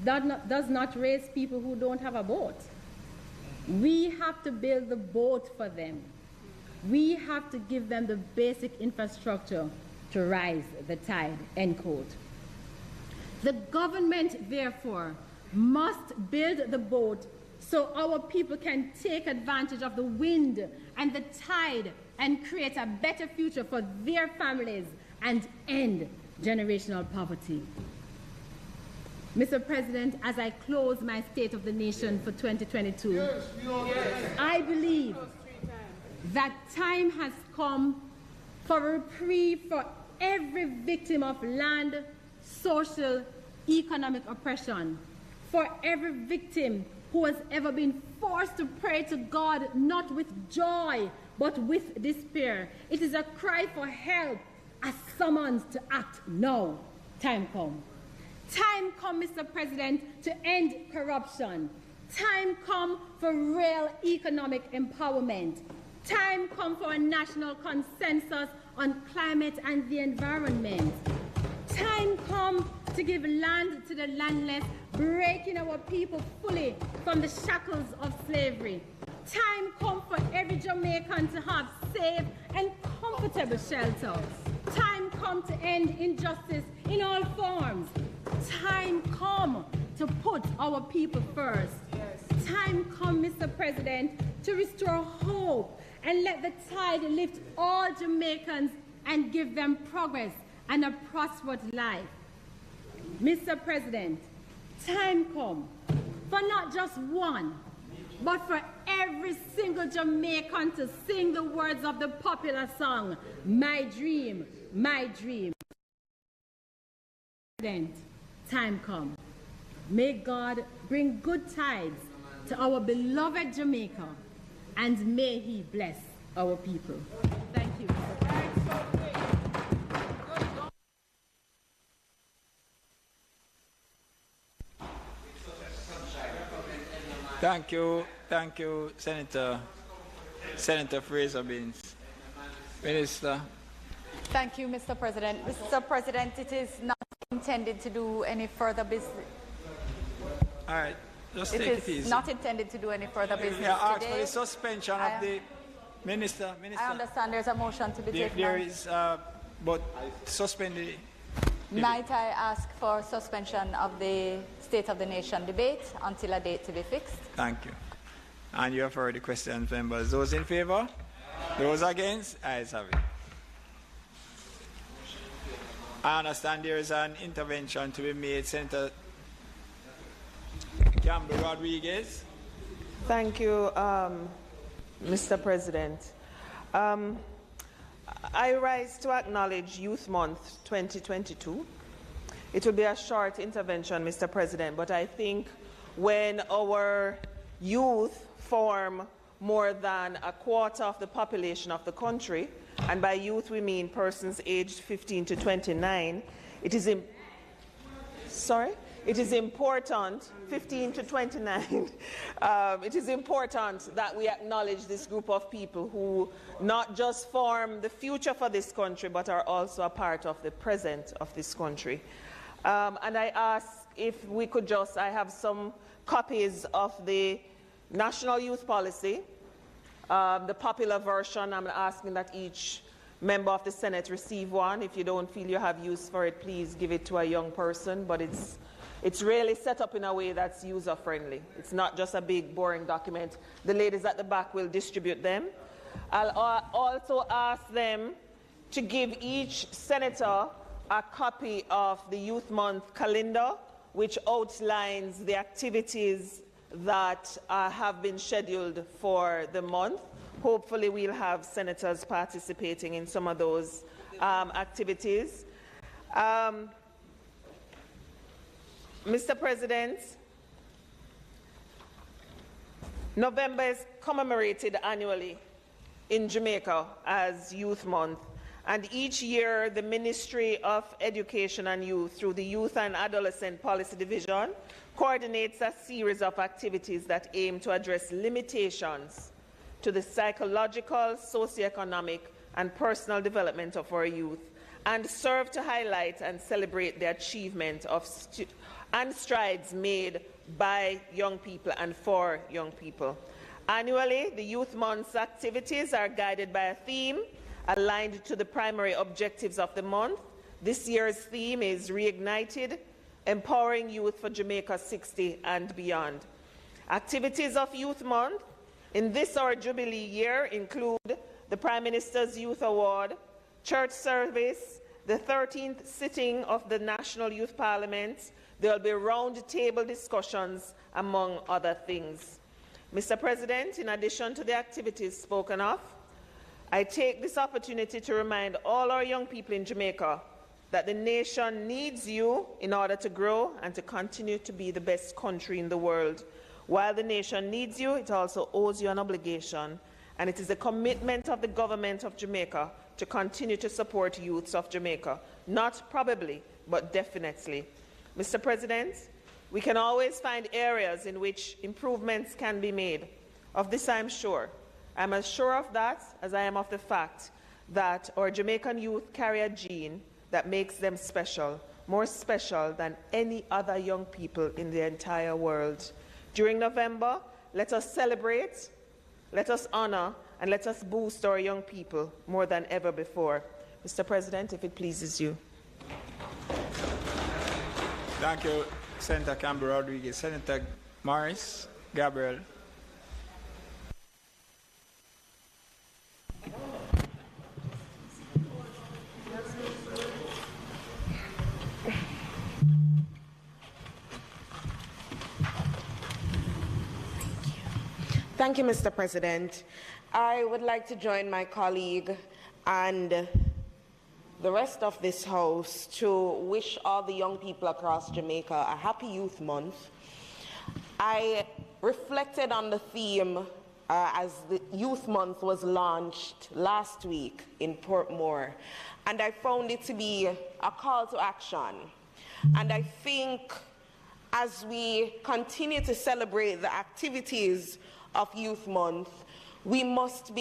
does not raise people who don't have a boat. We have to build the boat for them. We have to give them the basic infrastructure to rise the tide," end quote. The government, therefore, must build the boat so our people can take advantage of the wind and the tide and create a better future for their families and end generational poverty. Mr. President, as I close my State of the Nation for 2022, I believe that time has come for a reprieve for every victim of land, social, economic oppression, for every victim who has ever been forced to pray to God not with joy but with despair. It is a cry for help, a summons to act now. Time come. Time come, Mr. President, to end corruption. Time come for real economic empowerment. Time come for a national consensus on climate and the environment. Time come to give land to the landless, breaking our people fully from the shackles of slavery. Time come for every Jamaican to have safe and comfortable shelter. Time come to end injustice in all forms. Time come to put our people first. Time come, Mr. President, to restore hope and let the tide lift all Jamaicans and give them progress and a prosperous life. Mr. President, time come for not just one, but for every single Jamaican to sing the words of the popular song, "My Dream, My Dream." President, time come. May God bring good tides to our beloved Jamaica, and may He bless our people. Thank you. Thank you, Senator Fraser-Binns. Minister. Thank you, Mr. President. Mr. President, it is not intended to do any further business. All right, just take it easy. It is not intended to do any further business ask today. for the suspension of the minister. I understand there's a motion to be taken. There is, but suspend the. Might I ask for suspension of the State of the Nation debate until a date to be fixed? Thank you. And you have heard the questions, members. Those in favor? Those against? Ayes have it. I understand there is an intervention to be made. Senator Campbell Rodriguez. Thank you, Mr. President. I rise to acknowledge Youth Month 2022. It will be a short intervention, Mr. President, but I think when our youth form more than a quarter of the population of the country, and by youth we mean persons aged 15 to 29, it is sorry, it is important, 15 to 29, it is important that we acknowledge this group of people who not just form the future for this country, but are also a part of the present of this country. And I ask if we could just, I have some copies of the National Youth Policy, the popular version. I'm asking that each member of the Senate receive one. If you don't feel you have use for it, please give it to a young person, but it's really set up in a way that's user-friendly. It's not just a big, boring document. The ladies at the back will distribute them. I'll also ask them to give each senator a copy of the Youth Month calendar, which outlines the activities that have been scheduled for the month. Hopefully we'll have senators participating in some of those activities. Mr. President, November is commemorated annually in Jamaica as Youth Month, and each year the Ministry of Education and Youth, through the Youth and Adolescent Policy Division, coordinates a series of activities that aim to address limitations to the psychological, socioeconomic, and personal development of our youth, and serve to highlight and celebrate the achievement of and strides made by young people and for young people. Annually, the Youth Month's activities are guided by a theme aligned to the primary objectives of the month. This year's theme is Reignited, Empowering Youth for Jamaica 60 and Beyond. Activities of Youth Month in this our Jubilee year include the Prime Minister's Youth Award, church service, the 13th sitting of the National Youth Parliament. There will be round-table discussions, among other things. Mr. President, in addition to the activities spoken of, I take this opportunity to remind all our young people in Jamaica that the nation needs you in order to grow and to continue to be the best country in the world. While the nation needs you, it also owes you an obligation, and it is a commitment of the government of Jamaica to continue to support youths of Jamaica, not probably, but definitely. Mr. President, we can always find areas in which improvements can be made. Of this I'm sure. I'm as sure of that as I am of the fact that our Jamaican youth carry a gene that makes them special, more special than any other young people in the entire world. During November, let us celebrate, let us honor, and let us boost our young people more than ever before. Mr. President, if it pleases you. Thank you, Senator Campbell Rodriguez. Senator Morris, Gabriel. Thank you, Mr. President. I would like to join my colleague and the rest of this House to wish all the young people across Jamaica a happy Youth Month. I reflected on the theme as the Youth Month was launched last week in Portmore, and I found it to be a call to action. And I think as we continue to celebrate the activities of Youth Month, we must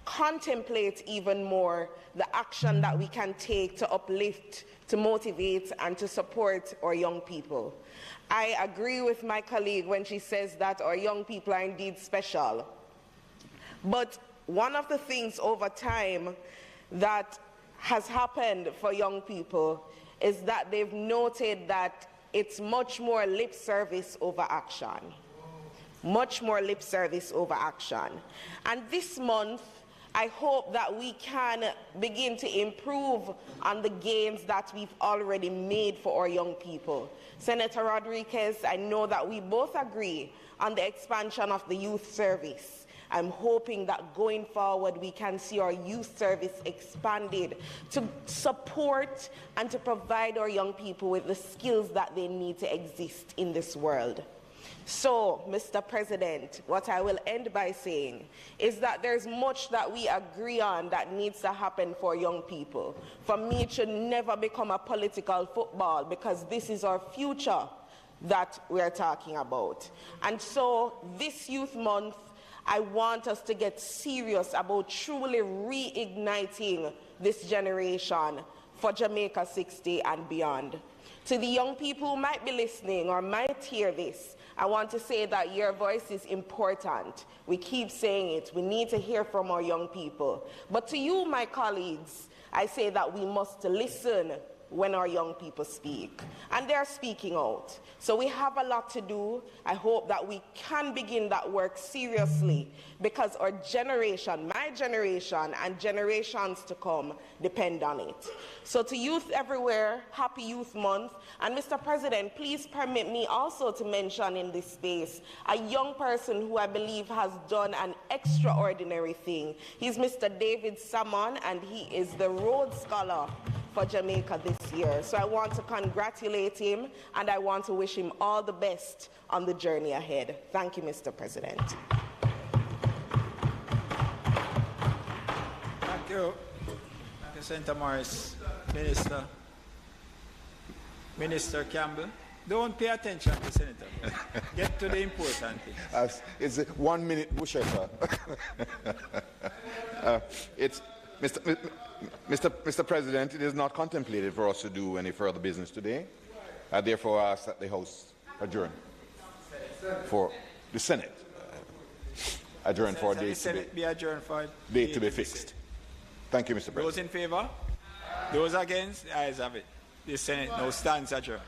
contemplate even more the action that we can take to uplift, to motivate, and to support our young people. I agree with my colleague when she says that our young people are indeed special. But one of the things over time that has happened for young people is that they've noted that it's much more lip service over action. Much more lip service over action. And this month, I hope that we can begin to improve on the gains that we've already made for our young people. Senator Rodriguez, I know that we both agree on the expansion of the youth service. I'm hoping that going forward we can see our youth service expanded to support and to provide our young people with the skills that they need to exist in this world. So, Mr. President, what I will end by saying is that there's much that we agree on that needs to happen for young people. For me, it should never become a political football, because this is our future that we're talking about. And so, this Youth Month, I want us to get serious about truly reigniting this generation for Jamaica 60 and beyond. To the young people who might be listening or might hear this, I want to say that your voice is important. We keep saying it. We need to hear from our young people. But to you, my colleagues, I say that we must listen when our young people speak. And they're speaking out. So we have a lot to do. I hope that we can begin that work seriously, because our generation, my generation, and generations to come depend on it. So to youth everywhere, happy Youth Month. And Mr. President, please permit me also to mention in this space a young person who I believe has done an extraordinary thing. He's Mr. David Salmon, and he is the Rhodes Scholar for Jamaica this year. So I want to congratulate him, and I want to wish him all the best on the journey ahead. Thank you, Mr. President. Thank you. Senator Morris. Minister. Minister Campbell. Don't pay attention to Senator. Get to the important thing. It's a 1 minute busher, sir. It's Mr. President, it is not contemplated for us to do any further business today. I therefore ask that the House adjourn for the Senate. Adjourn for a date to be fixed. Thank you, Mr. President. Those in favor? Those against? The ayes have it. The Senate now stands adjourned.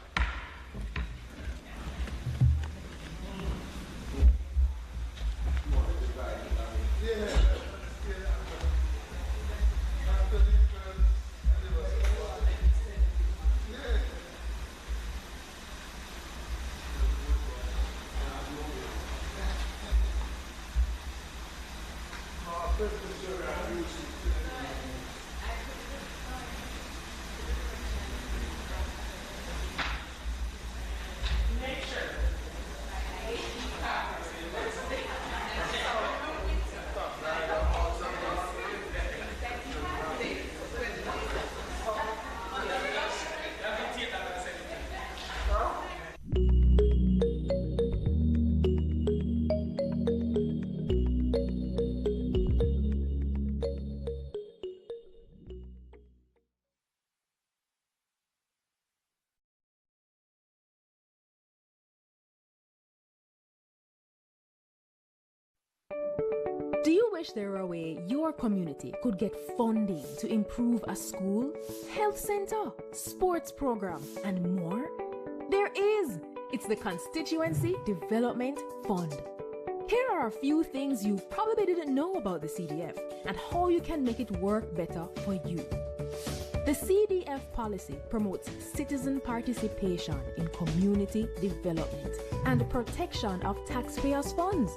Do you wish there were a way your community could get funding to improve a school, health center, sports program, and more? There is! It's the Constituency Development Fund. Here are a few things you probably didn't know about the CDF and how you can make it work better for you. The CDF policy promotes citizen participation in community development and protection of taxpayers' funds.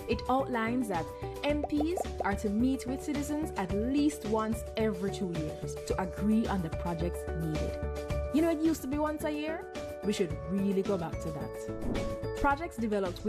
It outlines that MPs are to meet with citizens at least once every 2 years to agree on the projects needed. You know, it used to be once a year? We should really go back to that. Projects developed with